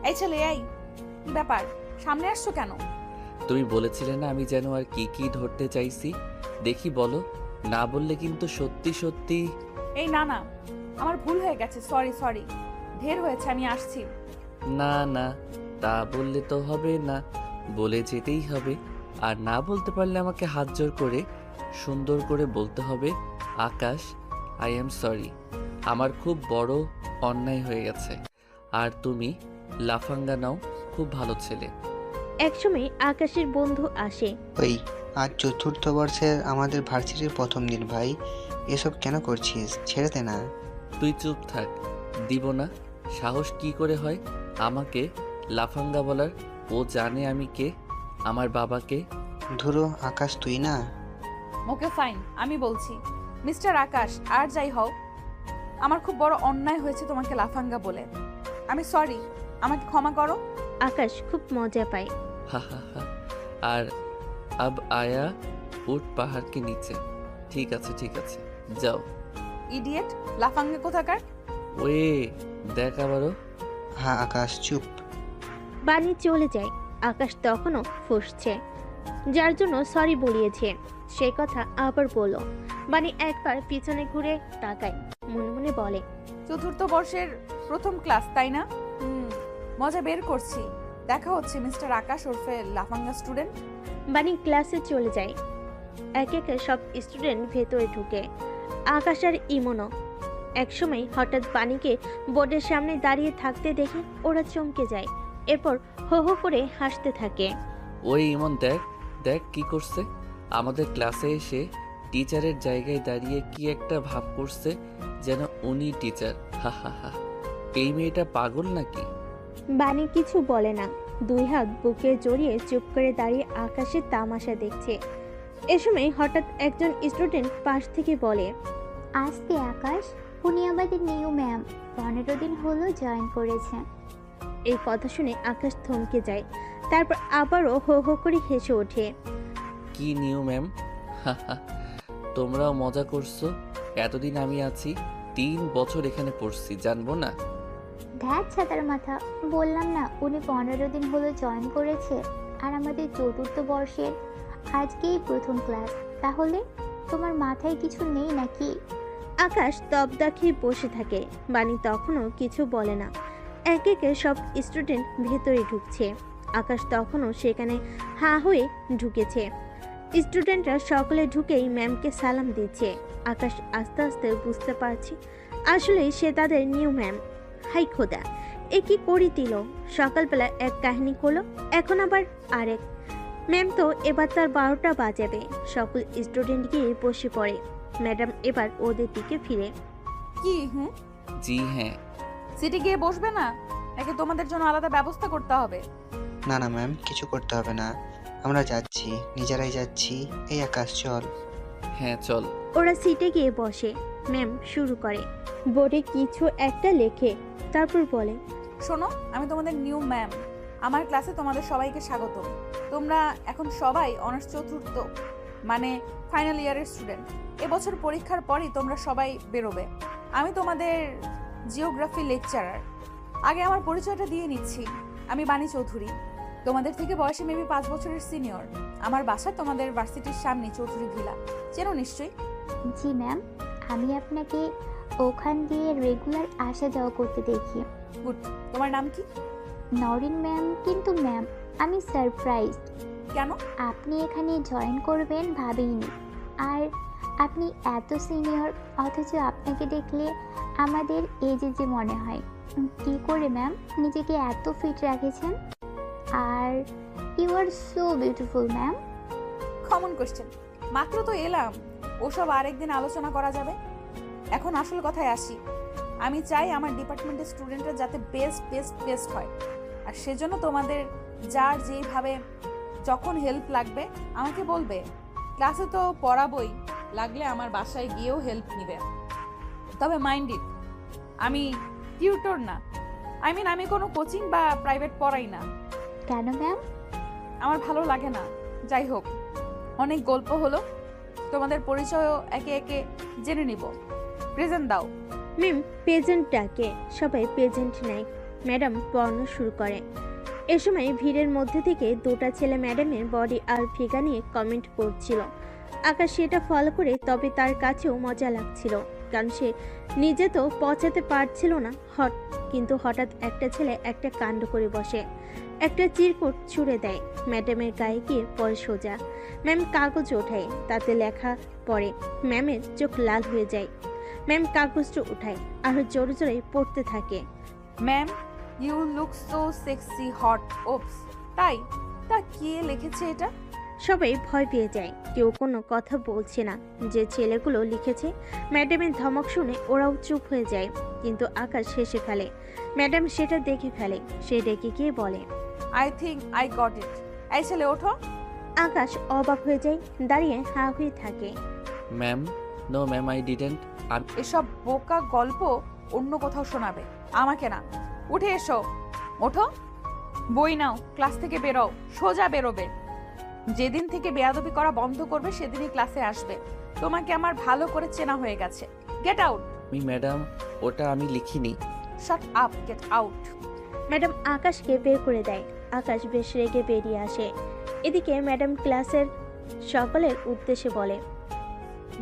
এই ছেলে, এই কি ব্যাপার, সামনে আসছো কেন? তুমি বলেছিলে না আমি যেন আর কি কি ধরতে চাইছি। দেখি বলো, না বললে কিন্তু সত্যি সত্যি। এই না না, আমার ভুল হয়ে গেছে, সরি সরি, ঢের হয়েছে, আমি আসছি। না না, তা বললে তো হবে না, বলে যেতেই হবে। আর না বলতে পারলে আমাকে হাত জোর করে সুন্দর করে বলতে হবে, আকাশ, আই এম সরি, আমার খুব বড় অন্যায় হয়ে গেছে। আর তুমি লাফাঙ্গা নাও, খুব ভালো ছেলে। একসময় আকাশের বন্ধু আসে। ওই, আজ চতুর্থ বর্ষের আমাদের ভার্সিটির প্রথম দিন ভাই। এসব কেন করছিস? ছেড়ে দে না। তুই চুপ থাক, দিব না। সাহস কি করে হয় আমাকে লাফাঙ্গা বলার? ও জানে আমি কে, আমার বাবাকে। ধুরো আকাশ, তুই না। ওকে ফাইন, আমি বলছি, মিস্টার আকাশ, আর যাই হও, আমার খুব বড় অন্যায় হয়েছে তোমাকে লাফাঙ্গা বলে। আমি সরি, আমাকে ক্ষমা করো। আকাশ খুব মজা পায়। হা হা হা। আর আব আয়া উঠ পাহাড় के नीचे। ঠিক আছে ঠিক আছে, যাও। ইডিয়েট, লাফাঙ্গা কোথাকার। ওয়ে, দেখ আবারও। হ্যাঁ আকাশ, চুপ। বানি চলে যায়। আকাশ তখনও ফুঁসছে, যার জন্য সরি বলিয়েছে সে কথা আবার বলল। বানি একবার পিছনে ঘুরে তাকায়, মনে মনে বলে, চতুর্থ বর্ষের প্রথম ক্লাস, তাই না? মজা বের করছি। দেখা হচ্ছে মিস্টার আকাশ ওরফে লাফাঙ্গা স্টুডেন্ট। বানি ক্লাসে চলে যায়। এক একে সব স্টুডেন্ট ভেতরে ঢুকে, আকাশ আর ইমনও। একসময় হঠাৎ বানিকে বোর্ডের সামনে দাঁড়িয়ে থাকতে দেখে ওরা চমকে যায়। এরপর হো হো করে হাসতে থাকে। ওই ইমন, দেখ দেখ কি করছে। আমাদের ক্লাসে এসে টিচারের জায়গায় দাঁড়িয়ে কি একটা ভাব করছে, যেন উনি টিচার। হা হা হা। এই মেয়েটা পাগল নাকি? বানি কিছু বলে না, দুই হাত বুকে জড়িয়ে চুপ করে দাঁড়িয়ে আকাশের তামাশা দেখছে। এ সময় হঠাৎ একজন স্টুডেন্ট পাশ থেকে বলে, আজকে আকাশ, উনি আমাদের নিউ ম্যাম, 15 দিন হলো জয়েন করেছে। এই কথা শুনে আকাশ থমকে যায়। তারপর আবারও হো হো করে হেসে ওঠে। কি নিউ ম্যাম? হা হা। তোমরাও মজা করছো। এতদিন আমি আছি, 3 বছর এখানে পড়ছি, জানবো না? ধ্যাত ছাতার মাথা, বললাম না উনি 15 দিন হলো জয়েন করেছে, আর আমাদের চতুর্থ বর্ষের আজকেই প্রথম ক্লাস। তাহলে তোমার মাথায় কিছু নেই নাকি? আকাশ তবদা খেয়ে বসে থাকে। বানি তখনও কিছু বলে না। এক একে সব স্টুডেন্ট ভেতরে ঢুকছে। আকাশ তখনও সেখানে হাঁ হয়ে ঢুকেছে। স্টুডেন্টরা সকলে ঢুকেই ম্যামকে সালাম দিচ্ছে। আকাশ আস্তে আস্তে বুঝতে পারছে আসলে সে তাদের নিউ ম্যাম। হাই খোদা, এ কি করি দিল! সকালবেলা এক কাহিনী হলো, এখন আবার আরেক। ম্যাম তো এবার তার 12টা বাজাবে। সকল স্টুডেন্ট গিয়ে বসে পড়ে। ম্যাডাম এবার ওদের দিকে ফিরে, কি জি হ্যাঁ। সিটি গিয়ে বসবে না, নাকি তোমাদের জন্য আলাদা ব্যবস্থা করতে হবে? না না ম্যাম, কিছু করতে হবে না, আমরা যাচ্ছি, নিজেরাই যাচ্ছি। এই আকাশ, চল। হ্যাঁ চল। ওরা সিটে গিয়ে বসে। ম্যাম শুরু করে, বোর্ডে কিছু একটা লেখে, তারপর বলে, শোনো, আমি তোমাদের নিউ ম্যাম। আমার ক্লাসে তোমাদের সবাইকে স্বাগত। তোমরা এখন সবাই অনার্স চতুর্থ, মানে ফাইনাল ইয়ারের স্টুডেন্ট। এবছর পরীক্ষার পরই তোমরা সবাই বেরোবে। আমি তোমাদের জিওগ্রাফি লেকচারার। আগে আমার পরিচয়টা দিয়ে নিচ্ছি। আমি বাণী চৌধুরী, তোমাদের থেকে বয়সে মেবি 5 বছরের সিনিয়র। আমার বাসা তোমাদের ভার্সিটির সামনে, চৌধুরী ভিলা, চেনো নিশ্চয়ই। জি ম্যাম, আমি আপনাকে ওখান দিয়ে রেগুলার আসা যাওয়া করতে দেখি। গুড। তোমার নাম কি? নরিন ম্যাম। কিন্তু ম্যাম, আমি সারপ্রাইজ। কেন? আপনি এখানে জয়েন করবেন ভাবিনি। আর আপনি এত সিনিয়র, অথচ আপনাকে দেখলে আমাদের এজে যে মনে হয়। কি করে ম্যাম নিজেকে এত ফিট রেখেছেন? আর you are so beautiful ma'am. Common question, মাত্র তো এলাম, ওসব আরেকদিন আলোচনা করা যাবে। এখন আসল কথায় আসি। আমি চাই আমার ডিপার্টমেন্টের স্টুডেন্টরা যাতে বেস্ট বেস্ট বেস্ট হয়। আর সেজন্য তোমাদের যার যেইভাবে যখন হেল্প লাগবে আমাকে বলবে। ক্লাসে তো পড়াবই, লাগলে আমার বাসায় গিয়েও হেল্প নিবে। তবে মাইন্ড ইট, আমি টিউটর না। আমি কোনো কোচিং বা প্রাইভেট পড়াই না। কেন ম্যাম? আমার ভালো লাগে না। যাই হোক, অনেক গল্প হলো, তোমাদের পরিচয়ও একে একে জেনে নিব। প্রেজেন্ট দাও। ম্যাম প্রেজেন্ট ডাকে, সবাই প্রেজেন্ট নেয়। ম্যাডাম পড়ানো শুরু করে। এ সময় ভিড়ের মধ্যে থেকে দুটা ছেলে ম্যাডামের বডি আর ফিগার নিয়ে কমেন্ট করছিল। আকাশ সেটা ফলো করে, তবে তার কাছেও মজা লাগছিল, কারণ সে নিজে তো পচাতে পারছিল না। কিন্তু হঠাৎ একটা ছেলে একটা কাণ্ড করে বসে, একটা চিরকুট ছুঁড়ে দেয় ম্যাডামের গায়ে গিয়ে পড়ে সোজা। ম্যাম কাগজ ওঠায়, তাতে লেখা পড়ে। ম্যামের চোখ লাল হয়ে যায়। ম্যাম কাগজটা উঠায়, আরো জোরে জোরে পড়তে থাকে। Ma'am, you look so sexy hot. Oops, তাই? তা কে লিখেছে এটা? সবাই ভয় পেয়ে যায়, কেউ কোনো কথা বলছে না। যে ছেলেগুলো লিখেছে ম্যাডামের ধমক শুনে ওরাও চুপ হয়ে যায়, কিন্তু আকাশ হেসে ফেলে। ম্যাডাম সেটা দেখে ফেলে, সে ডেকে গিয়ে বলে, I think I got it. এই ছেলে ওঠো। আকাশ অবাক হয়ে যায়, দাঁড়িয়ে হাঁ হয়ে থাকে। Ma'am, no ma'am, I didn't. এসব বোকা গল্প অন্য কোথাও শোনাবে, আমাকে না। উঠে এসো, ওঠো। বই নাও, ক্লাস থেকে বেরোও, সোজা বেরোবে। যেদিন থেকে বেয়াদবি করা বন্ধ করবে সেদিনই ক্লাসে আসবে। তোমাকে আমার ভালো করে চেনা হয়ে গেছে। Get out. ম্যাডাম, ওটা আমি লিখিনি। Shut up, get out. Madam আকাশকে বের করে দেয়। আকাশ বেশ রেগে বেরিয়ে আসে। এদিকে ম্যাডাম ক্লাসের সকলের উদ্দেশ্যে বলে,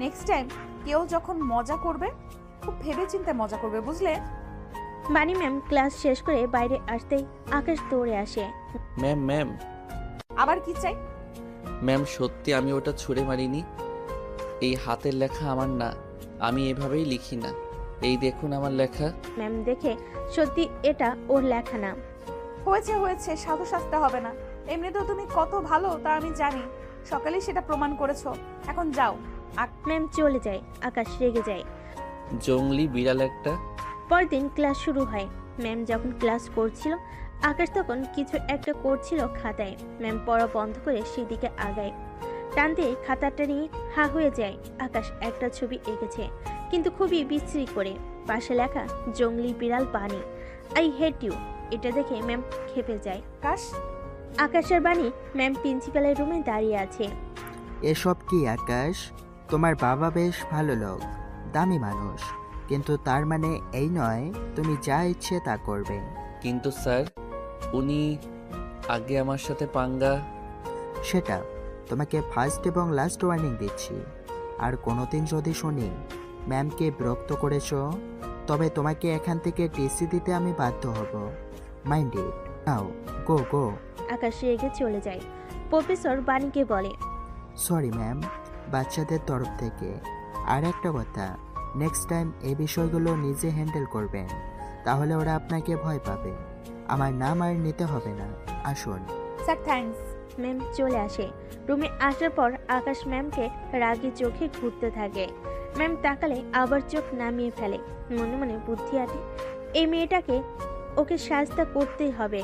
নেক্সট টাইম কেউ যখন মজা করবে খুব ভেবেচিন্তে মজা করবে, বুঝলে? বানি ম্যাম ক্লাস শেষ করে বাইরে আসতেই আকাশ দৌড়ে আসে। ম্যাম, ম্যাম, আবার কি চাই? ম্যাম, সত্যি আমি ওটা ছুঁড়ে মারিনি। এই হাতের লেখা আমার না, আমি এভাবেই লিখি না। এই দেখুন আমার লেখা। ম্যাম দেখে সত্যি এটা ওর লেখা না। হয়েছে হয়েছে, সাধু সাজতে হবে না। এমনিতেও তুমি কত ভালো তা আমি জানি, সকালেই সেটা প্রমাণ করেছো। এখন যাও। ম্যাম চলে যায়। আকাশ রেগে যায়। জংলি বিড়াল একটা। পরদিন ক্লাস শুরু হয়। ম্যাম যখন ক্লাস করছিল, আকাশ তখন কিছু একটা করছিল খাতায়। ম্যাম পড়া বন্ধ করে সেদিকে আগায়। টানতে খাতাটা নিয়ে হা হয়ে যায়। আকাশ একটা ছবি এঁকেছে, কিন্তু খুবই বিশ্রী করে। পাশে লেখা জংলি বিড়াল বানি, আই হেট ইউ। এটা দেখে ম্যাম খেপে যায়। আকাশ, আকাশ আর বানি ম্যাম প্রিন্সিপালের রুমে দাঁড়িয়ে আছে। এসব কি আকাশ? তোমার বাবা বেশ ভালো লোক, দামি মানুষ, কিন্তু তার মানে এই নয় তুমি যা ইচ্ছে তা করবে। কিন্তু স্যার, উনি আগে আমার সাথে পাঙ্গা। সেটা তোমাকে ফার্স্ট এবং লাস্ট ওয়ার্নিং দিচ্ছি। আর কোনোদিন যদি শুনি ম্যামকে বিরক্ত করেছো, তবে তোমাকে এখান থেকে টিসি দিতে আমি বাধ্য হব। Mind it. নাও, গো গো। আকাশ রেগে চলে যায়। প্রফেসর বানিকে বলে, সরি ম্যাম, বাচ্চাদের তরফ থেকে। আর একটা কথা, নেক্সট টাইম এই বিষয়গুলো নিজে হ্যান্ডেল করবেন, তাহলে ওরা আপনাকে ভয় পাবে। আমার নাম আর নিতে হবে না। আসুন। Sir thanks. ম্যাম চলে আসে। রুমে আসার পর আকাশ ম্যামকে রাগী চোখে ঘুরতে থাকে। ম্যাম তাকালে আবার চোখ নামিয়ে ফেলে। মনে মনে বুদ্ধি আটে, এই মেয়েটাকে ওকে শাস্তা করতেই হবে,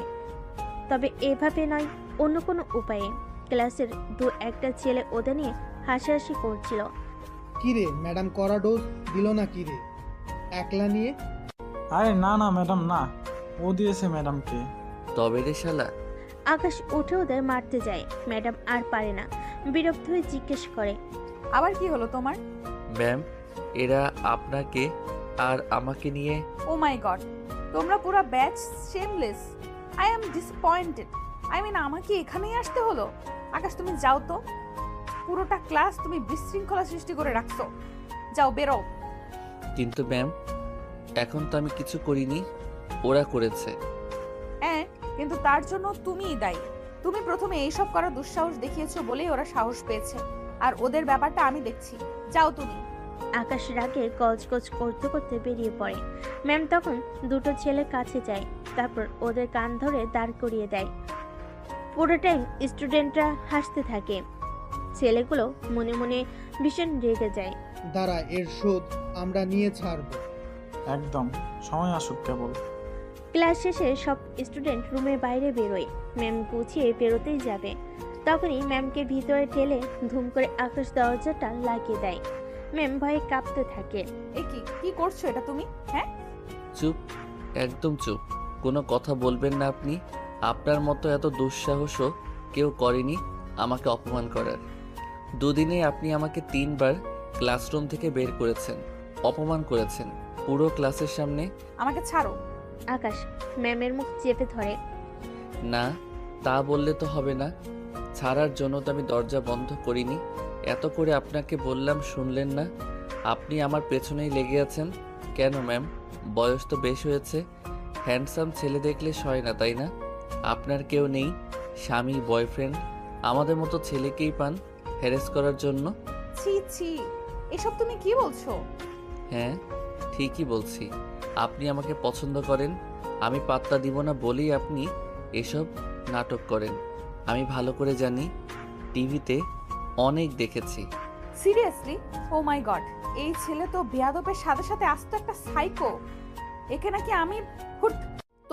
তবে এভাবে নয়, অন্য কোনো উপায়ে। ক্লাসের দু একটা ছেলে ওদের নিয়ে হাসাহাসি করছিল। কিরে ম্যাডাম করা ডোজ দিল না কিরে একলা নিয়ে? আরে না না ম্যাডাম, না, ও দিয়েছে ম্যাডামকে। তবে রে শালা। আকাশ উঠে ওদের মারতে যায়। ম্যাডাম আর পারে না, বিরক্ত হয়ে জিজ্ঞেস করে, আবার কি হলো তোমার? ম্যাম, এরা আপনাকে আর আমাকে নিয়ে। ও মাই গড, তোমরা পুরো batch shameless. I am disappointed. আমাকে এখানেই আসতে হলো। আকাশ, তুমি যাও তো। পুরোটা ক্লাস তুমি বিশৃঙ্খলা সৃষ্টি করে রাখছো। যাও, বেরো। কিন্তু ম্যাম, এখন তো আমি কিছু করিনি, ওরা করেছে। হ্যাঁ, কিন্তু তার জন্য তুমিই দায়ী। তুমি প্রথমে এইসব করার দুঃসাহস দেখিয়েছো বলেই ওরা সাহস পেয়েছে, আর ওদের ব্যাপারটা আমি দেখছি। যাও তুমি। আকাশ রাগে গজগজ করতে করতে বেরিয়ে পড়ে। ম্যাম তখন দুটো ছেলের কাছে যায়, তারপর ওদের কান ধরে দাঁড় করিয়ে দেয়। পুরো টাইম স্টুডেন্টরা হাসতে থাকে। ছেলেগুলো মনে মনে ভীষণ রেগে যায়। দাঁড়া, এর শোধ আমরা নিয়ে ছাড়বো। একদম, সময় আসুক কেবল। ক্লাস শেষে সব স্টুডেন্ট রুমের বাইরে বেরোয়। ম্যাম গুছিয়ে বেরোতেই যাবে, তখনই ম্যামকে ভিতরে ঠেলে ধুম করে আকাশ দরজাটা লাগিয়ে দেয়। ম্যাম ভয়ে কাঁপতে থাকে। এ কি কি করছো এটা তুমি? হ্যাঁ, চুপ, একদম চুপ। কোনো কথা বলবেন না আপনি। আপনার মতো এত দুঃসাহসও কেউ করেনি আমাকে অপমান করার। দুদিনে আপনি আমাকে 3 বার ক্লাসরুম থেকে বের করেছেন, অপমান করেছেন পুরো ক্লাসের সামনে। আমাকে ছাড়ো। আকাশ ম্যামের মুখ চেপে ধরে। না, তা বললে তো হবে না। ছাড়ার জন্য তো আমি দরজা বন্ধ করিনি। এত করে আপনাকে বললাম, শুনলেন না। আপনি আমার পেছনেই লেগে আছেন কেন ম্যাম? বয়স তো বেশ হয়েছে। হ্যান্ডসাম ছেলে দেখলে সয় না, তাই না? আপনার কেউ নেই, স্বামী, বয়ফ্রেন্ড? আমাদের মতো ছেলেকেই পান হ্যারেস করার জন্য। ছি ছি, এসব তুমি কি বলছো? হ্যাঁ, ঠিকই বলছি। আপনি আমাকে পছন্দ করেন, আমি পাত্তা দিব না বলেই আপনি এসব নাটক করেন। আমি ভালো করে জানি, টিভিতে অনেক দেখেছি। সিরিয়াসলি? ও মাই গড, এই ছেলে তো বেয়াদবের সাথে সাথে আস্ত একটা সাইকো। একে নাকি আমি হুট,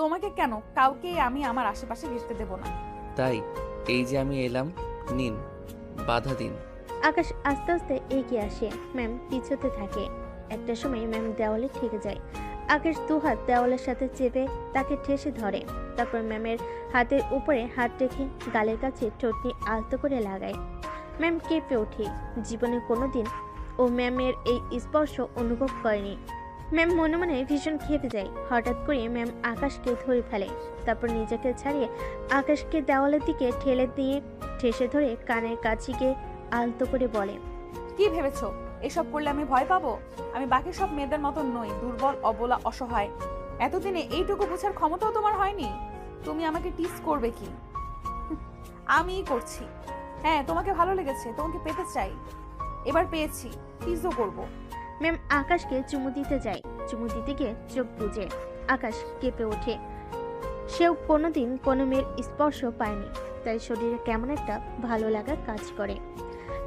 তোমাকে কেন, কাউকে আমি আমার আশেপাশে ঘেঁষতে দেব না। তাই এই যে আমি এলাম, নিন, বাধা দিন। আকাশ আস্তে আস্তে এগিয়ে আসে, ম্যাম পিছুতে থাকে। একটা সময় ম্যাম দেওয়ালে ঠেকে যায়। আকাশ দুহাত দেওয়ালের সাথে চেপে তাকে ঠেসে ধরে, তারপর ম্যামের হাতের উপরে হাত রেখে গালের কাছে ঠোঁটনি আলতো করে লাগায়। ম্যাম কেঁপে ওঠে। জীবনে কোনোদিন ও ম্যামের এই স্পর্শ অনুভব করেনি। ম্যাম মনে মনে ভীষণ খেপে যায়। হঠাৎ করে ম্যাম আকাশকে ধরে ফেলে, তারপর নিজেকে ছাড়িয়ে আকাশকে দেওয়ালের দিকে ঠেলে দিয়ে ঠেসে ধরে কানের কাছে গিয়ে আলতো করে বলে, কি ভেবেছো এসব করলে আমি ভয় পাবো? আমি বাকি সব মেয়েদের মতো নই, দুর্বল, অবলা, অসহায়। এতদিনে এইটুকু বোঝার ক্ষমতাও তোমার হয়নি? তুমি আমাকে টিস করবে কি? আমিই করছি। হ্যাঁ, তোমাকে ভালো লেগেছে, তোমাকে পেতে চাই। এবার পেয়েছি, টিসও করবো। ম্যাম আকাশকে চুমু দিতে যায়। চুমু দিতে গিয়ে চোখ বুজে আকাশ কেঁপে ওঠে। সেও কোনোদিন কোনো মেয়ের স্পর্শ পায়নি, তাই শরীরে কেমন একটা ভালো লাগা কাজ করে।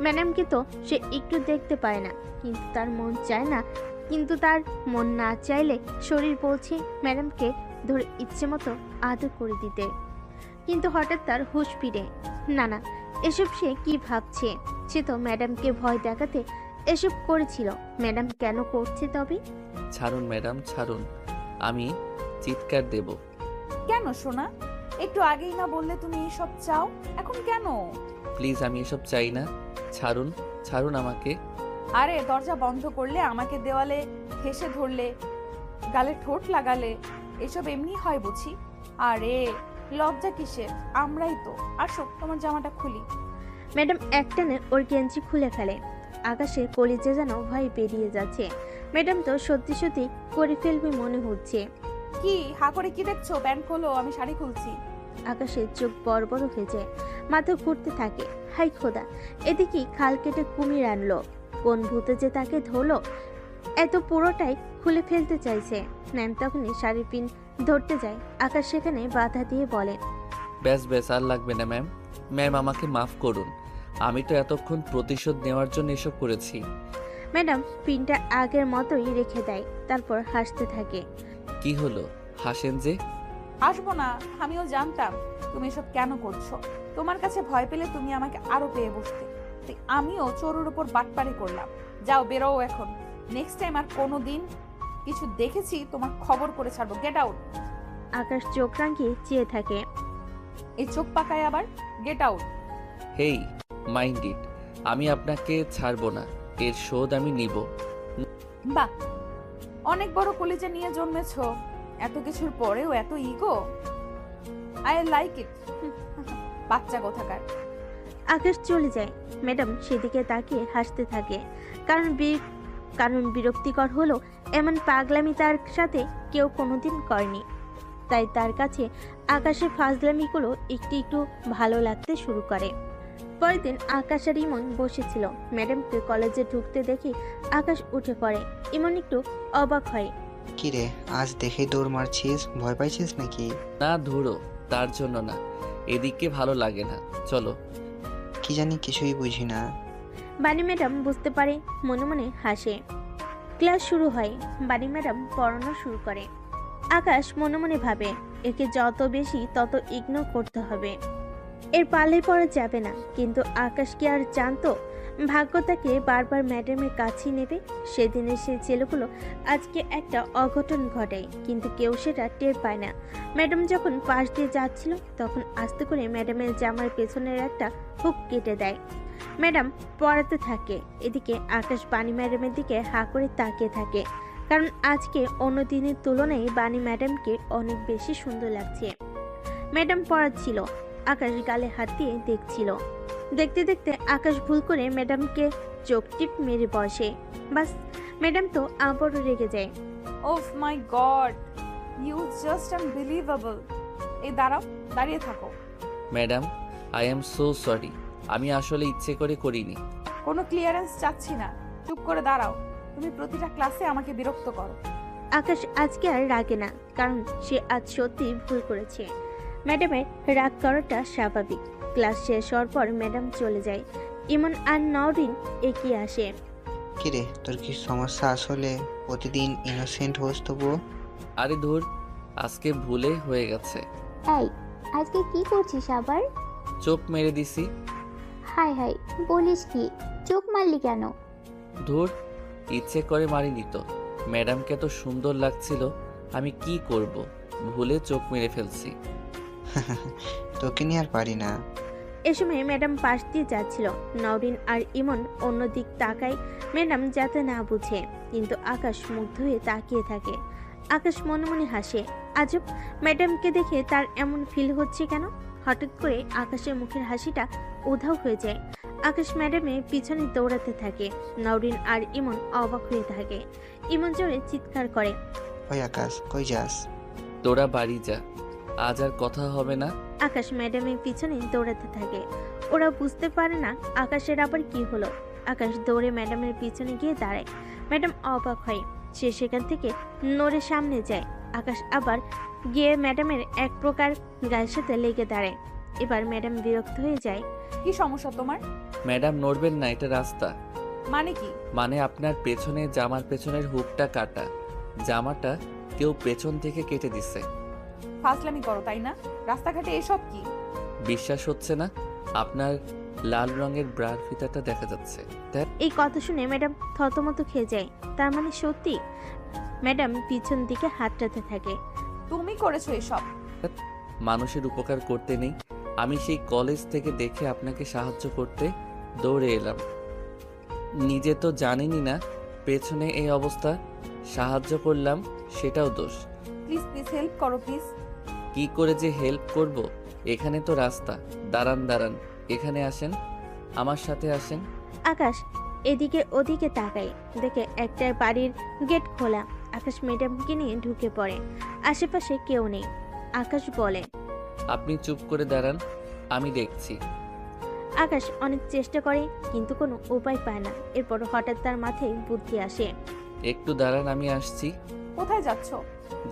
ম্যাডামকে তো সে একটু দেখতে পায় না, কিন্তু তার মন চায় না। কিন্তু তার মন না চাইলে শরীর বলছে ম্যাডামকে ধরে ইচ্ছে মতো আদর করে দিতে। কিন্তু হঠাৎ তার হুঁশ ফিরে। না না, এসব সে কি ভাবছে? সে তো ম্যাডামকে ভয় দেখাতে এসব করেছিল। ম্যাডাম কেন করছে তবে? ছাড়ুন ম্যাডাম, ছাড়ুন, আমি চিৎকার দেব। কেন সোনা? একটু আগেই না বললে তুমি এইসব চাও, এখন কেন? প্লিজ, আমি এসব চাই না। ছাড়ুন, ছাড়ুন আমাকে। আরে দরজা বন্ধ করলে, আমাকে দেওয়ালে ঘেঁষে ধরলে, গালে ঠোঁট লাগালে, এসব এমনি হয় বুঝি? আরে লজ্জা কিসের? আমরাই তো। আসো, তোমার জামাটা খুলি। ম্যাডাম একটানে ওর গেঞ্জি খুলে ফেলে। আকাশের কলিজা যেন ভয় বেরিয়ে যাচ্ছে। ম্যাডাম তো সত্যি সত্যি করে ফেলবে মনে হচ্ছে। কি হা করে কি দেখছো? প্যান্ট খোলো, আমি শাড়ি খুলছি। আকাশের চোখ বড় বড় হয়ে যায়, মাথা ঘুরতে থাকে। হাই খোদা, এদিকে খাল কেটে কুমির আনলো। কোন ভূতে যে তাকে ধরলো? এত পুরোটাই খুলে ফেলতে চাইছে। ম্যাম তখনই শাড়ির পিন ধরতে যায়। আকাশ সেখানে বাধা দিয়ে বলে, ব্যাস ব্যাস, আর লাগবে না ম্যাম। ম্যাম, আমাকে মাফ করুন। আমি তো এতক্ষণ প্রতিশোধ নেওয়ার জন্য এসব করেছি। ম্যাডাম পিনটা আগের মতোই রেখে দেয়, তারপর হাসতে থাকে। কি হলো, হাসেন যে? আসবো না, আমিও জানতাম তুমি এসব কেন করছো। তোমার কাছে ভয় পেলে তুমি আমাকে আরো পেয়ে বসতে, তাই আমিও চোরের উপর বাটপারি করলাম। যাও, বেরো এখন। নেক্সট টাইম আর কোনো দিন কিছু দেখেছি তোমার খবর করে ছাড়বো। Get out. আকাশ চোখ রাঙিয়ে চেয়ে থাকে। এই চোখ পাকায় আবার। Get out. Hey, mind it, আমি আপনাকে ছাড়বো না। এর শোধ আমি নিব। বাহ, অনেক বড় কলিজা নিয়ে জন্মেছো। এত কিছুর পরেও এত ইগো। I like it. বাচ্চা কোথাকার। আকাশ চলে যায়। ম্যাডাম সেদিকে তাকিয়ে হাসতে থাকে। কারণ বিরক্তিকর হলো এমন পাগলামি তার সাথে কেউ কোনোদিন করেনি। তাই তার কাছে আকাশের ফাজলামিগুলো একটু একটু ভালো লাগতে শুরু করে। পরের দিন আকাশ আর ইমন বসেছিল। ম্যাডামকে কলেজে ঢুকতে দেখে আকাশ উঠে পড়ে। ইমন একটু অবাক হয়। কিরে, আজ দেখে দৌড় মারছিস, ভয় পাইছিস নাকি? না ধুরো, তার জন্য না, এদিকে ভালো লাগে না, চলো। কি জানি, কিছুই বুঝি না। বাণী ম্যাডাম বুঝতে পারে, মনে মনে হাসে। ক্লাস শুরু হয়। বাণী ম্যাডাম পড়ানো শুরু করে। আকাশ মনে মনে ভাবে, একে যত বেশি তত ইগনোর করতে হবে, এর পালে পড়া যাবে না। কিন্তু আকাশ কি আর জানতো ভাগ্য তাকে বারবার ম্যাডামের কাছেই নেবে? সেদিনের সেই ছেলেগুলো আজকে একটা অঘটন ঘটে, কিন্তু কেউ সেটা টের পায় না। ম্যাডাম যখন পাশ দিয়ে যাচ্ছিল, তখন আস্তে করে ম্যাডামের জামার পেছনের একটা হুক কেটে দেয়। ম্যাডাম পড়াতে থাকে। এদিকে আকাশ বাণী ম্যাডামের দিকে হা করে তাকিয়ে থাকে। কারণ আজকে অন্য দিনের তুলনায় বানি ম্যাডামকে অনেক বেশি সুন্দর লাগছে। ম্যাডাম পড়াচ্ছিল, আকাশ গালে হাত দিয়ে দেখছিল। দেখতে দেখতে আকাশ ভুল করে ম্যাডামকে চোখ টিপ মেরে বসে। বাস, ম্যাডাম তো আবারও রেগে যায়। ওফ মাই গড, ইউ জাস্ট আনবিলিভেবল। এই দাঁড়াও, দাঁড়িয়ে থাকো। Madam, I am so sorry. আমি আসলে ইচ্ছে করে করিনি। কোনো ক্লিয়ারেন্স চাচ্ছি না, চুপ করে দাঁড়াও। তুমি প্রতিটা ক্লাসে আমাকে বিরক্ত করো। আকাশ আজকে আর রাগে না, কারণ সে আজ সত্যি ভুল করেছে। ম্যাডামের রাগ করাটা স্বাভাবিক। ক্লাস শেষ হওয়ার পর ম্যাডাম চলে যায়। ইমন আর নওরিন এগিয়ে আসে। কিরে, তোর কি সমস্যা? আসলে প্রতিদিন ইনোসেন্ট হোস তবুও? আরে ধুর, আজকে ভুলে হয়ে গেছে। এই, আজকে কি করছিস আবার? চোখ মেরে দিছি। হাই হাই, বলিস কি? চোখ মারলি কেন? ধুর, ইচ্ছে করে মারিনি তো। ম্যাডামকে এত সুন্দর লাগছিল, আমি কি করব, ভুলে চোখ মেরে ফেলছি। তোকে নিয়ে আর পারি না। এ সময় ম্যাডাম পাশ দিয়ে যাচ্ছিল। নওরিন আর ইমন অন্য দিক তাকায় ম্যাডাম যাতে না বুঝে, কিন্তু আকাশ মুগ্ধ হয়ে তাকিয়ে থাকে। আকাশ মনে মনে হাসে। আজব, ম্যাডামকে দেখে তার এমন ফিল হচ্ছে কেন? হঠাৎ করে আকাশের মুখের হাসিটা উধাও হয়ে যায়। আকাশ ম্যাডামের পিছনে দৌড়াতে থাকে। নওরিন আর ইমন অবাক হয়ে থাকে। ইমন জোরে চিৎকার করে। ওই আকাশ, কই যাস? তোরা বাড়ি যা, আজ আর কথা হবে না। আকাশ ম্যাডামের পিছনে দৌড়াতে থাকে। ওরা বুঝতে পারে না আকাশের আবার কি হলো। আকাশ দৌড়ে ম্যাডামের পিছনে গিয়ে দাঁড়ায়। ম্যাডাম অবাক হয়। সে সেখান থেকে নড়ে সামনে যায়। আকাশ আবার গিয়ে ম্যাডামের এক প্রকার গায়ের সাথে লেগে দাঁড়ায়। এবার ম্যাডাম বিরক্ত হয়ে যায়। কি সমস্যা তোমার? ম্যাডাম, নড়বেন না, এটা রাস্তা। মানে কি? মানে আপনার পেছনে জামার পেছনের হুকটা কাটা। জামাটা কেউ পেছন থেকে কেটে দিছে। ফাজলামি করো তাই না? রাস্তাঘাটে এসব কি? বিশ্বাস হচ্ছে না? আপনার লাল রঙের ব্রার ফিতাটা দেখা যাচ্ছে। দেখ। এই কথা শুনে ম্যাডাম থতমত খেয়ে যায়। তার মানে সত্যি? ম্যাডাম পিছন দিকে হাতটাতে থাকে। তুমি করেছো এসব? মানুষের উপকার করতে নেই। আমি সেই কলেজ থেকে দেখে আপনাকে সাহায্য করতে দৌড়ে এলাম। নিজে তো জানেনই না পেছনে এই অবস্থা, সাহায্য করলাম, সেটাও দোষ। প্লিজ প্লিজ হেল্প করো প্লিজ। কি করে যে হেল্প করব? এখানে তো রাস্তা। দাঁড়ান দাঁড়ান, এখানে আসেন, আমার সাথে আসেন। আকাশ এদিকে ওদিকে তাকায়, দেখে একটা বাড়ির গেট খোলা। আকাশ ম্যাডামকে নিয়ে ঢুকে পড়ে। আশেপাশে কেউ নেই। আকাশ বলে। আপনি চুপ করে দাঁড়ান, আমি দেখছি। আকাশ অনেক চেষ্টা করে, কিন্তু কোনো উপায় পায় না। এরপর হঠাৎ তার মাথায় বুদ্ধি আসে। একটু দাঁড়ান, আমি আসছি। কোথায় যাচ্ছো?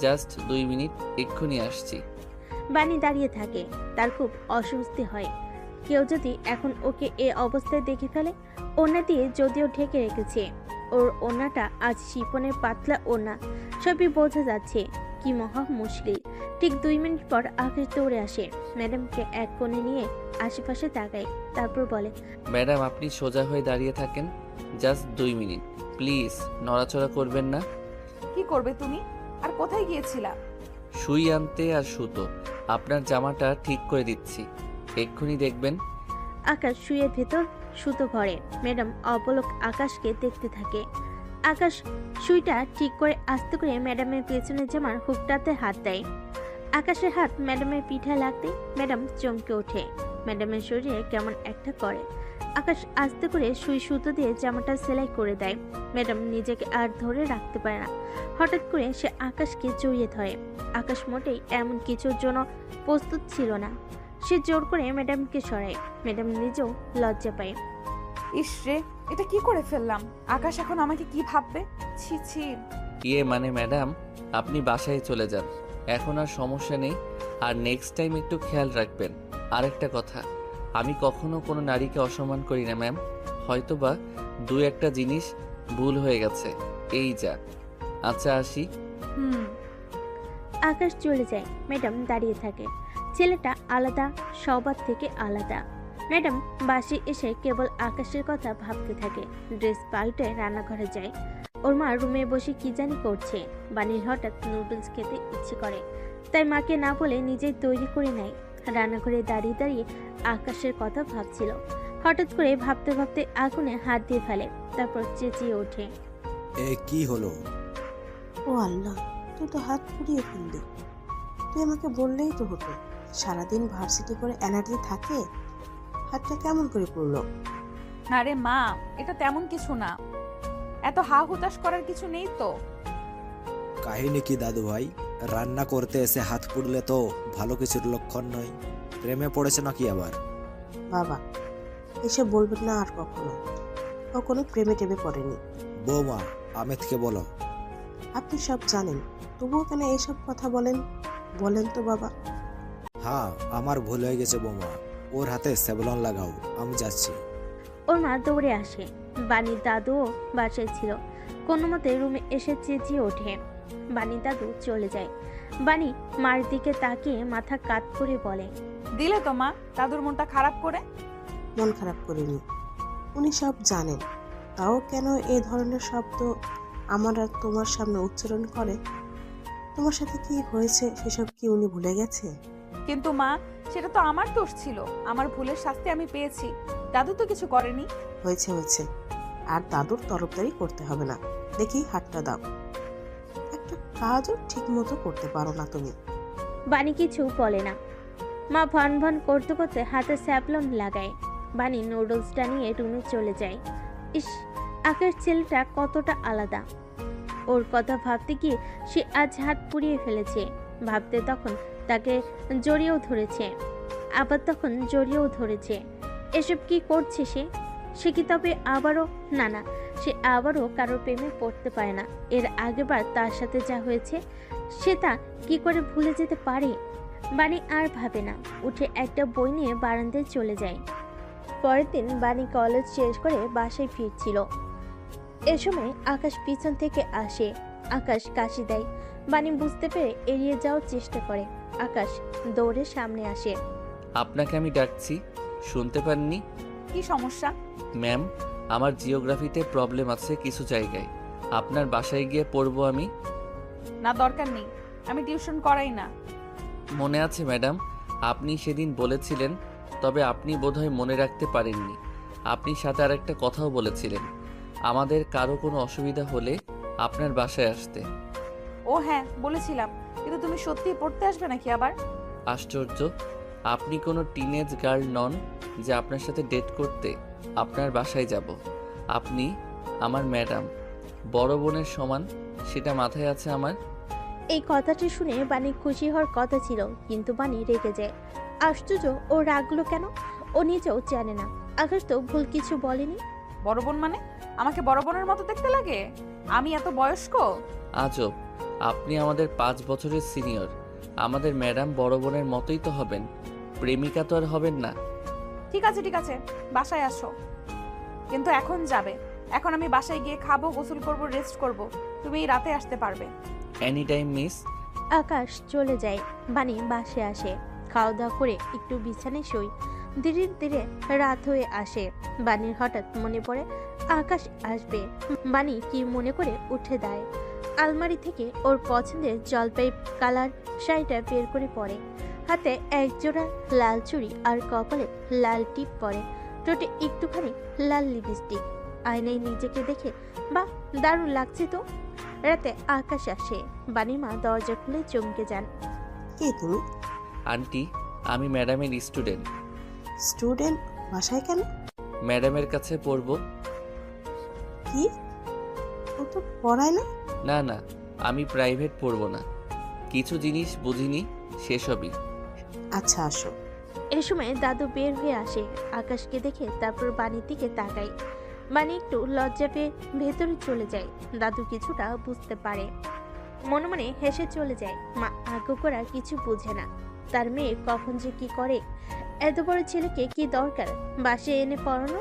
জাস্ট 2 মিনিট, এক্ষুনি আসছি। বানি দাঁড়িয়ে থাকে। তার খুব অস্বস্তি হয়। কেউ যদি এখন ওকে এ অবস্থায় দেখে ফেলে। ওড়না দিয়ে যদিও ঢেকে রেখেছে, ওর ওড়নাটা আজ শিপনের পাতলা ওড়না, সবই বোঝা যাচ্ছে। কি মহা মুশকিল। ঠিক 2 মিনিট পর আকাশ দৌড়ে আসে। ম্যাডামকে এক কোণে নিয়ে আশেপাশে তাকায়, তারপর বলে। ম্যাডাম, আপনি সোজা হয়ে দাঁড়িয়ে থাকেন, জাস্ট 2 মিনিট প্লিজ, নড়াচড়া করবেন না। কি করবে তুমি? আর কোথায় গিয়েছিলা? সুই আনতে আর সুতো। আপনার জামাটা ঠিক করে দিচ্ছি, এক্ষুনি দেখবেন। আকাশ শুয়ের ভেতর সুতো ভরে। ম্যাডাম অপলক আকাশকে দেখতে থাকে। আকাশ সুইটা ঠিক করে আস্তে করে ম্যাডামের পেছনের জামার হুকটাতে হাত দেয়। আকাশের হাত ম্যাডামের পিঠে লাগতে ম্যাডাম চমকে ওঠে। ম্যাডামের শরীরে কেমন একটা করে। আকাশ আস্তে করে সুই সুতো দিয়ে জামাটা সেলাই করে দেয়। ম্যাডাম নিজেকে আর ধরে রাখতে পারে না। হঠাৎ করে সে আকাশকে জড়িয়ে ধরে। আকাশ মোটেই এমন কিছুর জন্য প্রস্তুত ছিল না। সে জোর করে ম্যাডামকে সরায়। ম্যাডাম নিজেও লজ্জা পায়। ইস রে, এটা কি করে ফেললাম? আকাশ এখন আমাকে কি ভাববে? ছি ছি। মানে ম্যাডাম, আপনি বাসায় চলে যান, এখন আর সমস্যা নেই। আর নেক্সট টাইম একটু খেয়াল রাখবেন। আরেকটা কথা, আমি কখনো কোনো নারীকে অসম্মান করি না ম্যাম। হয়তোবা 2-1টা জিনিস ভুল হয়ে গেছে, এই যা। আচ্ছা, আসি। আকাশ চলে যায়। ম্যাডাম দাঁড়িয়ে থাকে। ছেলেটা আলাদা, সবার থেকে আলাদা। ম্যাডাম বাসে এসে কেবল আকাশের কথা ভাবতে থাকে। ড্রেস পাল্টে রান্নাঘরে যায়। ওর মা রুমে বসে কি জানি করছে। বানির হঠাৎ নুডলস খেতে ইচ্ছে করে, তাই মাকে না বলে নিজেই তৈরি করে নেয়। রান্নাঘরে দাঁড়িয়ে দাঁড়িয়ে আকাশের কথা ভাবছিল। হঠাৎ করে ভাবতে ভাবতে আগুনে হাত দিয়ে ফেলে, তারপর চেঁচিয়ে ওঠে। কি হলো? ও আল্লাহ, তুই তো হাত পুড়িয়ে ফেললি। তুই আমাকে বললেই তো হতো। সারাদিন ভার্সিটি করে এনার্জি থাকে, হাতটা কেমন করে পড়লো? না রে মা, এটা তেমন কিছু না, এত হা হুতাশ করার কিছু নেই তো। কাহিনী কি দাদু ভাই? রান্না করতে এসে হাত পুড়লে তো ভালো কিছুর লক্ষণ নয়। প্রেমে পড়েছে নাকি আবার? বাবা, এসে বলবেন না আর কখনো। ও কোনো প্রেমে টেমে পড়েনি। বৌমা, আমিতকে বলো। আপনি সব জানেন, তবুও কেন এইসব কথা বলেন? বলেন তো বাবা। হ্যাঁ, আমার ভুল হয়ে গেছে বৌমা। ওর হাতে সেভলন লাগাও, আমি যাচ্ছি। ওর মা দৌড়ে আসে। বাণীর দাদুও বাসায় ছিল। কোনো মতে রুমে এসে চেঁচিয়ে ওঠে। বাণীর দাদু চলে যায়। বাণী মার দিকে তাকিয়ে মাথা কাত করে বলে, দিলে তো মা দাদুর মনটা খারাপ করে। মন খারাপ করিনি, উনি সব জানেন। তাও কেন এই ধরনের শব্দ আমার আর তোমার সামনে উচ্চারণ করে? তোমার সাথে কি হয়েছে সেসব কি উনি ভুলে গেছে? কিন্তু মা, সেটা তো আমার দোষ ছিল, আমার ভুলের শাস্তি আমি পেয়েছি, দাদু তো কিছু করেনি। হয়েছে হয়েছে, আর দাদুর তরফদারি করতে হবে না। দেখি হাতটা দাও। একটা কাজও ঠিক মতো করতে পারো না তুমি। বাণী কিছু বলে না। মা ভন ভন করতে করতে হাতে স্যাভলন লাগায়। বাণী নুডলসটা নিয়ে রুমে চলে যায়। ইস, আকাশ ছেলেটা কতটা আলাদা। ওর কথা ভাবতে গিয়ে সে আজ হাত পুড়িয়ে ফেলেছে। ভাবতে তখন তাকে জড়িয়েও ধরেছে, আবার তখন জড়িয়েও ধরেছে। এসব কি করছে সে? সে কি তবে আবারও? না না, সে আবারও কারোর প্রেমে পড়তে পারে না। এর আগেবার তার সাথে যা হয়েছে সে তা কি করে ভুলে যেতে পারে? বাণী আর ভাবে না, উঠে একটা বই নিয়ে বারান্দায় চলে যায়। পরের দিন বাণী কলেজ শেষ করে বাসায় ফিরছিল। এ সময় আকাশ পিছন থেকে আসে। আকাশ কাশি দেয়। বাণী বুঝতে পেরে এড়িয়ে যাওয়ার চেষ্টা করে। আকাশ দৌড়ে সামনে আসে। আপনাকে আমি ডাকছি, শুনতে পাননি? কি সমস্যা? ম্যাম, আমার জিওগ্রাফিতে প্রবলেম আছে কিছু জায়গায়। আপনার বাসায় গিয়ে পড়বো আমি। না, দরকার নেই, আমি টিউশন করাই না। মনে আছে ম্যাডাম, আপনি সেদিন বলেছিলেন, তবে আপনি বোধহয় মনে রাখতে পারেননি। আপনি সাথে আর একটা কথাও বলেছিলেন, আমাদের কারো কোনো অসুবিধা হলে আপনার বাসায় আসতে। ও হ্যাঁ, বলেছিলাম, কিন্তু তুমি সত্যিই পড়তে আসবে নাকি আবার? আশ্চর্য, আপনি কোনো টিনেজ গার্ল নন যে আপনার সাথে ডেট করতে আপনার বাসায় যাব। আপনি আমার ম্যাডাম, বড় বোনের সমান, সেটা মাথায় আছে আমার। এই কথাটি শুনে বাণী খুশি হওয়ার কথা ছিল, কিন্তু বাণী রেগে যায়। আশ্চর্য, ও রাগলো কেন? ও নিজেও জানে না। আকাশ তো ভুল কিছু বলেনি। বড় বোন মানে আমাকে বড় বোনের মতো দেখতে লাগে? আমি এত বয়স্ক? আজব, আপনি আমাদের 5 বছরের সিনিয়র। আমাদের ম্যাডাম বড় বোনের মতোই তো হবেন, প্রেমিকা তো আর হবেন না। ঠিক আছে ঠিক আছে, বাসায় আসো, কিন্তু এখন যাবে। এখন আমি বাসায় গিয়ে খাবো, গোসল করব, রেস্ট করব। তুমি এই রাতে আসতে পারবে? Any time miss. আকাশ চলে যায়। বাণী বাসে আসে। খাওয়া দাওয়া করে একটু বিছানায় শুই। ধীরে ধীরে রাত হয়ে আসে। বাণীর হঠাৎ মনে পড়ে আকাশ আসবে। বাণী কি মনে করে উঠে দেয়। আলমারি থেকে ওর পছন্দের জলপাই কালার শাড়িটা বের করে পরে। হাতে একজোড়া লাল চুড়ি আর কপালে লাল টিপ পরে। ঠোঁটে একটুখানি লাল লিপস্টিক। আয়নায় নিজেকে দেখে বাহ, দারুণ লাগছে তো। রাতে আকাশ আসে। বাণীর মা দরজা খুলে চমকে যান। কে তুমি? আন্টি, আমি ম্যাডামের স্টুডেন্ট। স্টুডেন্ট? বাসায় কেন? ম্যাডামের কাছে পড়বো। কি? ও তো পড়ায় না। না না, আমি প্রাইভেট পড়বো না, কিছু জিনিস বুঝিনি সেসবই। আচ্ছা, আসো। এ সময় দাদু বের হয়ে আসে। আকাশকে দেখে তারপর বাণীর দিকে তাকায়। বাণী একটু লজ্জা পেয়ে ভেতরে চলে যায়। দাদু কিছুটা বুঝতে পারে, মনে মনে হেসে চলে যায়। মা আগ্রহ করা কিছু বোঝে না। তার মেয়ে কখন যে কি করে। এত বড় ছেলেকে কি দরকার বাসে এনে পড়ানো?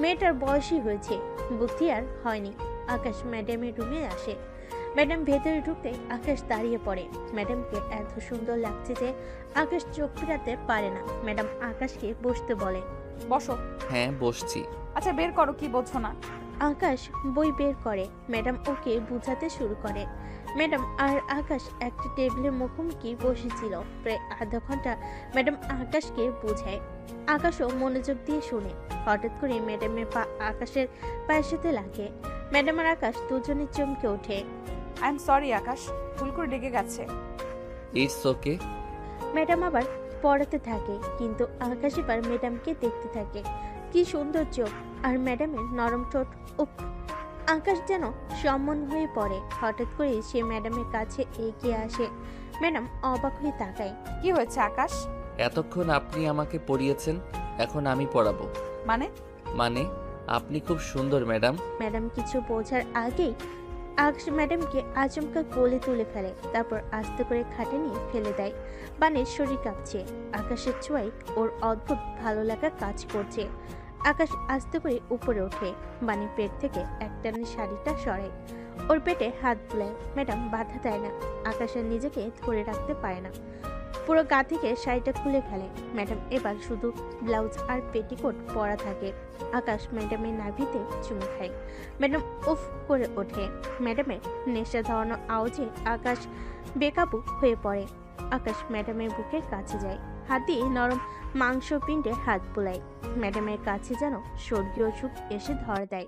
মেয়েটার বয়সই হয়েছে, বুদ্ধি আর হয়নি। আকাশ ম্যাডামের রুমে আসে। ম্যাডাম ভেতরে ঢুকতে আকাশ দাঁড়িয়ে পড়ে। ম্যাডামকে এত সুন্দর লাগছে যে আকাশ চোখ ফেরাতে পারে না। ম্যাডাম আকাশকে বসতে বলে। বসো। হ্যাঁ, বসছি। আচ্ছা, বের করো, কি বোঝো না? আকাশ বই বের করে। ম্যাডাম ওকে বুঝাতে শুরু করে। ম্যাডাম আর আকাশ একটা টেবিলের মুখোমুখি বসেছিল। প্রায় আধা ঘন্টা ম্যাডাম আকাশকে বোঝায়। আকাশও মনোযোগ দিয়ে শুনে। হঠাৎ করে ম্যাডামের পা আকাশের পায়ের সাথে লাগে। ম্যাডাম আর আকাশ দুজনে চমকে ওঠে। আই এম সরি আকাশ, ভুল করে ডেকে গেছে। It's okay. ম্যাডাম আবার পড়াতে থাকে, কিন্তু আকাশ এবার ম্যাডামকে দেখতে থাকে। কি সুন্দর চোখ আর ম্যাডামের নরম ঠোঁট। উফ, আকাশ যেন সম্মন হয়ে পড়ে। হঠাৎ করে সে ম্যাডামের কাছে এগিয়ে আসে। ম্যাডাম অবাক হয়ে তাকায়। কি হয়েছে আকাশ? এতক্ষণ আপনি আমাকে পড়িয়েছেন, এখন আমি পড়াবো। মানে আপনি খুব সুন্দর ম্যাডাম। ম্যাডাম কিছু বোঝার আগেই আকাশ ম্যাডামকে আচমকা কোলে তুলে ফেলে, তারপর আস্তে করে খাটে নিয়ে ফেলে দেয়। বাণীর শরীর কাঁপছে। আকাশের ছোঁয়ায় ওর অদ্ভুত ভালো লাগা কাজ করছে। আকাশ আস্তে করে উপরে ওঠে। বাণীর পেট থেকে একটানে শাড়িটা সরায়, ওর পেটে হাত বুলায়। ম্যাডাম বাধা দেয় না। আকাশের নিজেকে ধরে রাখতে পারে না, পুরো গা থেকে শাড়িটা খুলে ফেলে। ম্যাডাম এবার শুধু ব্লাউজ আর পেটিকোট পরা থাকে। আকাশ ম্যাডামের নাভিতে চুমু খায়। ম্যাডাম উফ করে ওঠে। ম্যাডামের নেশা ধরানো আওয়াজে আকাশ বেকাবু হয়ে পড়ে। আকাশ ম্যাডামের বুকের কাছে যায়, হাত দিয়ে নরম মাংসপিণ্ডে হাত বুলায়। ম্যাডামের কাছে যেন স্বর্গীয় সুখ এসে ধরে দেয়।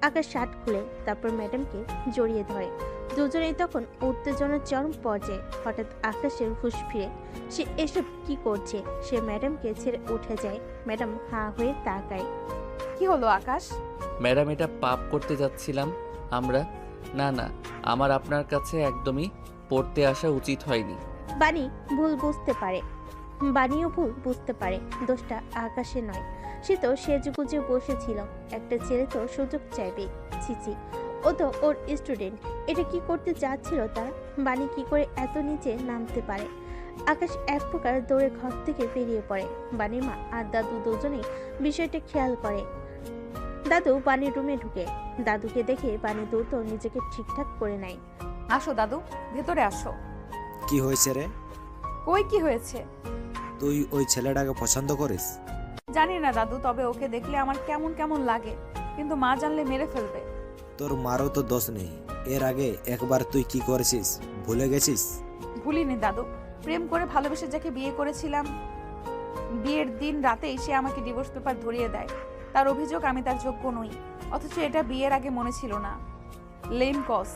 আকাশ শার্ট খুলে তারপর ম্যাডামকে জড়িয়ে ধরে। দুজনেই তখন উত্তেজনার চরম পর্যায়ে। হঠাৎ আকাশের হুঁশ ফিরে। সে এসব কি করছে? সে ম্যাডামকে ছেড়ে উঠে যায়। ম্যাডাম হাঁ হয়ে তাকায়। কি হলো আকাশ? ম্যাডাম, এটা পাপ করতে যাচ্ছিলাম আমরা। না, আমার আপনার কাছে একদমই পড়তে আসা উচিত হয়নি। বাণী ভুল বুঝতে পারে। বাণীও ভুল বুঝতে পারে। দোষটা আকাশে নয়। সে তো সেজেগুজে বসেছিল। একটা ছেলে তো সুযোগ চাইবে। ছিছি, ও তো ওর স্টুডেন্ট। এটা কি করতে যাচ্ছিল তারা? বাণী কি করে এত নিচে নামতে পারে? আকাশ এক প্রকার দৌড়ে ঘর থেকে বেরিয়ে পড়ে। বাণীর মা আর দাদু দুজনেই বিষয়টা খেয়াল করে। দাদু বাণীর রুমে ঢুকে। দাদুকে দেখে বাণী দ্রুত নিজেকে ঠিকঠাক করে নেয়। আসো দাদু, ভেতরে আসো। কি হয়েছে রে? কই কি হয়েছে? তুই ওই ছেলেটাকে পছন্দ করিস? জানি না দাদু, তবে ওকে দেখলে আমার কেমন কেমন লাগে, কিন্তু মা জানলে মেরে ফেলবে। তোর মারও তো দোষ নেই। এর আগে একবার তুই কি করেছিস ভুলে গেছিস? ভুলিনি দাদু, প্রেম করে ভালোবেসে যাকে বিয়ে করেছিলাম, বিয়ের দিন রাতেই সে আমাকে ডিভোর্স পেপার ধরিয়ে দেয়। তার অভিযোগ আমি তার যোগ্য নই, অথচ এটা বিয়ের আগে মনে ছিল না। লেম কস।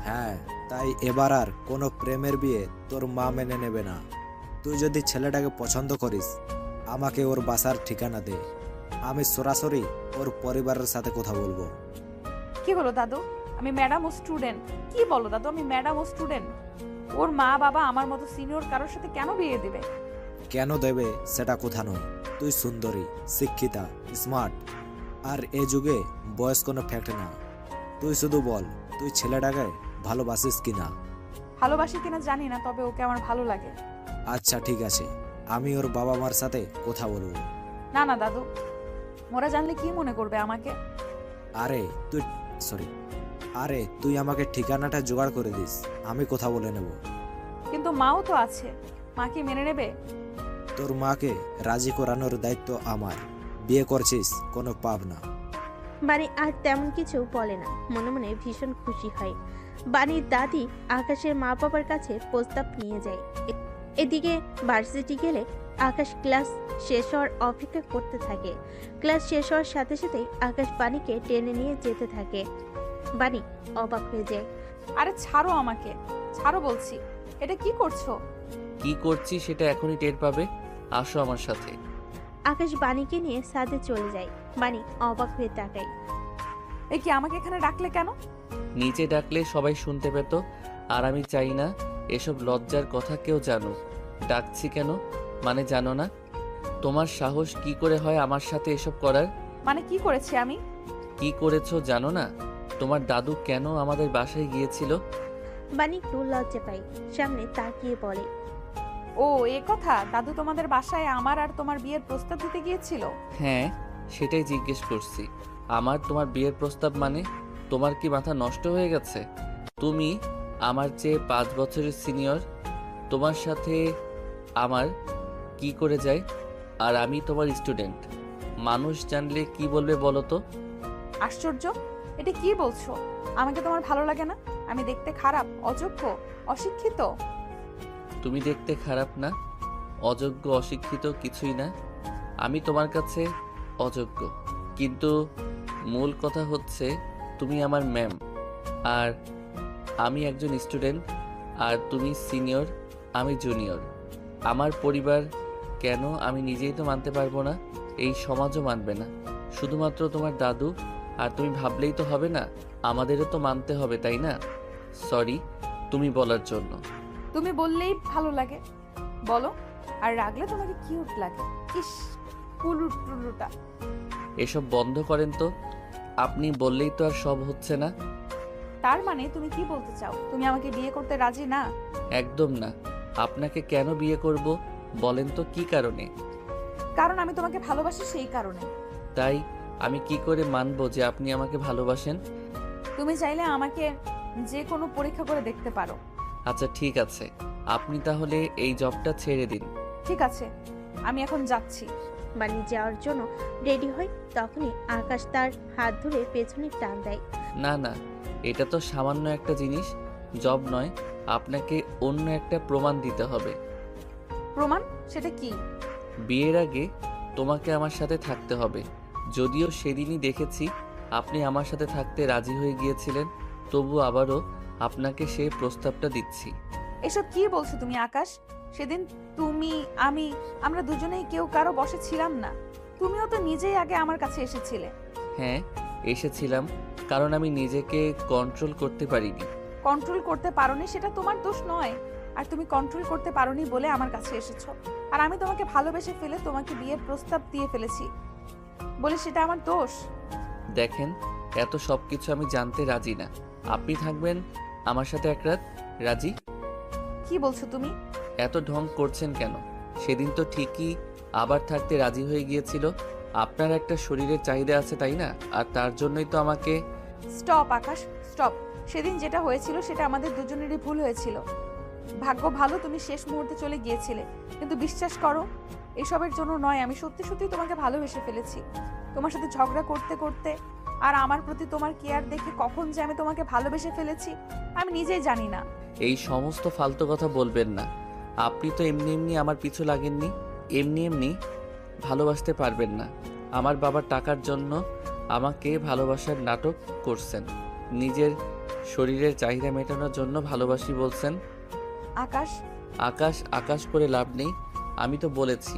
হ্যাঁ, তাই এবার আর কোনো প্রেমের বিয়ে তোর মা মেনে নেবে না। তুই যদি ছেলেটাকে পছন্দ করিস, আমাকে ওর বাসার ঠিকানা দে। আমি সরাসরি ওর পরিবারের সাথে কথা বলবো। কি হলো দাদু? আমি ম্যাডাম ও স্টুডেন্ট। কি বলো দাদু, আমি ম্যাডাম ও স্টুডেন্ট। ওর মা বাবা আমার মতো সিনিয়র কারোর সাথে কেন বিয়ে দেবে? কেন দেবে সেটা কথা নয়। তুই সুন্দরী, শিক্ষিতা, স্মার্ট, আর এ যুগে বয়স কোনো ফ্যাক্ট না। তুই শুধু বল, তুই ছেলেটাকে ভালোবাসিস কিনা? ভালোবাসি কিনা জানি না, তবে ওকে আমার ভালো লাগে। আচ্ছা ঠিক আছে, আমি ওর বাবা মার সাথে কথা বলবো। না না দাদু, ওরা জানলে কি মনে করবে আমাকে? আরে তুই আমাকে ঠিকানাটা জোগাড় করে দিস, আমি কথা বলে নেব। কিন্তু মাও তো আছে, মা কি মেনে নেবে? তোর মাকে রাজি করানোর দায়িত্ব আমার। বিয়ে করছিস, কোনো পাপ না। বাণী আর তেমন কিছু বলে না, মনে মনে ভীষণ খুশি হয়। বাণীর দাদি আকাশের মা বাবার কাছে প্রস্তাব নিয়ে যায়। এদিকে ভার্সিটি গেলে আকাশ ক্লাস শেষ হওয়ার অপেক্ষা করতে থাকে। ক্লাস শেষ হওয়ার সাথে সাথেই আকাশ বাণীকে টেনে নিয়ে যেতে থাকে। বাণী অবাক হয়ে যায়। আরে ছাড়ো আমাকে, ছাড়ো বলছি। এটা কি করছো? কি করছি সেটা এখনই টের পাবে। আসো আমার সাথে। আকাশ বাণীকে নিয়ে ছাদে চলে যায়। বাণী অবাক হয়ে তাকায়। এই কি, আমাকে এখানে ডাকলে কেন? নিচে ডাকলে সবাই শুনতে পেত, আর আমি চাই না এসব লজ্জার কথা কেউ জানুক। ডাকছি কেন মানে জানো না? তোমার সাহস কি করে হয় আমার সাথে এসব করার? মানে কি করেছি আমি? কি করেছো জানো না? তোমার দাদু কেন আমাদের বাসায় গিয়েছিল? বাণী একটু লজ্জা পায়, সামনে তাকিয়ে বলে, ও এ কথা, দাদু তোমাদের বাসায় আমার আর তোমার বিয়ের প্রস্তাব দিতে গিয়েছিল? হ্যাঁ, সেটাই জিজ্ঞেস করছি। আমার তোমার বিয়ের প্রস্তাব মানে? তোমার কি মাথা নষ্ট হয়ে গেছে? তুমি আমার চেয়ে 5 বছরের সিনিয়র, তোমার সাথে আমার কি করে যায়? আর আমি তোমার স্টুডেন্ট। মানুষ জানলে কি বলবে বলো তো? আশ্চর্য, এটা কি বলছো? আমাকে তোমার ভালো লাগে না? আমি দেখতে খারাপ, অযোগ্য, অশিক্ষিত? তুমি দেখতে খারাপ না, অযোগ্য, অশিক্ষিত কিছুই না। আমি তোমার কাছে অযোগ্য, কিন্তু মূল কথা হচ্ছে তুমি আমার ম্যাম, আর আমি একজন স্টুডেন্ট আর তুমি সিনিয়র, আমি জুনিয়র। আমার পরিবার কেন আমি নিজেই তো মানতে পারবো না, এই সমাজও মানবে না। শুধুমাত্র তোমার দাদু আর তুমি ভাবলেই তো হবে না, আমাদেরও তো মানতে হবে, তাই না? সরি তুমি বলার জন্য। তুমি বললেই ভালো লাগে, বলো। আর রাগলে তোমাকে কিউট লাগে। ইস, কুলুটুলুটা। এসব বন্ধ করেন তো, আপনি বললেই তো আর সব হচ্ছে না। তার মানে তুমি কি বলতে চাও? তুমি আমাকে বিয়ে করতে রাজি না? একদম না। আপনাকে কেন বিয়ে করব বলেন তো, কি কারণে? কারণ আমি তোমাকে ভালোবাসি, সেই কারণে। তাই আমি কি করে মানবো যে আপনি আমাকে ভালোবাসেন? তুমি চাইলে আমাকে যে কোনো পরীক্ষা করে দেখতে পারো। আচ্ছা ঠিক আছে, আপনি তাহলে এই জবটা ছেড়ে দিন। ঠিক আছে, আমি এখন যাচ্ছি। বাণী যাওয়ার জন্য রেডি হয়, তখনই আকাশ তার হাত ধরে পেছনে টান দেয়। না না, এটা তো সামান্য একটা জিনিস, জব নয়। আপনাকে অন্য একটা প্রমাণ দিতে হবে। প্রমাণ? সেটা কি? বিয়ের আগে তোমাকে আমার সাথে থাকতে হবে। যদিও সেদিনই দেখেছি আপনি আমার সাথে থাকতে রাজি হয়ে গিয়েছিলেন, তবু আবারও আপনাকে সেই প্রস্তাবটা দিচ্ছি। এসব কি বলছো তুমি আকাশ? সেদিন তুমি, আমরা দুজনেই কেউ কারো বসে ছিলাম না। তুমিও তো নিজেই আগে আমার কাছে এসেছিলে। হ্যাঁ এসেছিলাম, কারণ আমি নিজেকে কন্ট্রোল করতে পারিনি। কন্ট্রোল করতে পারোনি সেটা তোমার দোষ নয়। আর তুমি কন্ট্রোল করতে পারোনি বলে আমার কাছে এসেছো। আর আমি তোমাকে ভালোবেসে ফেলে তোমাকে বিয়ের প্রস্তাব দিয়ে ফেলেছি বলে সেটা আমার দোষ? দেখেন, এত সব কিছু আমি জানতে রাজি না। আপনি থাকবেন আমার সাথে এক রাত, রাজি? কি বলছো তুমি? এত ঢং করছেন কেন? সেদিন তো ঠিকই আবার থাকতে রাজি হয়ে গিয়েছিল। আপনার একটা শরীরের চাহিদা আছে, তাই না? আর তার জন্যই তো আমাকে। স্টপ আকাশ, স্টপ। সেদিন যেটা হয়েছিল সেটা আমাদের দুজনেরই ভুল হয়েছিল। ভাগ্য ভালো তুমি শেষ মুহূর্তে চলে গিয়েছিলে, কিন্তু বিশ্বাস করো এসবের জন্য নয়। আমি সত্যি সত্যি তোমাকে ভালোবেসে ফেলেছি। তোমার সাথে ঝগড়া করতে করতে আর আমার প্রতি তোমার কেয়ার দেখে কখন যে আমি তোমাকে ভালোবেসে ফেলেছি আমি নিজেই জানি না। এই সমস্ত ফালতু কথা বলবেন না। আপনি তো এমনি এমনি আমার পিছু লাগেননি, এমনি এমনি ভালোবাসতে পারবেন না। আমার বাবার টাকার জন্য আমাকে ভালোবাসার নাটক করছেন, নিজের শরীরের চাহিদা মেটানোর জন্য ভালোবাসি বলছেন। আকাশ, আকাশ আকাশ করে লাভ নেই। আমি তো বলেছি,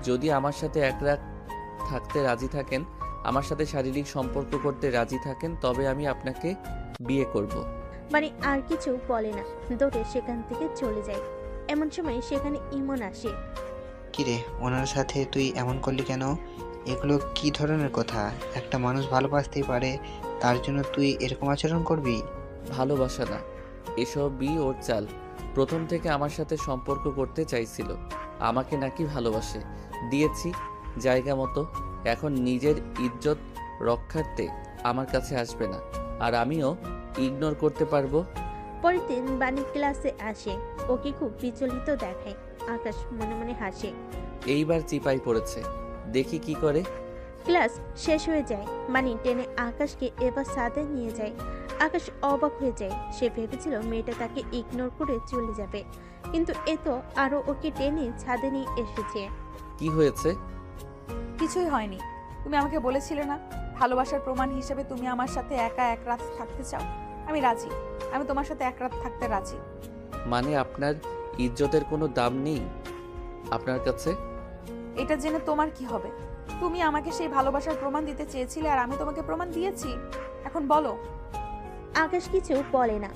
যদি আমার সাথে এক রাত থাকতে রাজি থাকেন, আমার সাথে শারীরিক সম্পর্ক করতে রাজি থাকেন, তবে আমি আপনাকে বিয়ে করব। মানে আর কিছু বলে না, দৌড়ে সেখান থেকে চলে যায়। এমন সময় সেখানে ইমন আসে। কিরে, ওনার সাথে তুই এমন করলি কেন? এগুলো কি ধরনের কথা? একটা মানুষ ভালোবাসতেই পারে, তার জন্য তুই এরকম আচরণ করবি? ভালোবাসা না, এসবই ওর চাল। প্রথম থেকে আমার সাথে সম্পর্ক করতে চাইছিল, আমাকে নাকি ভালোবাসে। দিয়েছি জায়গা মতো। এখন নিজের ইজ্জত রক্ষার্থে আমার কাছে আসবে না, আর আমিও ইগনোর করতে পারবো। পরের দিন বাণী ক্লাসে আসে, ওকে খুব বিচলিত দেখায়। আকাশ মনে মনে হাসে। এইবার চিপাই পড়েছে, দেখি কি করে। ক্লাস শেষ হয়ে যায়, বাণী টেনে আকাশকে এবার সাথে নিয়ে যায়। আকাশ অবাক হয়ে যায়, সে ভেবেছিল মেয়েটা তাকে ইগনোর করে চলে যাবে, কিন্তু এ তো আরো ওকে টেনে ছাদে নিয়ে এসেছে। কি হয়েছে? কিছুই হয়নি। তুমি আমাকে বলেছিলে না ভালোবাসার প্রমাণ হিসেবে তুমি আমার সাথে একা এক রাত থাকতে চাও? আমি রাজি, আমি তোমার সাথে এক রাত থাকতে রাজি। মানে আপনার ইজ্জতের কোনো দাম নেই আপনার কাছে? এটা জেনে তোমার কি হবে? তুমি আমাকে সেই ভালোবাসার প্রমাণ দিতে চেয়েছিলে আর আমি তোমাকে প্রমাণ দিয়েছি। এখন বলো। আকাশ কিছু বলে না,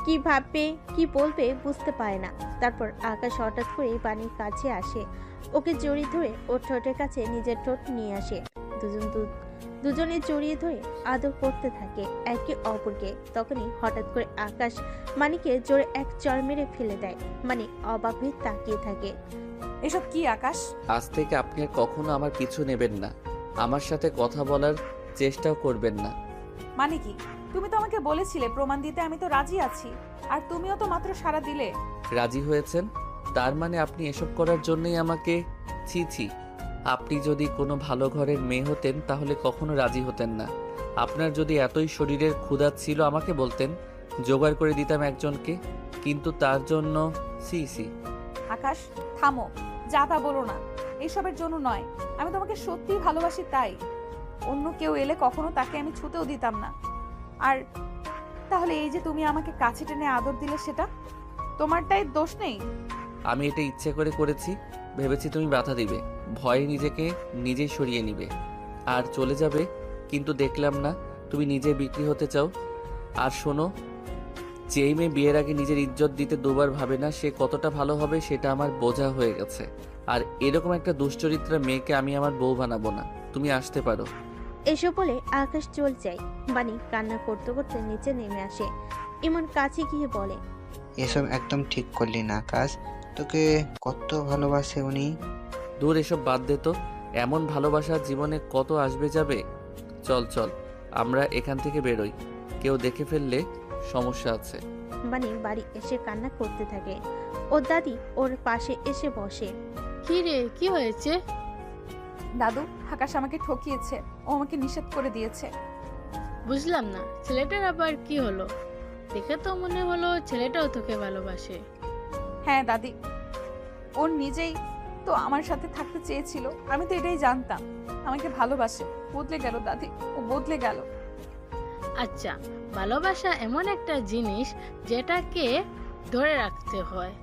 কি ভাববে কি বলবে বুঝতে পারে না। তারপর আকাশ হঠাৎ করে বাণীর কাছে আসে, ওকে জড়িয়ে ধরে ওর ঠোঁটের কাছে নিজের ঠোঁট নিয়ে আসে। দুজনে জড়িয়ে ধরে আদর করতে থাকে একে অপরকে। তখনই হঠাৎ করে আকাশ মানিকে জোরে এক চড় মেরে ফেলে দেয়। মানে অবাক হয়ে তাকিয়ে থাকে। এসব কি আকাশ? আজ থেকে আপনি আর কখনো আমার পিছু নেবেন না, আমার সাথে কথা বলার চেষ্টাও করবেন না। মানে কি? তুমি তো আমাকে বলেছিলে প্রমাণ দিতে, আমি তো রাজি আছি। আর তুমিও তো মাত্র সাড়া দিলে। রাজি হয়েছেন, তার মানে আপনি এসব করার জন্যই আমাকে। ছি ছি, আপনি যদি কোনো ভালো ঘরের মেয়ে হতেন তাহলে কখনো রাজি হতেন না। আপনার যদি এতই শরীরের ক্ষুধা ছিল আমাকে বলতেন, জোগাড় করে দিতাম একজনকে, কিন্তু তার জন্য। C C. আকাশ থামো, যা তা বলো না। এইসবের জন্য নয়, আমি তোমাকে সত্যিই ভালোবাসি তাই। অন্য কেউ এলে কখনো তাকে আমি ছুতেও দিতাম না। আর তাহলে এই যে তুমি আমাকে কাছে টেনে আদর দিলে সেটা তোমারটাই দোষ নেই? আমি এটা ইচ্ছে করে করেছি, ভেবেছি তুমি বাধা দিবে, ভয়ে নিজেকে নিজেই সরিয়ে নিবে আর চলে যাবে, কিন্তু দেখলাম না তুমি নিজে বিক্রি হতে চাও। আর শোনো, যেই মেয়ে বিয়ের আগে নিজের ইজ্জত দিতে দুবার ভাবে না সে কতটা ভালো হবে সেটা আমার বোঝা হয়ে গেছে। আর এরকম একটা দুশ্চরিত্রা মেয়েকে আমি আমার বউ বানাবো না। তুমি আসতে পারো। এসব বলে আকাশ চল যায়। বানি কান্না করতে করতে নিচে নেমে আসে। ইমন কাছে গিয়ে বলে, এসব একদম ঠিক করলি না আকাশ। তোকে কত ভালোবাসে উনি। দূর, এসব বাদ দে তো। এমন ভালোবাসা জীবনে কত আসবে যাবে। চল চল, আমরা এখান থেকে বেরোই, কেউ দেখে ফেললে সমস্যা আছে। বানি বাড়ি এসে কান্না করতে থাকে। ওর দাদি ওর পাশে এসে বসে। কি রে, কি হয়েছে? দাদু, আকাশ আমাকে ঠকিয়েছে, ও আমাকে নিষেধ করে দিয়েছে। বুঝলাম না, ছেলেটার আবার কি হলো? দেখে তো মনে হলো ছেলেটাও তোকে ভালোবাসে। হ্যাঁ দাদি, ও নিজেই তো আমার সাথে থাকতে চেয়েছিল, আমি তো এটাই জানতাম। আমাকে ভালোবাসে। বদলে গেল দাদি, ও বদলে গেল। আচ্ছা, ভালোবাসা এমন একটা জিনিস যেটাকে ধরে রাখতে হয়,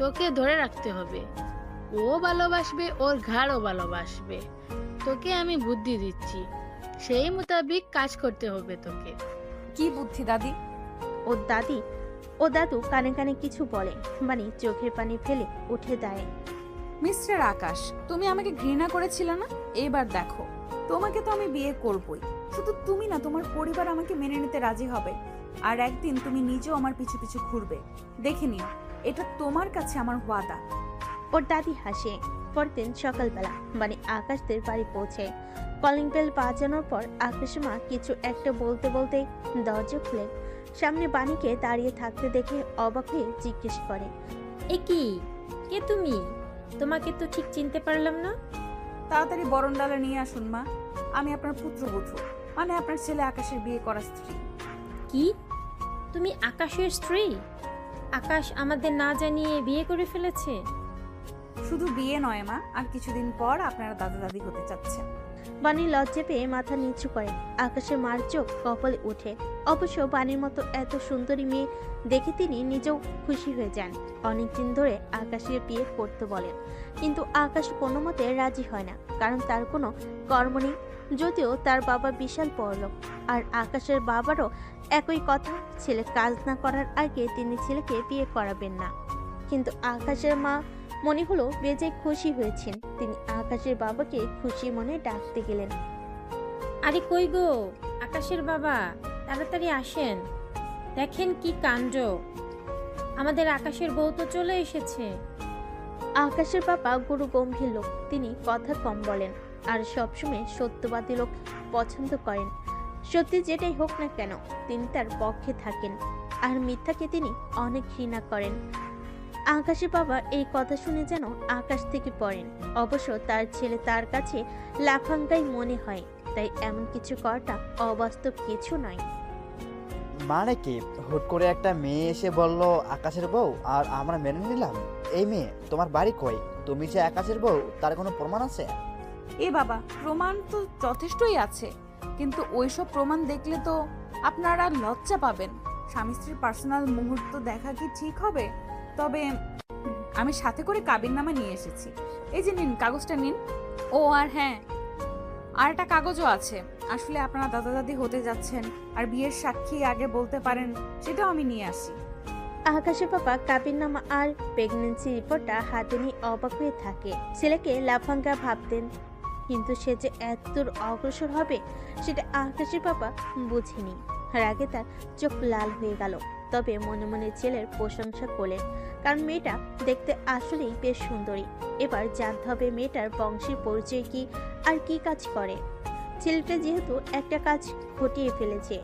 তোকে ধরে রাখতে হবে। ও ভালোবাসবে, ওর ঘাড়ও ভালোবাসবে। তোকে আমি বুদ্ধি দিচ্ছি, সেই মোতাবিক কাজ করতে হবে তোকে। কি বুদ্ধি দাদি? ও দাদু কানে কানে কিছু বলে। বানি চোখের পানি ফেলে উঠে দাঁড়ায়। মিস্টার আকাশ, তুমি আমাকে ঘৃণা করেছিলে না? এবার দেখো, তোমাকে তো আমি বিয়ে করবই। শুধু তুমি না, তোমার পরিবার আমাকে মেনে নিতে রাজি হবে। আর একদিন তুমি নিজেও আমার পিছু পিছু ঘুরবে। দেখে নিও, এটা তোমার কাছে আমার ওয়াদা। ওর দাদি হাসে। পরদিন সকালবেলা বানি আকাশদের বাড়ি পৌঁছে। কলিং বেল বাজানোর পর আকাশের মা কিছু একটা বলতে বলতে দরজা খুলে সামনে বাণীকে দাঁড়িয়ে থাকতে দেখে অবাক হয়ে জিজ্ঞেস করে, এ কি, কে তুমি? তোমাকে তো ঠিক চিনতে পারলাম না। তাড়াতাড়ি বরণডালা নিয়ে আসুন মা, আমি আপনার পুত্রবধূ, মানে আপনার ছেলে আকাশের বিয়ে করা স্ত্রী। কি, তুমি আকাশের স্ত্রী? আকাশ আমাদের না জানিয়ে বিয়ে করে ফেলেছে? শুধু বিয়ে নয় মা, আর কিছুদিন পর আপনারা দাদা দাদি হতে চাচ্ছেন। বাণী লজ্জা পেয়ে মাথা নিচু করে। আকাশের মার চোখ কপালে ওঠে। অবশ্য বাণীর মতো এত সুন্দরী মেয়ে দেখে তিনি নিজেও খুশি হয়ে যান। অনেকদিন ধরে আকাশের বিয়ে করতে বলেন, কিন্তু আকাশ কোনো মতে রাজি হয় না, কারণ তার কোনো কর্ম নেই। যদিও তার বাবা বিশাল বড়লোক, আর আকাশের বাবারও একই কথা, ছেলে কাজ না করার আগে তিনি ছেলেকে বিয়ে করাবেন না। কিন্তু আকাশের মা মনে হলো বেজায় খুশি হয়েছেন। তিনি আকাশের বাবাকে খুশি মনে ডাকতে গেলেন। আরে কই গো আকাশের বাবা, তাড়াতাড়ি আসেন, দেখেন কি কাণ্ড, আমাদের আকাশের বউ তো চলে এসেছে। আকাশের বাবা গুরু গম্ভীর লোক, তিনি কথা কম বলেন আর সবসময় সত্যবাদী লোক পছন্দ করেন। সত্যি যেটাই হোক না কেন তিনি তার পক্ষে থাকেন, আর মিথ্যাকে তিনি অনেক ঘৃণা করেন। আকাশের বাবা এই কথা শুনে যেন আকাশ থেকে পড়েন। অবশ্য তার ছেলে তার কাছে লাফাঙ্গাই মনে হয়, তাই এমন কিছু করাটা অবাস্তব কিছু নয়। মানে কি, হুট করে একটা মেয়ে এসে বলল আকাশের বউ, আর আমরা মেনে নিলাম? এই মেয়ে তোমার বাড়ি কই? তুমি যে আকাশের বউ তার কোনো প্রমাণ আছে? এ বাবা, প্রমাণ তো যথেষ্টই আছে, কিন্তু ওইসব প্রমাণ দেখলে তো আপনারা লজ্জা পাবেন। স্বামী স্ত্রীর পার্সোনাল মুহূর্ত দেখা কি ঠিক হবে? তবে আমি সাথে করে কাবিননামা নিয়ে এসেছি। এই যে নিন, কাগজটা নিন। ও আর হ্যাঁ, আর একটা কাগজও আছে। আসলে আপনারা দাদা দাদি হতে যাচ্ছেন, আর বিয়ের সাক্ষী আগে বলতে পারেন, সেটাও আমি নিয়ে আসি। আকাশের বাবা কাবিননামা আর প্রেগনেন্সি রিপোর্টটা হাতে নিয়ে অবাক হয়ে থাকে। ছেলেকে লাফাঙ্গা ভাবতেন, কিন্তু সে যে এতদূর অগ্রসর হবে সেটা আকাশের বাবা বুঝেনি। রাগে তার চোখ লাল হয়ে গেল, তবে মনে মনে ছেলের প্রশংসা করলেন, কারণ মেয়েটা দেখতে আসলেই বেশ সুন্দরী। এবার জানতে হবে মেয়েটার বংশের পরিচয় কি আর কি কাজ করে। ছেলেটা যেহেতু একটা কাজ ঘটিয়ে ফেলেছে,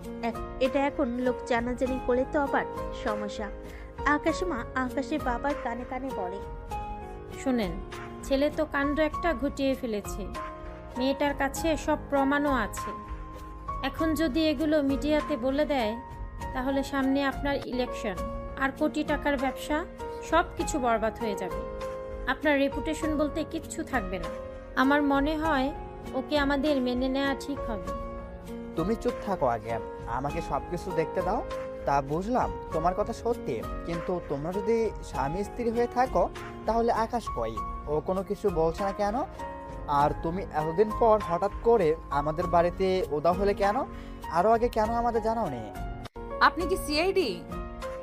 এটা এখন লোক জানাজানি করলে তো আবার সমস্যা। আকাশের মা আকাশের বাবার কানে কানে বলে, শোনেন, ছেলে তো কাণ্ড একটা ঘটিয়ে ফেলেছে, মেয়েটার কাছে সব প্রমাণও আছে। এখন যদি এগুলো মিডিয়াতে বলে দেয়, তাহলে সামনে আপনার ইলেকশন আর কোটি টাকার ব্যবসা, সব কিছু বরবাদ হয়ে যাবে। আপনার রেপুটেশন বলতে কিচ্ছু থাকবে না। আমার মনে হয় ওকে আমাদের মেনে নেওয়া ঠিক হবে। তুমি চুপ থাকো আগে, আমাকে সবকিছু দেখতে দাও, তা বুঝলাম তোমার কথা সত্যি, কিন্তু তোমরা যদি স্বামী স্ত্রী হয়ে থাকো তাহলে আকাশ কই? ও কোনো কিছু বলছে না কেন? আর তুমি এতদিন পর হঠাৎ করে আমাদের বাড়িতে উদা হলে কেন? আরো আগে কেন আমাদের জানাওনি? আপনি কি সিআইডি?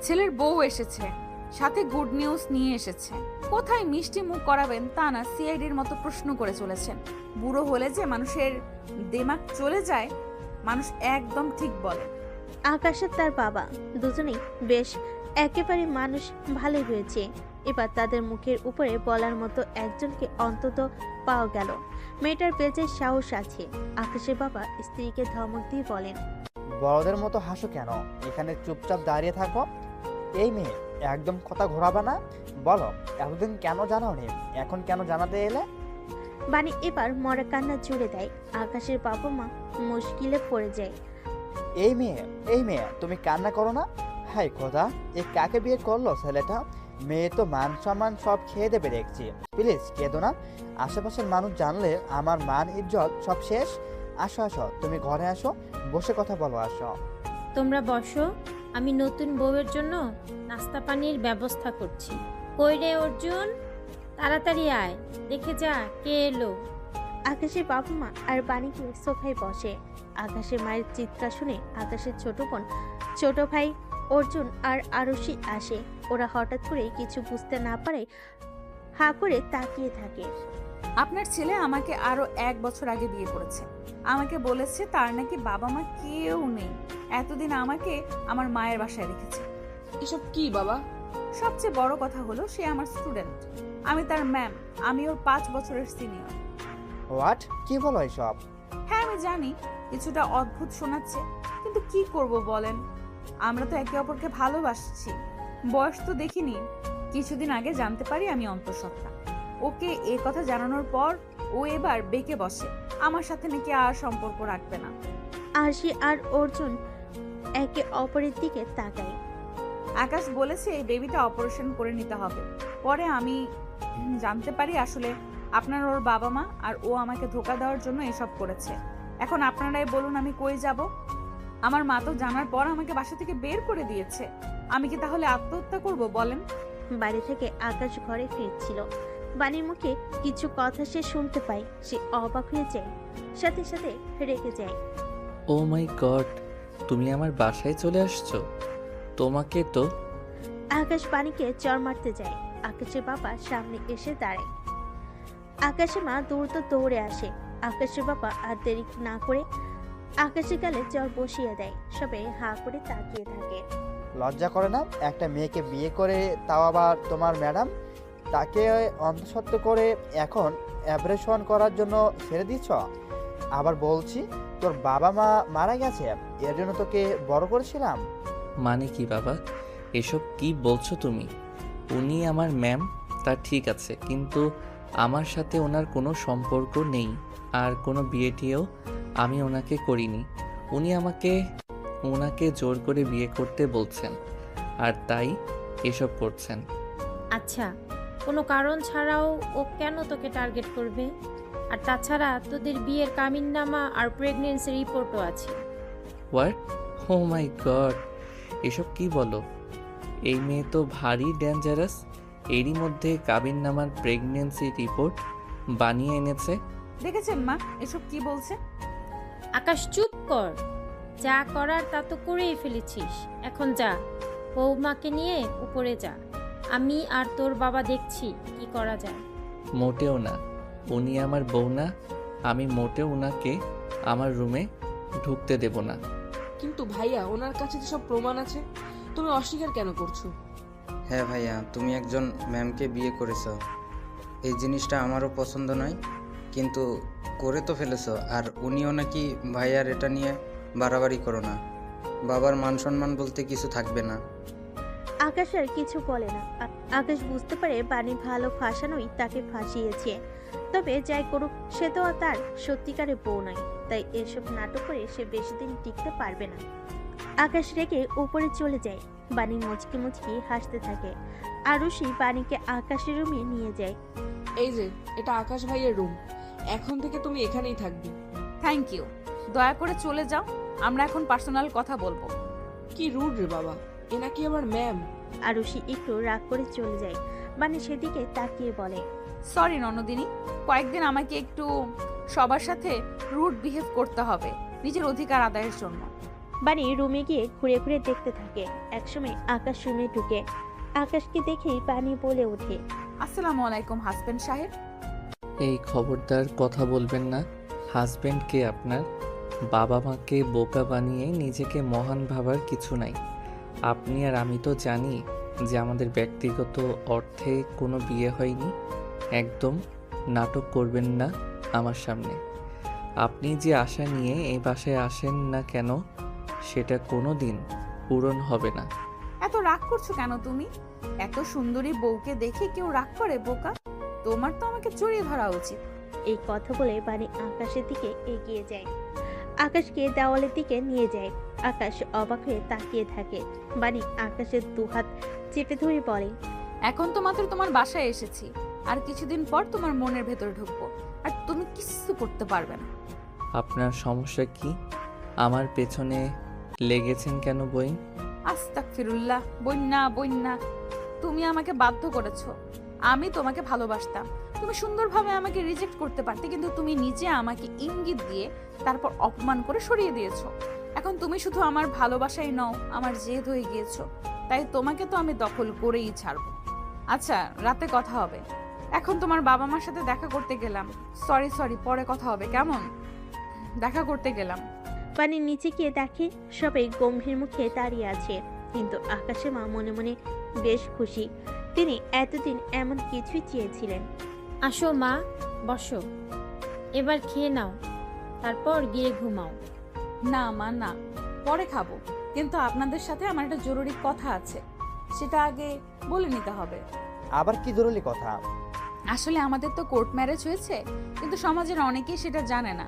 ছেলের বউ এসেছে, সাথে গুড নিউজ নিয়ে এসেছে। কোথায় মিষ্টি মুখ করাবেন তা না, সিআইডির মতো প্রশ্ন করে চলেছেন। বুড়ো হলে যে মানুষের দিমাগ চলে যায়, মানুষ একদম ঠিক বলে। আকাশ আর তার বাবা দুজনেই বেশ একেবারে মানুষ ভালোই হয়েছে। এবার তাদের মুখের উপরে বলার মতো একজনকে অন্তত পাওয়া গেল। মেয়েটার বেঁচে সাহস আছে। আকাশের বাবা স্ত্রীকে ধমক দিয়ে বলেন, বড়দের মতো হাসো কেন? এখানে চুপচাপ দাঁড়িয়ে থাকো। এই মেয়ে, একদম কথা ঘোরাবা না। বলো, এতদিন কেন জানাওনি? এখন কেন জানাতে এলে? বাণী এবার মরা কান্না জুড়ে দেয়। আকাশের বাবা মা মুশকিলে পড়ে যায়। এই মেয়ে তুমি কান্না করো না। হাই খোদা, এ কাকে বিয়ে করলো ছেলেটা? মেয়ে তো মান সম্মান সব খেয়ে দেবে দেখছি। প্লিজ কেঁদো না, আশেপাশের মানুষ জানলে আমার মান ইজ্জত সব শেষ। আসো আসো, তুমি ঘরে আসো, বসে কথা বলো, আসো। তোমরা বসো, আমি নতুন বউয়ের জন্য নাস্তা পানির ব্যবস্থা করছি। কই রে অর্জুন, তাড়াতাড়ি আয়, দেখে যা কে এলো। আকাশের বাবা মা আর বাণীকে সোফায় বসে। আকাশের মায়ের চিৎকার শুনে আকাশের ছোট বোন, ছোট ভাই অর্জুন আর আরুষি আসে। ওরা হঠাৎ করে কিছু বুঝতে না পারে হা করে তাকিয়ে থাকে। আপনার ছেলে আমাকে আরো 1 বছর আগে বিয়ে করেছে। আমাকে বলেছে তার নাকি বাবা মা কেউ নেই। এতদিন আমাকে আমার মায়ের বাসায় রেখেছে। এসব কি বাবা? সবচেয়ে বড় কথা হলো সে আমার স্টুডেন্ট, আমি তার ম্যাম। আমি ওর 5 বছরের সিনিয়র। হোয়াট? কি বলো এসব? হ্যাঁ আমি জানি কিছুটা অদ্ভুত শোনাচ্ছে, কিন্তু কি করব বলেন? আমরা তো একে অপরকে ভালোবাসছি। বয়স তো দেখিনি, কিছুদিন আগে জানতে পারি আমি অন্তঃসত্ত্বা। ওকে এ কথা জানানোর পর ও এবার বেঁকে বসে, আমার সাথে নাকি আর সম্পর্ক রাখবে না। আরশি আর অর্জুন একে অপরের দিকে তাকায়। আকাশ বলেছে এই বেবিটা অপারেশন করে নিতে হবে। পরে আমি জানতে পারি আসলে আপনার ওর বাবা মা আর ও আমাকে ধোকা দেওয়ার জন্য এসব করেছে। এখন আপনারাই বলুন আমি কই যাব? আমার মা তো জানার পর আমাকে বাসা থেকে বের করে দিয়েছে। আমি কি তাহলে আত্মহত্যা করব বলেন? বাড়ি থেকে আকাশ ঘরে ফিরছিল। বাণীর মুখে কিছু কথা সে শুনতে পায়। সে অবাক হয়ে যায়, সাথে সাথে রেগে যায়। ও মাই গড, তুমি আমার বাসায় চলে আসছো? তোমাকে তো। আকাশ বাণীকে চড় মারতে যায়। আকাশের বাবা সামনে এসে দাঁড়ায়। আকাশের মা দ্রুত দৌড়ে আসে। আকাশের বাবা আর দেরি না করে আকাশের গালে চড় বসিয়ে দেয়। সবাই হা করে তাকিয়ে থাকে। লজ্জা করে না? একটা মেয়েকে বিয়ে করে, তাও আবার তোমার ম্যাডাম, তাকে অন্তঃসত্ত্বা করে এখন অ্যাব্রেশন করার জন্য ছেড়ে দিচ্ছ। আবার বলছি তোর বাবা মা মারা গেছে, এর জন্য তোকে বড় করেছিলাম। মানে কি বাবা, এসব কি বলছো তুমি? উনি আমার ম্যাম, তা ঠিক আছে, কিন্তু আমার সাথে ওনার কোনো সম্পর্ক নেই। আর কোনো বিয়েটিও আমি ওনাকে করিনি। উনি ওনাকে জোর করে বিয়ে করতে বলছেন, আর তাই এসব করছেন। আচ্ছা, কোনো কারণ ছাড়াও ও কেন তোকে টার্গেট করবে? আর তাছাড়া তোদের বিয়ের কামিননামা আর প্রেগনেন্সি রিপোর্টও আছে। হোয়াট? ও মাই গড, এসব কি বলো? এই মেয়ে তো ভারী ডেঞ্জারাস। এরই মধ্যে কাবিননামার প্রেগনেন্সি রিপোর্ট বানিয়ে এনেছে। দেখেছেন মা এসব কি বলছে? আকাশ চুপ কর, যা করার তা তো করেই ফেলেছিস। এখন যা, বৌমাকে নিয়ে উপরে যা। আমি আর তোর বাবা দেখছি কি করা যায়। মোটেও না, উনি আমার বউ না। আমি মোটেও ওনাকে আমার রুমে ঢুকতে দেব না। কিন্তু ভাইয়া, ওনার কাছে তো সব প্রমাণ আছে, তুমি অস্বীকার কেন করছো? হ্যাঁ ভাইয়া, তুমি একজন ম্যামকে বিয়ে করেছো। এই জিনিসটা আমারও পছন্দ নয়, কিন্তু করে তো ফেলেছো। আর উনিও নাকি ভাইয়ার এটা নিয়ে বাড়াবাড়ি করো না, বাবার মান সম্মান বলতে কিছু থাকবে না। আকাশ আর কিছু বলে না। আকাশ বুঝতে পারে বাণী ভালো ফাঁসানোই তাকে ফাঁসিয়েছে। তবে যাই করুক, সে তো আর তার সত্যিকারের বউ নয়। তাই এসব নাটক করে সে বেশি দিন টিকতে পারবে না। আকাশ রেগে উপরে চলে যায়। বাণী মুচকি মুচকি হাসতে থাকে। আরুষি বাণীকে আকাশের রুমে নিয়ে যায়। এই যে, এটা আকাশ ভাইয়ের রুম, এখন থেকে তুমি এখানেই থাকবে। থ্যাংক ইউ, দয়া করে চলে যাও, আমরা এখন পার্সোনাল কথা বলবো। কি রুড রে বাবা, এ নাকি আবার ম্যাম। আরুষি একটু রাগ করে চলে যায়। বানি সেদিকে তাকিয়ে বলে, সরি ননদিনী, কয়েকদিন আমাকে একটু সবার সাথে রুড বিহেভ করতে হবে নিজের অধিকার আদায়ের জন্য। বানি রুমে গিয়ে ঘুরে ঘুরে দেখতে থাকে। একসময় আকাশ রুমে ঢুকে আকাশকে দেখেই বানি বলে ওঠে, আসসালামু আলাইকুম হাজবেন্ড সাহেব। এই খবরদার কথা বলবেন না। হাজবেন্ড কে আপনার? বাবা মাকে বোকা বানিয়ে নিজেকে মহান ভাবার কিছু নাই। আপনি আর আমি তো জানি যে আমাদের ব্যক্তিগত অর্থে কোনো বিয়ে হয়নি। একদম নাটক করবেন না আমার সামনে। আপনি যে আশা নিয়ে এই বাসায় আসেন না কেন, সেটা কোনো দিন পূরণ হবে না। এত রাগ করছো কেন তুমি? এত সুন্দরী বউকে দেখে কেউ রাগ করে বোকা? তোমার তো আমাকে জড়িয়ে ধরা উচিত। এই কথা বলে বানি আকাশের দিকে এগিয়ে যায়। আকাশকে দেওয়ালের দিকে নিয়ে যায়। আকাশ অবাক হয়ে তাকিয়ে থাকে। বানি আকাশের দুহাত চেপে ধরে বলে, এখন তো মাত্র তোমার বাসায় এসেছি, আর কিছুদিন পর তোমার মনের ভেতরে ঢুকবো, আর তুমি কিছু করতে পারবে না। আপনার সমস্যা কি? আমার পেছনে লেগেছেন কেন বই? আস্তাগফিরুল্লাহ, বন্যা বন্যা, তুমি আমাকে বাধ্য করেছো। আমি তোমাকে ভালোবাসতাম, তুমি সুন্দরভাবে আমাকে রিজেক্ট করতে পারতে, কিন্তু তুমি নিজে আমাকে ইঙ্গিত দিয়ে তারপর অপমান করে সরিয়ে দিয়েছো। এখন তুমি শুধু আমার ভালোবাসাই নও, আমার জেদ হয়ে গিয়েছো। তাই তোমাকে তো আমি দখল করেই ছাড়বো। আচ্ছা, রাতে কথা হবে। এখন তোমার বাবা মার সাথে দেখা করতে গেলাম। সরি, পরে কথা হবে কেমন? দেখা করতে গেলাম। বানি নিচে গিয়ে দেখে সবাই গম্ভীর মুখে দাঁড়িয়ে আছে, কিন্তু আকাশের মা মনে মনে বেশ খুশি। তিনি এতদিন এমন কিছুই চেয়েছিলেন। আসো মা, বসো, এবার খেয়ে নাও, তারপর গিয়ে ঘুমাও। না মা, না, পরে খাবো, কিন্তু আপনাদের সাথে আমার একটা জরুরি কথা আছে, সেটা আগে বলে নিতে হবে। আবার কি জরুরি কথা? আসলে আমাদের তো কোর্ট ম্যারেজ হয়েছে, কিন্তু সমাজের অনেকেই সেটা জানে না।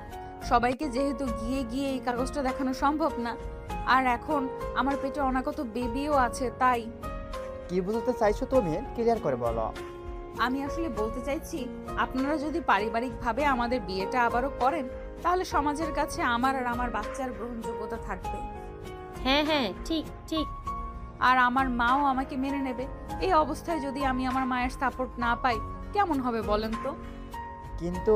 সবাইকে যেহেতু গিয়ে গিয়ে এই কাগজটা দেখানো সম্ভব না, আর এখন আমার পেটে অনাগত বেবিও আছে, তাই। কি বুঝতে চাইছো তুমি? ক্লিয়ার করে বলো। আমি আসলে বলতে চাইছি, আপনারা যদি পারিবারিকভাবে আমাদের বিয়েটা আবারও করেন, তাহলে সমাজের কাছে আমার আর আমার বাচ্চার গ্রহণযোগ্যতা থাকবে। হ্যাঁ হ্যাঁ, ঠিক ঠিক। আর আমার মাও আমাকে মেনে নেবে। এই অবস্থায় যদি আমি আমার মায়ের সাপোর্ট না পাই, কেমন হবে বলেন তো? কিন্তু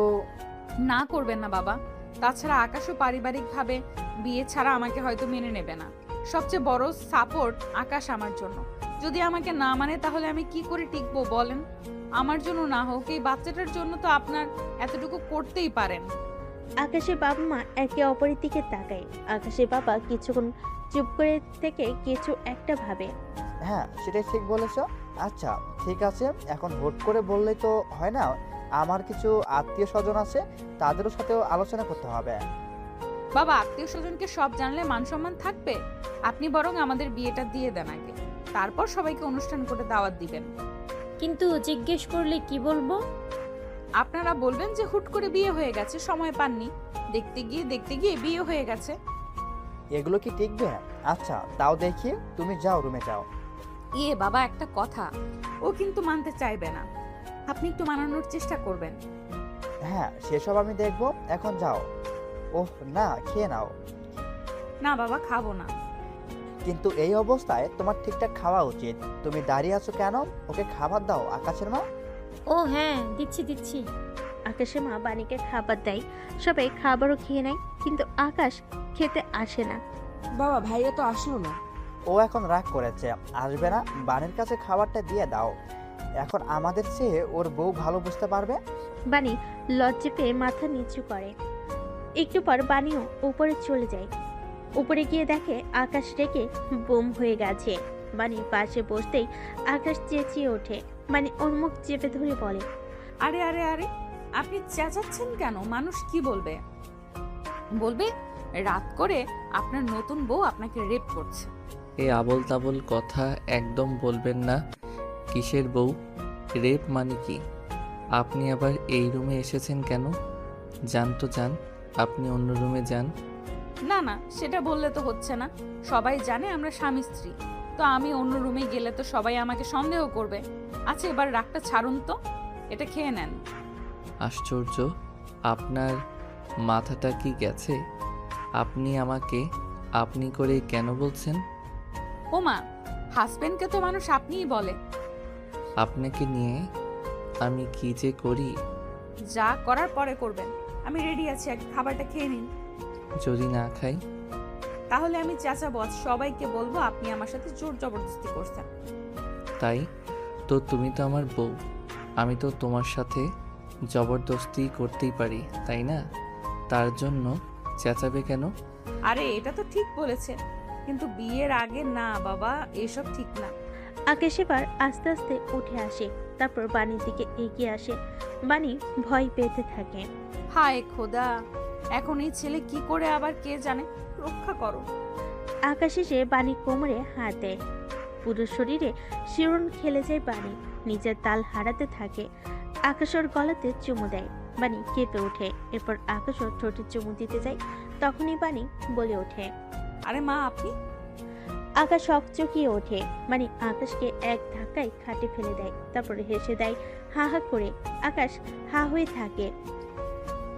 না করবেন না বাবা। তাছাড়া আকাশও পারিবারিকভাবে বিয়ে ছাড়া আমাকে হয়তো মেনে নেবে না। সবচেয়ে বড় সাপোর্ট আকাশ আমার জন্য। যদি আমাকে না মানে, তাহলে আমি কি করে টিকবো বলেন? আমার জন্য না হোক, এই বাচ্চাটার জন্য তো আপনার এতটুকু করতেই পারেন। আকাশের বাবা মা একে অপরের দিকে তাকায়। আকাশের বাবা কিছুক্ষণ চুপ করে থেকে কিছু একটা ভাবে। হ্যাঁ, সেটাই ঠিক বলেছ। আচ্ছা ঠিক আছে, এখন হুট করে বললেই তো হয় না। আমার কিছু আত্মীয় স্বজন আছে, তাদেরও সাথেও আলোচনা করতে হবে। বাবা, আত্মীয় স্বজনকে সব জানলে মান সম্মান থাকবে? আপনি বরং আমাদের বিয়েটা দিয়ে দেন আগে, তারপর সবাইকে অনুষ্ঠান করে দাওয়াত দিবেন। কিন্তু জিজ্ঞেস করলে কি বলবো? আপনারা বলবেন যে হুট করে বিয়ে হয়ে গেছে, সময় পাননি, দেখতে গিয়ে বিয়ে হয়ে গেছে। এগুলো কি টিকবে? আচ্ছা তাও দেখি, তুমি যাও, রুমে যাও। বাবা, একটা কথা, ও কিন্তু মানতে চাইবে না। আপনি একটু মানানোর চেষ্টা করবেন। হ্যাঁ, সেসব আমি দেখবো, এখন যাও। ওহ না, খেয়ে নাও। না বাবা, খাবো না। কিন্তু এই অবস্থায় তোমার ঠিকঠাক খাওয়া উচিত। তুমি দাঁড়িয়ে আছো কেন? ওকে খাবার দাও। আকাশের মা। ও হ্যাঁ, দিচ্ছি। আকাশের মা বানিকে খাবার দেয়। সবাই খাবারও খেয়ে নেয়, কিন্তু আকাশ খেতে আসে না। বাবা, ভাইয়া তো আসলো না। ও এখন রাগ করেছে, আসবে না। বানির কাছে খাবারটা দিয়ে দাও। এখন আমাদের চেয়ে ওর বউ ভালো বুঝতে পারবে। বানি লজ্জা পেয়ে মাথা নিচু করে। একটু পর বানিও উপরে চলে যায়। উপরে গিয়ে দেখে আকাশ রেগে বোম হয়ে গেছে। বানির পাশে বসতেই আকাশ চেঁচিয়ে ওঠে। বানি ওর মুখ চেপে ধরে বলে, আরে আরে আরে, আপনি চেঁচাচ্ছেন কেন? মানুষ কি বলবে? বলবে রাত করে আপনার নতুন বউ আপনাকে রেপ করছে। এই আবল তাবল কথা একদম বলবেন না। কিসের বউ? রেপ মানে কি? আপনি আবার এই রুমে এসেছেন কেন? যান তো যান, আপনি অন্য রুমে যান। না না, সেটা বললে তো হচ্ছে না। সবাই জানে আমরা স্বামী স্ত্রী, তো আমি অন্য রুমে গেলে তো সবাই আমাকে সন্দেহ করবে। আচ্ছা, এবার রাগটা ছাড়ুন তো, এটা খেয়ে নেন। আশ্চর্য, আপনার মাথাটা কি গেছে? আপনি আমাকে আপনি করে কেন বলছেন? ওমা, হাজবেন্ডকে তো মানুষ আপনিই বলে। আপনাকে নিয়ে আমি কি যে করি। যা করার পরে করবেন। আমি রেডি আছি, এক খাবারটা খেয়ে নিন। যদি না খাই? তাহলে আমি চেঁচাবো, আজ সবাইকে বলবো আপনি আমার সাথে জোর জবরদস্তি করছেন। তাই তো তুমি তো আমার বউ, আমি তো তোমার সাথে জবরদস্তি করতেই পারি, তাই না? তার জন্য চেঁচাবে কেন? আরে এটা তো ঠিক বলেছে, কিন্তু বিয়ের আগে না বাবা, এসব ঠিক না। আকাশ এবার আস্তে আস্তে উঠে আসে, তারপর বাণীর দিকে এগিয়ে আসে। বাণী ভয় পেতে থাকে। হায় খোদা, এখন এই ছেলে কি করে আবার কে জানে, রক্ষা করো। আকাশ এসে বাণীর কোমরে হাত দেয়। পুরো শরীরে শিরন খেলে যায় বাণী, নিজের তাল হারাতে থাকে। আকাশ ওর গলাতে চুমু দেয়। বাণী কেঁপে ওঠে। এরপর আকাশ ওর ঠোঁটে চুমু দিতে যায়। তখনই বাণী বলে ওঠে, আরে মা আপনি। আকাশ হকচকিয়ে ওঠে। মানে আকাশকে এক ধাক্কায় খাটে ফেলে দেয়, তারপরে হেসে দেয় হা হা করে। আকাশ হা হয়ে থাকে।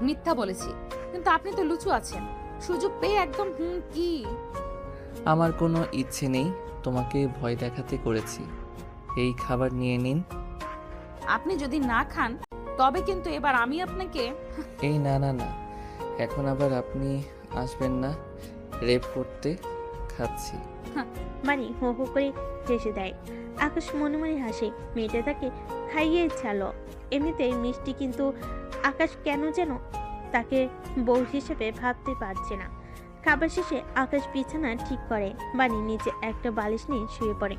মিথ্যা বলেছি, কিন্তু আপনি তো লুচু আছেন, সুযোগ পেয়ে একদম কি। আমার কোনো ইচ্ছে নেই তোমাকে ভয় দেখাতে করেছি। এই খাবার নিয়ে নিন। আপনি যদি না খান তবে কিন্তু এবার আমি আপনাকে। এই না না না, এখন আবার আপনি আসবেন না রেপ করতে। খাচ্ছি। মানে হো হো করে হেসে দেয়। আকাশ মনে মনে হাসে, মেয়েটা তাকে খাইয়ে ছালো। এমনিতেই মিষ্টি, কিন্তু আকাশ কেন যেন তাকে বউ হিসেবে ভাবতে পারছে না। খাবার শেষে আকাশ বিছানা ঠিক করে। বাণী নিচে একটা বালিশ নিয়ে শুয়ে পড়ে।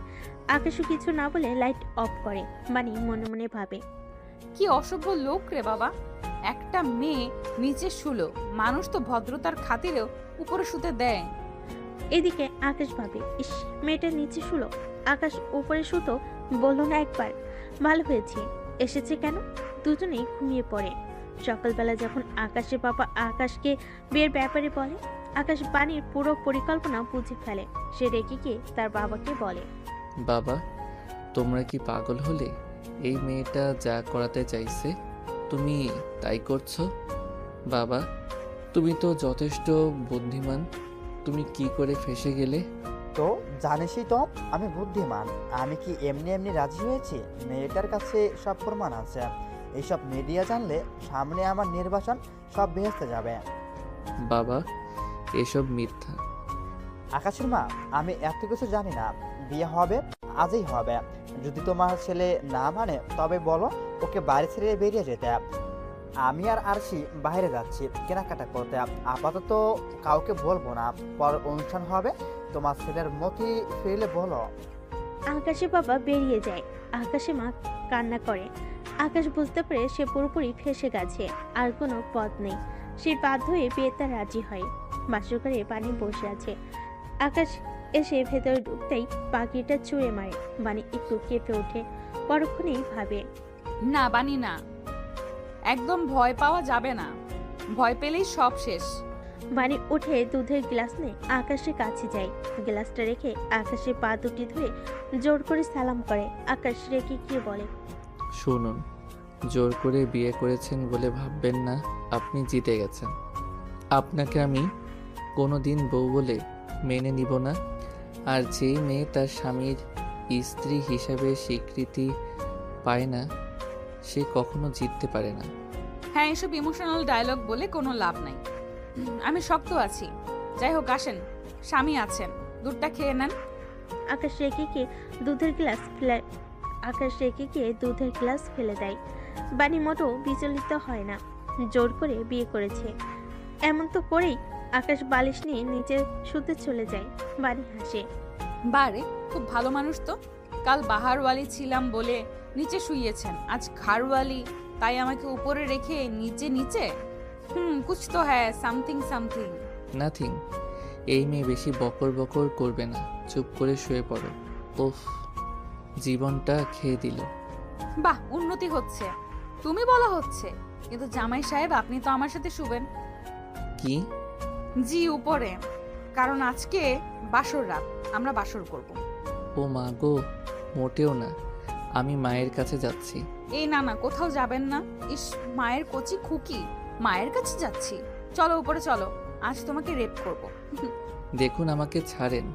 আকাশও কিছু না বলে লাইট অফ করে। বাণী মনে মনে ভাবে, কি অসভ্য লোক রে বাবা, একটা মেয়ে নিচে শুলো, মানুষ তো ভদ্রতার খাতিরেও উপরে শুতে দেয়। এদিকে আকাশ ভাবে, ইস, মেয়েটা নিচে শুলো, আকাশ উপরে শুতো বললো না একবার। ভালো হয়েছে এসেছে কেন। দুজনেই ঘুমিয়ে পড়ে। সকালবেলা যখন আকাশের বাবা আকাশকে বিয়ের ব্যাপারে বলে, আকাশ বাণীর পুরো পরিকল্পনা বুঝে ফেলে। সে রেগে গিয়ে তার বাবাকে বলে, বাবা, তোমরা কি পাগল হলে? এই মেয়েটা যা করাতে চাইছে তুমি তাই করছো? বাবা, তুমি তো যথেষ্ট বুদ্ধিমান, তুমি কি করে ফেসে গেলে? তো জানিসই তো আমি বুদ্ধিমান। আমি কি এমনি এমনি রাজি হয়েছি? মেয়েটার কাছে সব প্রমাণ আছে। এইসব মিডিয়া জানলে সামনে আমার নির্বাচন সব ভেস্তে যাবে। বাবা, এসব মিথ্যা। আকাশের মা, আমি এত কিছু জানি না। বিয়ে হবে, আজই হবে। যদি তোমার ছেলে না মানে তবে বলো ওকে বাড়ি ছেড়ে বেরিয়ে যেতে। আমি আর আরশি বাইরে যাচ্ছি কেনাকাটা করতে। আপাতত কাউকে বলবো না। পর অনুষ্ঠান হবে, তোমার ছেলের মতি ফিরলে বলো। আকাশের বাবা বেরিয়ে যায়। আকাশে মা কান্না করে। আকাশ বুঝতে পারে সে পুরোপুরি ফেসে গেছে, আর কোনো পথ নেই। সে বাধ্য হয়ে বিয়েতে রাজি হয়। বাসর ঘরে বাণী বসে আছে। আকাশ এসে ভেতরে ঢুকতেই পাখিটা ছুঁড়ে মারে। বাণী একটু কেঁপে ওঠে। পরক্ষণেই ভাবে, না বানি না, একদম ভয় পাওয়া যাবে না, ভয় পেলেই সব শেষ। বাণী উঠে দুধের গ্লাস নিয়ে আকাশের কাছে যায়। গ্লাসটা রেখে আকাশের পা দুটি ধুয়ে জোর করে সালাম করে। আকাশ রেখে গিয়ে বলে, শুনুন, জোর করে বিয়ে করেছেন বলে ভাববেন না আপনি জিতে গেছেন। আপনাকে আমি কোনো দিন বউ বলে মেনে নিব না। আর যেই মেয়ে তার স্বামীর স্ত্রী হিসাবে স্বীকৃতি পায় না, সে কখনো জিততে পারে না। হ্যাঁ, এসব ইমোশনাল ডায়লগ বলে কোনো লাভ নাই। আমি শক্ত আছি। যাই হোক, আসেন, স্বামী আছেন, দুধটা খেয়ে নেন। আকাশ রেখে গিয়ে দুধের গ্লাস ফেলে দেয়। বাণী মোটো বিচলিত হয় না। জোর করে বিয়ে করেছে এমন তো করেই আকাশ বালিশ নিয়ে নিচে শুতে চলে যায়। বাণী হাসে, বারে খুব ভালো মানুষ তো। কাল বাহারওয়ালি ছিলাম বলে নিচে শুইয়েছেন, আজ ঘাড়ওয়ালি, তাই আমাকে উপরে রেখে নিচে নিচে। কুছ তো হ্যায়, সামথিং সামথিং। নাথিং। এই মেয়ে বেশি বকর বকর করবে না, চুপ করে শুয়ে পড়ো। ওফ, জীবনটা খেয়ে দিল। বাহ, উন্নতি হচ্ছে। তুমি বলা হচ্ছে, কিন্তু জামাই সাহেব আপনি তো আমার সাথে শুবেন। কি? জি, উপরে, কারণ আজকে বাসর রাত, আমরা বাসর করব। ও মা গো, মোটেও না, আমি মায়ের কাছে যাচ্ছি। এই না না, কোথাও যাবেন না। ইস, মায়ের কচি খুকি, মায়ের কাছে যাচ্ছি। চলো উপরে চলো, আজ তোমাকে রেপ করব। দেখুন, আমাকে ছাড়েন।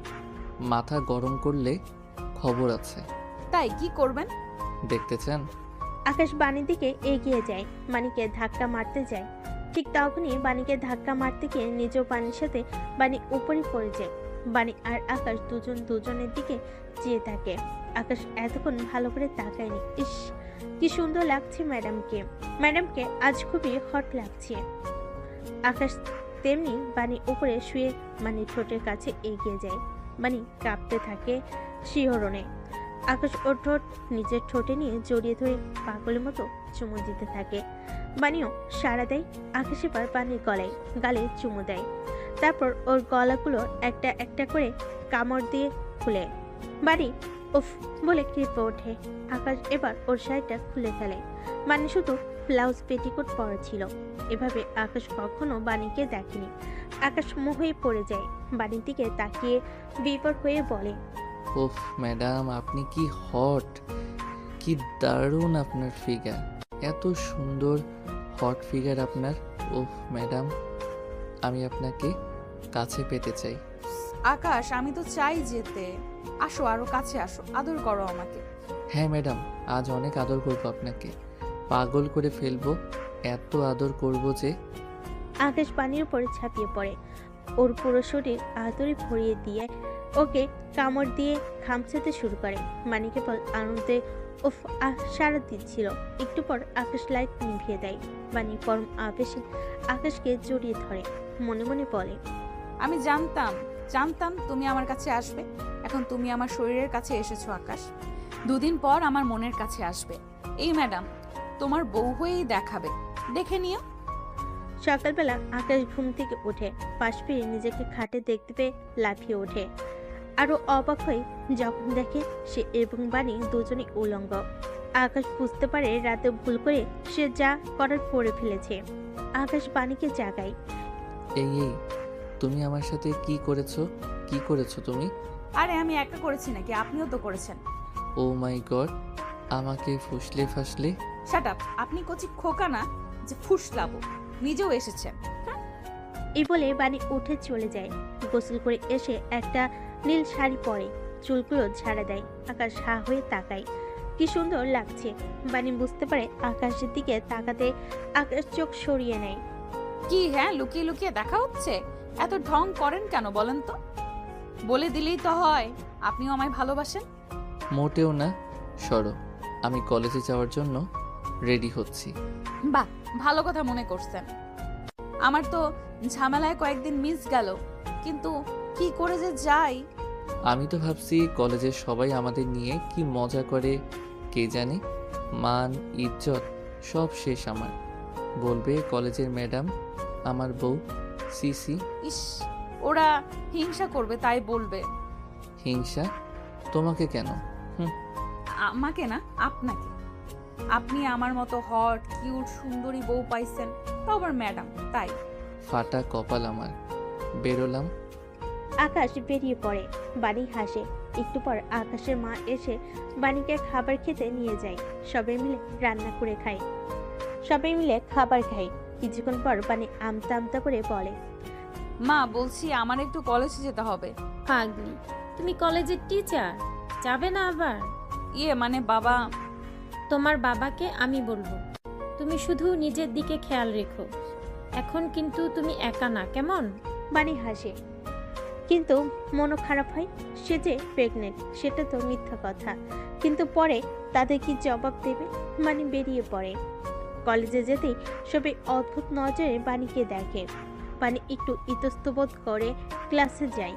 মাথা গরম করলে খবর আছে। তাই কি করবেন? দেখতে চান? আকাশ বাণীর দিকে এগিয়ে যায়, বাণীকে ধাক্কা মারতে যায়। ঠিক তখনই বাণীকে ধাক্কা মারতে গিয়ে নিজেও বাণীর সাথে বাণী উপরে পড়ে যায়। বাণী আর আকাশ দুজন দুজনের দিকে চেয়ে থাকে। আকাশ এতক্ষণ ভালো করে তাকায়নি। ইস, কি সুন্দর লাগছে ম্যাডামকে। ম্যাডামকে আজ খুবই হট লাগছে। আকাশ তেমনি বাণী উপরে শুয়ে বাণীর ঠোঁটের কাছে এগিয়ে যায়। বাণী কাঁপতে থাকে শিহরণে। আকাশ ওর ঠোঁট নিজের ঠোঁটে নিয়ে জড়িয়ে ধরে পাগলের মতো চুমু দিতে থাকে। বাণীও সাড়া দেয়। আকাশ এবার বাণীর গালে চুমু দেয়। তারপর ওর গলাগুলো একটা একটা করে কামড় দিয়ে খুলে। বাণী উফ বলে কেঁপে ওঠে। আকাশ এবার ওর শাড়িটা খুলে ফেলে। বাণী শুধু ব্লাউজ পেটিকোট পরা ছিল। এভাবে আকাশ কখনো বাণীকে দেখেনি। আকাশ মোহে পড়ে যায়। বাণীর দিকে তাকিয়ে বিপর হয়ে বলে, ওফ ম্যাডাম, আপনি কি হট, কি দারুণ আপনার ফিগার, এত সুন্দর হট ফিগার আপনার। ওফ ম্যাডাম, আমি আপনাকে কাছে পেতে চাই। আকাশ, আমি তো চাই যেতে। আসো, আরো কাছে আসো, আদর করো আমাকে। হ্যাঁ ম্যাডাম, আজ অনেক আদর করবো আপনাকে, পাগল করে ফেলবো, এত আদর করব যে। আকাশ বাণীর উপরে ঝাঁপিয়ে পড়ে। ওর পুরো শরীর আদরে ভরিয়ে দিয়ে ওকে কামড় দিয়ে খামচাতে শুরু করে। বাণী কেবল আনন্দে উফ সারা দিচ্ছিল। একটু পর আকাশ লাইট নিভিয়ে দেয়। বাণী পরম আবেশে আকাশকে জড়িয়ে ধরে। মনে মনে বলে, আমি জানতাম তুমি আমার কাছে আসবে। এখন তুমি আমার শরীরের কাছে এসেছো আকাশ। দুদিন পর আমার মনের কাছে আসবে। এই ম্যাডাম তোমার বউ হয়েই দেখাবে, দেখে নিও। সকালবেলা আকাশ ঘুম থেকে উঠে পাশ ফিরে নিজেকে খাটে দেখতে পেয়ে লাফিয়ে ওঠে। আরো অবাক হয়ে যখন দেখে সে এবং বাণী দুজনেই উলঙ্গ। আকাশ বুঝতে পারে রাতে ভুল করে সে যা করার করে ফেলেছে। আকাশ বাণীকে জাগায়। এই তুমি আমার সাথে কি করেছো তুমি? আরে আমি একা করেছি নাকি? আপনিও তো করেছেন। ও মাই গড, আমাকে ফুসলে ফাসলে। শাট আপ, আপনি কচি খোকা না যে ফুসলাবো, নিজেও এসেছেন। এই বলে বাণী উঠে চলে যায়। গোসল করে এসে একটা নীল শাড়ি পরে চুলগুলো ঝাড়া দেয়। আকাশ হা হয়ে তাকায়। কি সুন্দর লাগছে। বাণী বুঝতে পারে আকাশের দিকে তাকাতে আকাশ চোখ সরিয়ে নেয়। কি হ্যাঁ, লুকিয়ে লুকিয়ে দেখা হচ্ছে? এত ঢং করেন কেন বলেন তো? বলে দিলেই তো হয় আপনিও আমায় ভালোবাসেন। মোটেও না, সরো, আমি কলেজে যাওয়ার জন্য রেডি হচ্ছি। বাহ, ভালো কথা মনে করছেন। আমার তো ঝামেলায় কয়েকদিন মিস গেল, কিন্তু কি করে যে যাই। আমি তো ভাবছি কলেজের সবাই আমাদের নিয়ে কি মজা করে কে জানে, মান ইজ্জত সব শেষ আমার। বলবে কলেজের ম্যাডাম আমার বউ সিসি। ইস, ওরা হিংসা করবে তাই বলবে। হিংসা? তোমাকে কেন? আমাকে না, আপনাকে। আপনি আমার মতো হট কিউট সুন্দরী বউ পাইছেন, তো আবার ম্যাডাম, তাই। ফাটা কপাল আমার। বেরোলাম। আকাশ বেরিয়ে পড়ে। বাণী হাসে। একটু পর আকাশের মা এসে বাণীকে খাবার খেতে নিয়ে যায়। সবাই মিলে রান্না করে খায়। সবাই মিলে খাবার খায়। কিছুক্ষণ পর বাণী আমতা আমতা করে বলে, মা বলছি আমার একটু কলেজে যেতে হবে। পাগলি, তুমি কলেজের টিচার, যাবে না আবার? মানে বাবা। তোমার বাবাকে আমি বলবো। তুমি শুধু নিজের দিকে খেয়াল রেখো। এখন কিন্তু তুমি একা না, কেমন? বাণী হাসে, কিন্তু মনও খারাপ হয়। সে যে প্রেগনেন্ট সেটা তো মিথ্যা কথা, কিন্তু পরে তাদের কি জবাব দেবে? বাণী বেরিয়ে পড়ে। কলেজে যেতেই সবাই অদ্ভুত নজরে বাণীকে দেখে। বাণী একটু ইতস্তবোধ করে ক্লাসে যায়।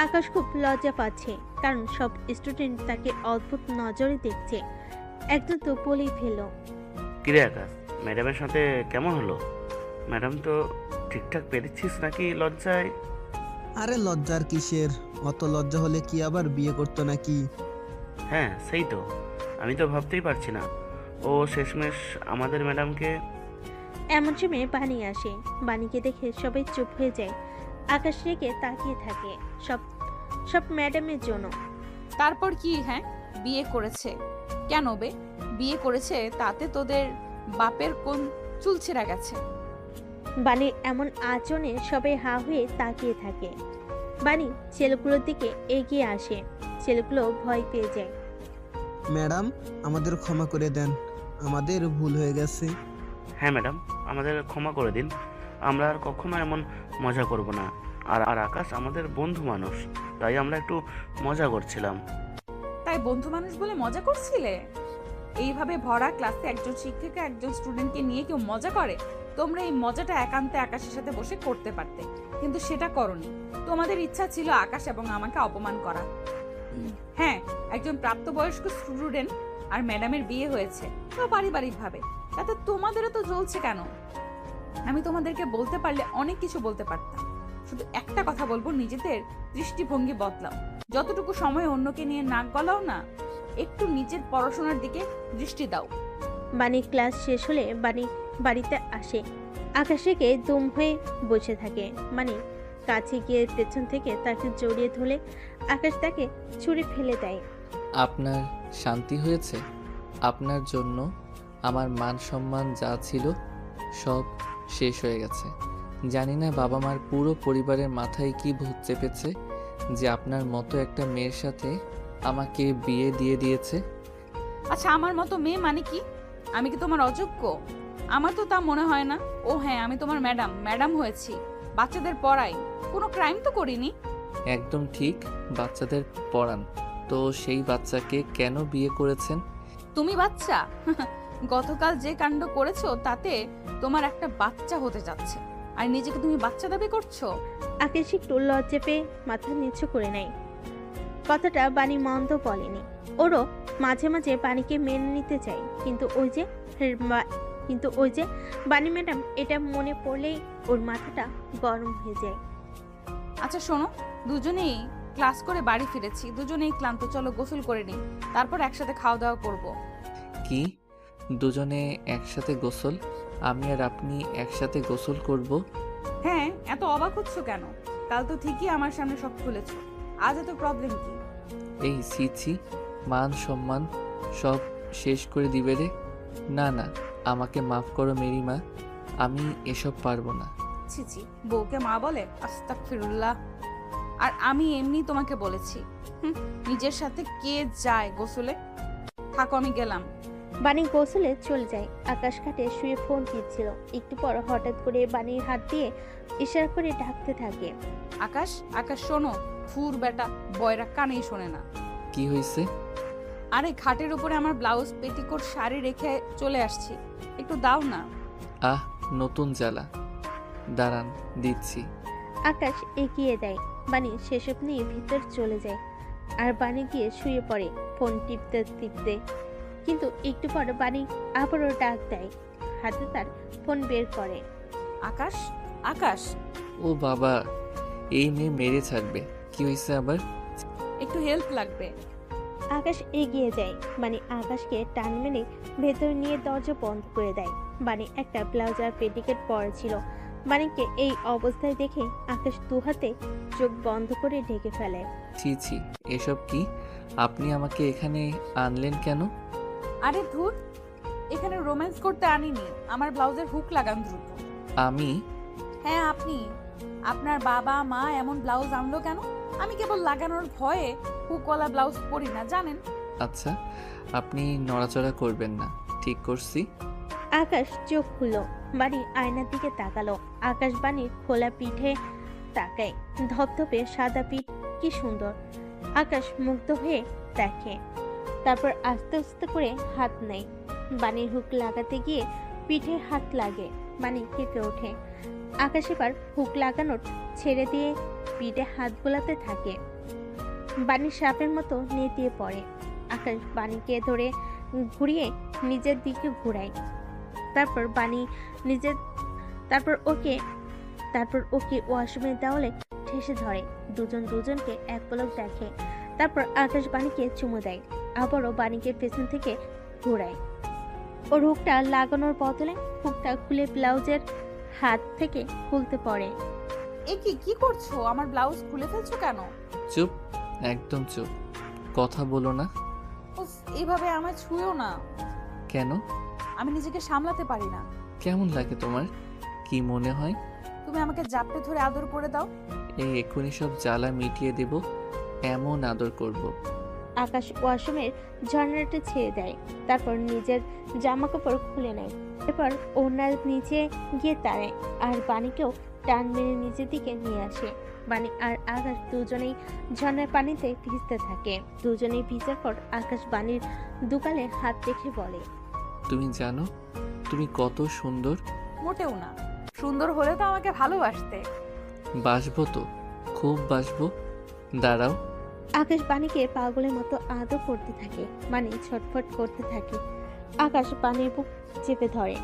আকাশ খুব লজ্জা পাচ্ছে, কারণ সব স্টুডেন্ট তাকে অদ্ভুত নজরে দেখছে। একজন তো বলেই ফেলল, কিরে আকাশ, ম্যাডামের সাথে কেমন হলো? ম্যাডাম তো ঠিকঠাক পেরেছিস নাকি লজ্জায়? আরে লজ্জার কিসের? অত লজ্জা হলে কি আবার বিয়ে করতো নাকি? হ্যাঁ সেই তো, আমি তো ভাবতেই পারছি না ও শেষমেশ আমাদের ম্যাডামকে। এমন সময় বাণী আসে। বাণীকে দেখে সবাই চুপ হয়ে যায়। আকাশ রেগে তাকিয়ে থাকে। সব ম্যাডামের জন্য। তারপর কি? হ্যাঁ, বিয়ে করেছে কেন বে? বিয়ে করেছে তাতে তোদের বাপের কোন চুল ছেঁড়া গেছে? বাণীর এমন আচরণে সবাই হা হয়ে তাকিয়ে থাকে। বানি ছেলেগুলোর দিকে এগিয়ে আসে। ছেলেগুলো ভয় পেয়ে যায়। ম্যাডাম, আমাদের ক্ষমা করে দেন, আমাদের ভুল হয়ে গেছে। হ্যাঁ ম্যাডাম, আমাদের ক্ষমা করে দিন। আমরা আর কখনো এমন মজা করব না। আর আর আকাশ আমাদের বন্ধু মানুষ, তাই আমরা একটু মজা করছিলাম। তাই বন্ধু মানুষ বলে মজা করছিলে? এইভাবে ভরা ক্লাসে একজন শিক্ষিকা একজন স্টুডেন্টকে নিয়ে কেউ মজা করে? তোমরা এই মজাটা একান্তে আকাশের সাথে বসে করতে পারতে, কিন্তু সেটা করনি। তোমাদের ইচ্ছা ছিল আকাশ এবং আমাকে অপমান করা। হ্যাঁ, একজন প্রাপ্তবয়স্ক স্টুডেন্ট আর ম্যাডামের বিয়ে হয়েছে, তো পারিবারিকভাবে, তাতে তোমাদেরও তো জ্বলছে কেন? আমি তোমাদেরকে বলতে পারলে অনেক কিছু বলতে পারতাম। শুধু একটা কথা বলবো, নিজেদের দৃষ্টিভঙ্গি বদলাও। যতটুকু সময় অন্যকে নিয়ে নাক গলাও না, একটু নিজের পড়াশোনার দিকে দৃষ্টি দাও। বানি ক্লাস শেষ হলে বানি বাড়িতে আসে। আকাশকে দুম হয়ে বসে থাকে। মানে কাছে গিয়ে পেছন থেকে তাকে জড়িয়ে ধরে আকাশ তাকে ছুঁড়ে ফেলে দেয়। আপনার শান্তি হয়েছে? আপনার জন্য আমার মান সম্মান যা ছিল সব শেষ হয়ে গেছে। জানি না বাবা মার পুরো পরিবারের মাথায় কি ভূত চেপেছে যে আপনার মতো একটা মেয়ের সাথে আমাকে বিয়ে দিয়ে দিয়েছে। আচ্ছা, আমার মতো মেয়ে মানে কি? আমি কি তোমার অযোগ্য? আমার তো তা মনে হয় না। ও হ্যাঁ, আমি তোমার ম্যাডাম হয়েছি, বাচ্চাদের পড়াই, কোনো ক্রাইম তো করিনি। একদম ঠিক, বাচ্চাদের পড়ান। তো সেই বাচ্চাকে কেন বিয়ে করেছেন? তুমি বাচ্চা? গতকাল যে কাণ্ড করেছো তাতে তোমার একটা বাচ্চা হতে যাচ্ছে, আর নিজেকে তুমি বাচ্চা দাবি করছো। আকাশ একটু লজ্জা পেয়ে মাথা নিচু করে নেয়। কথাটা বানি মন্দ বলেনি। ওরও মাঝে মাঝে বানিকে মেনে নিতে চায়, কিন্তু ওই যে বানি ম্যাডাম, এটা মনে পড়লেই ওর মাথাটা গরম হয়ে যায়। আচ্ছা শোনো, দুজনেই ক্লাস করে বাড়ি ফিরেছি, দুজনেই ক্লান্ত, চলো গোসল করে নিই, তারপর একসাথে খাওয়া দাওয়া করবো। কি দুজনে একসাথে গোসল? আমি আর আপনি একসাথে গোসল করব? হ্যাঁ, এত অবাক হচ্ছ কেন? কাল তো ঠিকই আমার সামনে সব খুলেছো, আজ এত প্রবলেম কি? এই ছি, মান সম্মান সব শেষ করে দিবে রে। না না, আমাকে মাফ করো মেরি মা, আমি এসব পারবো না। ছি, বউকে মা বলে? আস্তাগফিরুল্লাহ। আর আমি এমনি তোমাকে বলেছি, নিজের সাথে কে যায় গোসলে? থাকো, আমি গেলাম। বানি গোসলে চলে যায়। আকাশ খাটে শুয়ে ফোন টিপছিল। একটু পর হঠাৎ করে বানির হাত দিয়ে ইশারা করে ডাকতে থাকে। আকাশ, আকাশ শোনো। ফুর বেটা, বয়রা কানেই শোনে না। কি হয়েছে? আরে খাটের উপরে আমার ব্লাউজ পেটিকোট শাড়ি রেখে চলে আসছি, একটু দাও না। আহ, নতুন জ্বালা, দাঁড়ান দিচ্ছি। আকাশ এগিয়ে দেয়। বানি সেসব নিয়ে ভিতর চলে যায়। আর বানি গিয়ে শুয়ে পড়ে ফোন টিপতে টিপতে। কিন্তু একটু পর বানি আবারও ডাক দেয়। হাতে তার ফোন বের করে। আকাশ, আকাশ। ও বাবা, এই মেয়ে মেরে ছাড়বে। কি হয়েছে আবার? একটু হেল্প লাগবে। আকাশ এগিয়ে যায়। বানি আকাশকে টান মেরে ভেতর নিয়ে দরজা বন্ধ করে দেয়। বানি একটা ব্লাউজ আর পেটিকোট পরা ছিল। বানিকে এই অবস্থায় দেখে আকাশ দুহাতে চোখ বন্ধ করে ঢেকে ফেলে। ছি, এসব কি? আপনি আমাকে এখানে আনলেন কেন? আরে ধুর, এখানে রোম্যান্স করতে আনিনি, আমার ব্লাউজের হুক লাগান দ্রুত। আমি? হ্যাঁ আপনি। আপনার বাবা মা এমন ব্লাউজ আনলো কেন? আমি কেবল লাগানোর ভয়ে হুকওয়ালা ব্লাউজ পরি না, জানেন। আচ্ছা, আপনি নড়াচড়া করবেন না, ঠিক করছি। আকাশ চোখ খুলল। বানি আয়নার দিকে তাকালো। আকাশ বানির খোলা পিঠে তাকায়। ধপধপে সাদা পিঠ, কি সুন্দর। আকাশ মুগ্ধ হয়ে দেখে। তারপর আস্তে আস্তে করে হাত নেয়। বানির হুক লাগাতে গিয়ে পিঠে হাত লাগে। বানি কেঁপে ওঠে। আকাশ এবার হুক লাগানোর ছেড়ে দিয়ে পিঠে হাত বোলাতে থাকে। বানি সাপের মতো নেতিয়ে পড়ে। আকাশ বানিকে ধরে ঘুরিয়ে নিজের দিকে ঘুরায়। তারপর ওকে ওয়াশরুমের দেওয়ালে ঠেসে ধরে। দুজনকে এক পলক দেখে। তারপর আকাশ বানিকে চুমু দেয়। আবারও বানিকে পেছন থেকে ঘোরায়। ওর হুকটা লাগানোর বদলে হুকটা খুলে ব্লাউজের হাত থেকে খুলতে পড়ে। এ কি করছো? আমার ব্লাউজ খুলে ফেলছো কেন? চুপ, একদম চুপ, কথা বলো না। এইভাবে আমায় ছুঁয়ো না। কেন? আমি নিজেকে সামলাতে পারি না। কেমন লাগে তোমার? কি মনে হয়? তুমি আমাকে জাপটে ধরে আদর করে দাও। এই এক্ষুনি সব জ্বালা মিটিয়ে দেব, এমন আদর করব। আকাশ ওয়াশরুমের ঝর্ণাটা ছেড়ে দেয়, তারপর নিজের জামা কাপড় খুলে নেয়। এরপর ওনার নিচে গিয়ে দাঁড়ায় আর বাণীকেও টান মেরে নিচের দিকে নিয়ে আসে। বাণী আর আকাশ দুজনেই ঝর্ণার পানিতে ভিজতে থাকে। দুজনেই ভিজার পর আকাশ বাণীর দুকালে হাত রেখে বলে, তুমি জানো তুমি কত সুন্দর? মোটেও না, সুন্দর হলে তো আমাকে ভালোবাসতে। বাসবো তো, খুব বাসবো। দাঁড়াও। আকাশ বাণীকে পাগলের মতো আদর করতে থাকে। বাণী ছটফট করতে থাকে। আকাশ বাণীর বুক চেপে ধরে,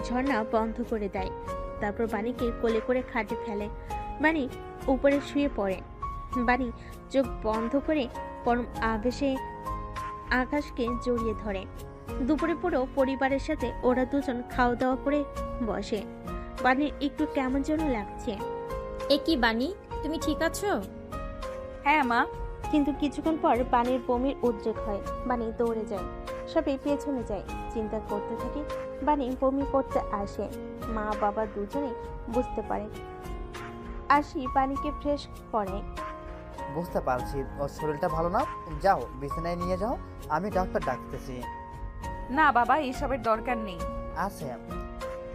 ঝর্ণা বন্ধ করে দেয়। তারপর বাণীকে কোলে করে খাটে ফেলে। বাণী উপরে শুয়ে পড়ে। বাণী চোখ বন্ধ করে পরম আবেশে আকাশকে জড়িয়ে ধরে। দুপুরে পুরো পরিবারের সাথে ওরা দুজন খাওয়া দাওয়া করে বসে। বাণীর একটু কেমন যেন লাগছে। এ কি বাণী, তুমি ঠিক আছো? হ্যাঁ মা। কিন্তু কিছুক্ষণ পর বাণীর বমির উদ্রেক হয়। বাণী দৌড়ে যায়, সবাই পেছনে যায়, চিন্তা করতে থাকে। বাণী বমি করতে আসে। মা বাবা দুজনেই বুঝতে পারে। আসি বাণীকে ফ্রেশ করে। বুঝতে পারছি ওর শরীরটা ভালো না, যাও বিছানায় নিয়ে যাও, আমি ডাক্তার ডাকতেছি। না বাবা, এসবের দরকার নেই। আছে।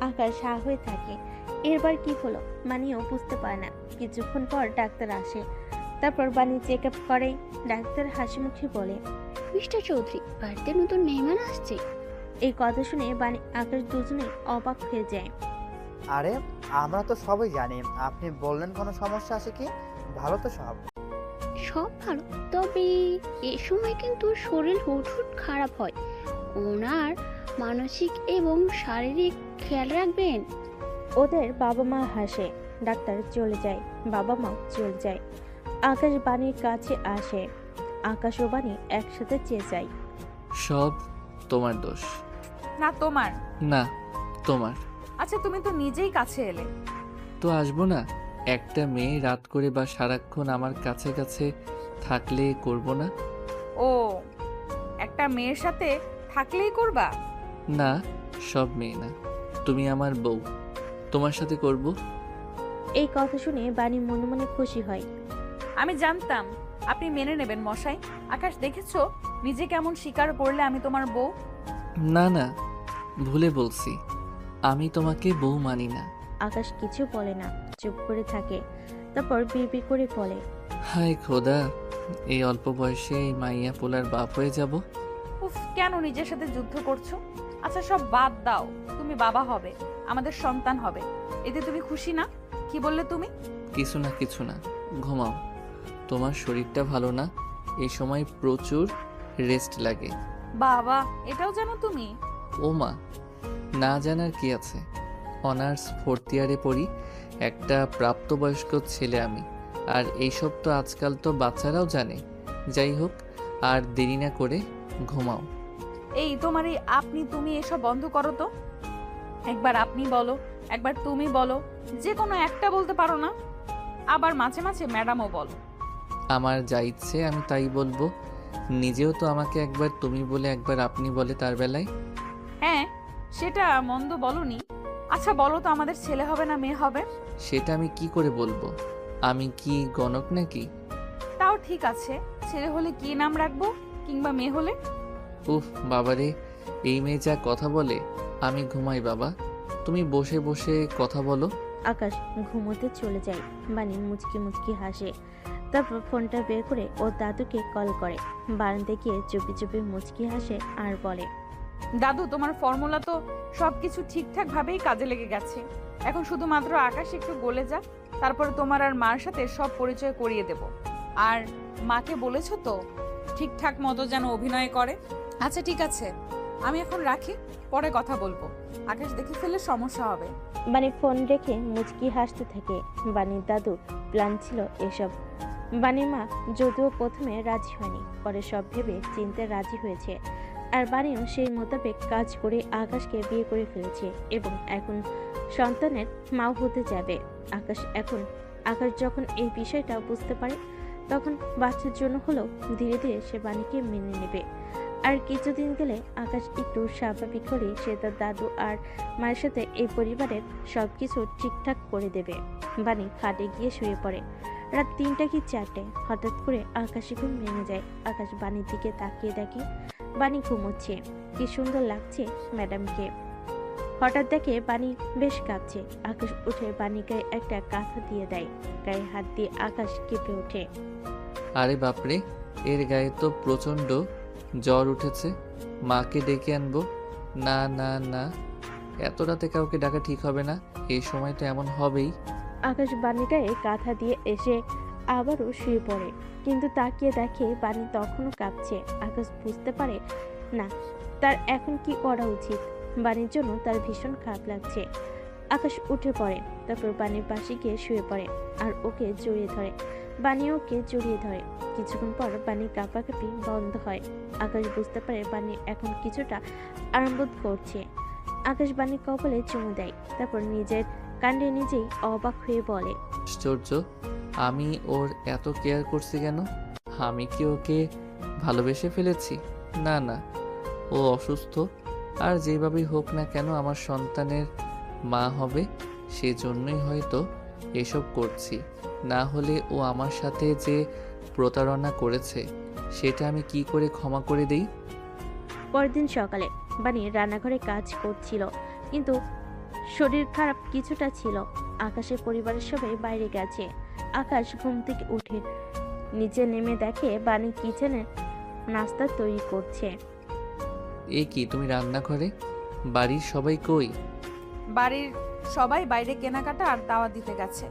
আকাশ হা হয়ে থাকে। এরবার কি হলো বাণীও বুঝতে পারে না। কিছুক্ষণ পর ডাক্তার আসে। তারপর বাণী চেক আপ করে। ডাক্তার হাসি মুখে বলে, মিস্টার চৌধুরী, বাড়িতে নতুন মেহমান আসছে। এই কথা শুনে বাণী আকাশ দুজনেই অবাক হয়ে যায়। আরে আমরা তো সবাই জানি, আপনি বললেন কোনো সমস্যা আছে কি? ভালো তো সব? সব ভালো, তবে এ সময় কিন্তু শরীর হুট হুট খারাপ হয়। ওনার মানসিক এবং শারীরিক খেয়াল রাখবেন। ওদের বাবা মা হাসে। ডাক্তার চলে যায়, বাবা মাও চলে যায়। আকাশ বাণীর কাছে আসে। আকাশ ও বাণী একসাথে চেয়ে যায়। সব তোমার দোষ। না তোমার। না তোমার। আচ্ছা তুমি তো নিজেই কাছে এলে। তো আসবো না? একটা মেয়ে রাত করে বা সারাক্ষণ আমার কাছে কাছে থাকলে করব না? ও, একটা মেয়ের সাথে থাকলেই করবা? না, সব মেয়ে না, তুমি আমার বউ, তোমার সাথে করব। এই কথা শুনে বাণী মনে মনে খুশি হয়। আমি জানতাম আপনি মেনে নেবেন মশাই। আকাশ দেখেছো নিজে কেমন স্বীকার করলে আমি তোমার বউ। না না, ভুলে বলছি, আমি তোমাকে বউ মানি না। আকাশ কিছু বলে না, চুপ করে থাকে। তারপর বিড়বিড় করে বলে, হায় খোদা, এই অল্প বয়সে এই মাইয়া পোলার বাপ হয়ে যাব। উফ, কেন নিজের সাথে যুদ্ধ করছো? আচ্ছা সব বাদ দাও, তুমি বাবা হবে, আমাদের সন্তান হবে, এতে তুমি খুশি না? কি বললে তুমি? কিছু না, ঘুমাও। তোমার শরীরটা ভালো না, এই সময় প্রচুর রেস্ট লাগে। বাবা, এটাও জানো তুমি? ও মা, না জানার কি আছে? অনার্স 4th ইয়ারে পড়ি, একটা প্রাপ্তবয়স্ক ছেলে আমি। আর এইসব তো আজকাল তো বাচ্চারাও জানে। যাই হোক, আর দেরি না করে ঘুমাও। এই তোমার এই আপনি তুমি এসব বন্ধ করো তো। একবার আপনি বলো, একবার তুমি বলো, যে কোনো একটা বলতে পারো না? আবার মাঝে মাঝে ম্যাডামও বলো। আমার যা ইচ্ছে আমি তাই বলবো। নিজেও তো আমাকে একবার তুমি বলে একবার আপনি বলে তার বেলায়। হ্যাঁ, সেটা মন্দ বলনি। আচ্ছা বলো তো, আমাদের ছেলে হবে না মেয়ে হবে? সেটা আমি কি করে বলবো? আমি কি গণক নাকি? তাও ঠিক আছে, ছেলে হলে কি নাম রাখবো, কিংবা মেয়ে হলে? উফ বাবারে, এই মেয়ে যা কথা বলে। আমি ঘুমাই বাবা, তুমি বসে বসে কথা বলো। আকাশ ঘুমোতে চলে যায়। বাণী মুচকি মুচকি হাসে। তারপর ফোনটা বের করে ওর দাদুকে কল করে। বারান্দায় গিয়ে চুপি চুপি মুচকি হাসে আর বলে, দাদু, তোমার ফর্মুলা তো সবকিছু ঠিকঠাক ভাবেই কাজে লেগে গেছে। এখন শুধুমাত্র আকাশ একটু গলে যাক, তারপরে তোমার আর মার সাথে সব পরিচয় করিয়ে দেব। আর মাকে বলেছো তো ঠিকঠাক মতো যেন অভিনয় করে? আচ্ছা ঠিক আছে, আমি এখন রাখি, পরে কথা বলবো। আকাশ দেখে ফেললে সমস্যা হবে। বাণী ফোন রেখে মুচকি হাসতে থাকে। বাণীর দাদু প্ল্যান ছিল এসব। বাণীর মা যদিও প্রথমে রাজি হয়নি, পরে সব ভেবে চিনতে রাজি হয়েছে। আর বাণীও সেই মোতাবেক কাজ করে আকাশকে বিয়ে করে ফেলেছে এবং এখন সন্তানের মাও হতে যাবে। আকাশ যখন এই বিষয়টা বুঝতে পারে, তখন বাচ্চার জন্য হলেও ধীরে ধীরে সে বাণীকে মেনে নেবে। আর কিছুদিন গেলে আকাশ একটু স্বাভাবিক হলে সে তার দাদু আর মায়ের সাথে এই পরিবারের সবকিছু ঠিকঠাক করে দেবে। বানি খাটে গিয়ে শুয়ে পড়ে। রাত 3টা কি 4টে হঠাৎ করে আকাশে ঘুম ভেঙে যায়। আকাশ বানির দিকে তাকিয়ে দেখে বানি ঘুমোচ্ছে। কি সুন্দর লাগছে ম্যাডামকে। হঠাৎ দেখে বানি বেশ কাঁপছে। আকাশ উঠে বানি গায়ে একটা কাঁথা দিয়ে দেয়। গায়ে হাত দিয়ে আকাশ কেঁপে ওঠে। আরে বাপরে, এর গায়ে তো প্রচণ্ড জ্বর উঠেছে। মাকে ডেকে আনবো? না না না, এত রাতে কাউকে ডাকা ঠিক হবে না। এই সময় তো এমন হবেই। আকাশ বানির গায়ে কাঁথা দিয়ে এসে আবারও শুয়ে পড়ে, কিন্তু তাকিয়ে দেখে বানি তখনও কাঁপছে। আকাশ বুঝতে পারে না তার এখন কি করা উচিত। বানির জন্য তার ভীষণ খারাপ লাগছে। আকাশ উঠে পড়ে, তারপর বানির পাশে গিয়ে শুয়ে পড়ে আর ওকে জড়িয়ে ধরে। বানি ওকে জড়িয়ে ধরে। কিছুক্ষণ পর বানির কাঁপাকাঁপি বন্ধ হয়। আকাশ বুঝতে পারে বানি এখন কিছুটা আরাম বোধ করছে। আকাশ বানির কপালে চুমু দেয়, তারপর নিজের কাণ্ডে নিজেই অবাক হয়ে বলে, আশ্চর্য, আমি ওর এত কেয়ার করছি কেন? আমি কি ওকে ভালোবেসে ফেলেছি? না না, ও অসুস্থ। আর যেভাবেই হোক না কেন আমার সন্তানের মা হবে, সেজন্যই হয়তো এসব করছি। না হলে ও আমার সাথে যে প্রতারণা করেছে সেটা আমি কি করে ক্ষমা করে দেই? পরদিন সকালে বানি রান্নাঘরে কাজ করছিল, কিন্তু শরীর খারাপ কিছুটা ছিল। আকাশের পরিবারের সবাই বাইরে গেছে। আকাশ ঘুম থেকে উঠে নিচে নেমে দেখে বানি কিচেনে নাস্তা তৈরি করছে। এ কি, তুমি রান্নাঘরে? বাড়ির সবাই কই? বাড়ির সবাই বাইরে কেনাকাটা আর দাওয়াত দিতে গেছে।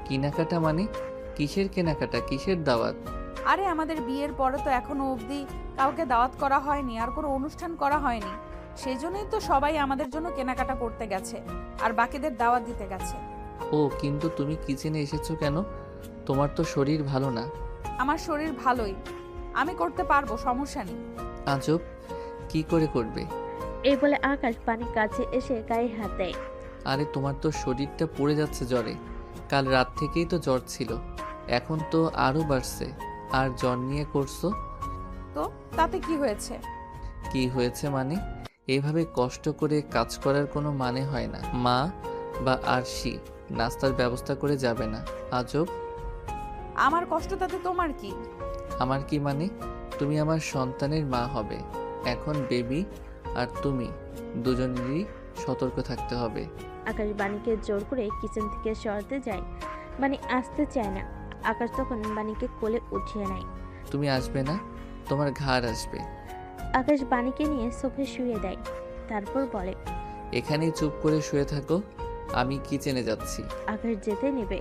কেনাকাটা মানে? কিসের কেনাকাটা, কিসের দাওয়াত? আরে আমাদের বিয়ের পরে তো এখনো অবধি কাউকে দাওয়াত করা হয়নি, আর কোনো অনুষ্ঠান করা হয়নি। সেই জন্যই তো সবাই আমাদের জন্য কেনাকাটা করতে গেছে আর বাকিদের দাওয়াত দিতে গেছে। ও, কিন্তু তুমি কিচেনে এসেছো কেন? তোমার তো শরীর ভালো না। আমার শরীর ভালোই, আমি করতে পারবো, সমস্যা নেই। আজব, কি করে করবে? এই বলে আকাশ বানির কাছে এসে গায়ে হাত দেয়। আরে তোমার তো শরীরটা পড়ে যাচ্ছে জ্বরে। কাল রাত থেকেই তো জ্বর ছিল, এখন তো আরো বাড়ছে। আর জ্বর নিয়ে করছো? তো তাতে কি হয়েছে? কি হয়েছে মানে? এভাবে কষ্ট করে কাজ করার কোনো মানে হয় না। মা বা আরশি নাস্তার ব্যবস্থা করে যাবে না? আজব। আমার কষ্ট তাতে তোমার কি? আমার কি মানে? তুমি আমার সন্তানের মা হবে। এখন বেবি আর তুমি দুজনেরই সতর্ক থাকতে হবে। আকাশ বানিকে জোর করে কিচেন থেকে সরাতে যায়। বানি আসতে চায় না। আকাশ তখন বানিকে কোলে উঠিয়ে নেয়। তুমি আসবে না, তোমার ঘাড় আসবে। আকাশ বানিকে নিয়ে সোফে শুয়ে দেয়, তারপর বলে, এখানেই চুপ করে শুয়ে থাকো, আমি কিচেনে যাচ্ছি। আকাশ যেতে নেবে,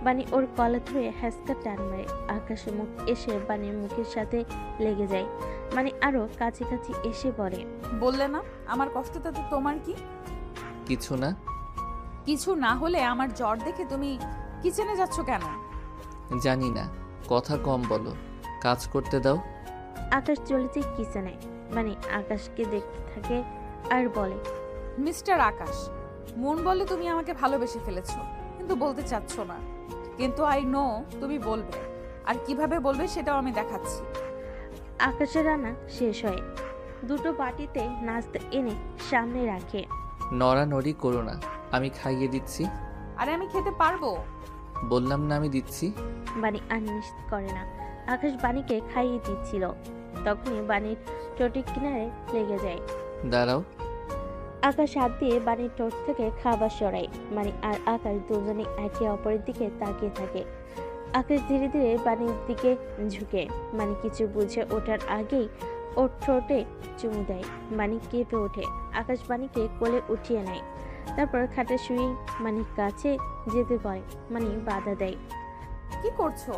বানি ওর কলা ধরে হ্যাসকা টান মারে। আকাশের মুখ এসে বানির মুখের সাথে লেগে যায়। মানে আরো কাছাকাছি এসে বলে, বললে না আমার কষ্ট তাতে তোমার কি? কিছু না। কিছু না হলে আমার জ্বর দেখে তুমি কিচেনে যাচ্ছ কেন? জানি না, কথা কম বলো, কাজ করতে দাও। আকাশ চলে যায় কিচেনে। মানে আকাশকে দেখতে থাকে আর বলে, মিস্টার আকাশ, মন বলে তুমি আমাকে ভালোবেসে ফেলেছো, কিন্তু বলতে চাচ্ছ না। কিন্তু আই নো তুমি বলবে, আর কিভাবে বলবে সেটাও আমি দেখাচ্ছি। আকাশের রান্না শেষ হয়। দুটো বাটিতে নাস্তা এনে সামনে রাখে। নড়ানড়ি করো না, আমি খাইয়ে দিচ্ছি। আরে আমি খেতে পারবো। বললাম না আমি দিচ্ছি। বানি আর নিশ্চিত করে না। আকাশ বানিকে খাইয়ে দিচ্ছিল, তখনই বানির ঠোঁটের কিনারে লেগে যায়। দাঁড়াও। আকাশ হাত দিয়ে বানির ঠোঁট থেকে খাবার সরায়। মানে আর আকাশ দুজনে একে অপরের দিকে তাকিয়ে থাকে। আকাশ ধীরে ধীরে বানির দিকে ঝুঁকে। মানে কিছু বুঝে ওঠার আগেই ওর ঠোঁটে চুমু দেয়। বানি কেঁপে ওঠে। আকাশ বানিকে কোলে উঠিয়ে নেয়, তারপর খাটে শুয়ে মানির কাছে যেতে পারে। মানে বাধা দেয়। কি করছো?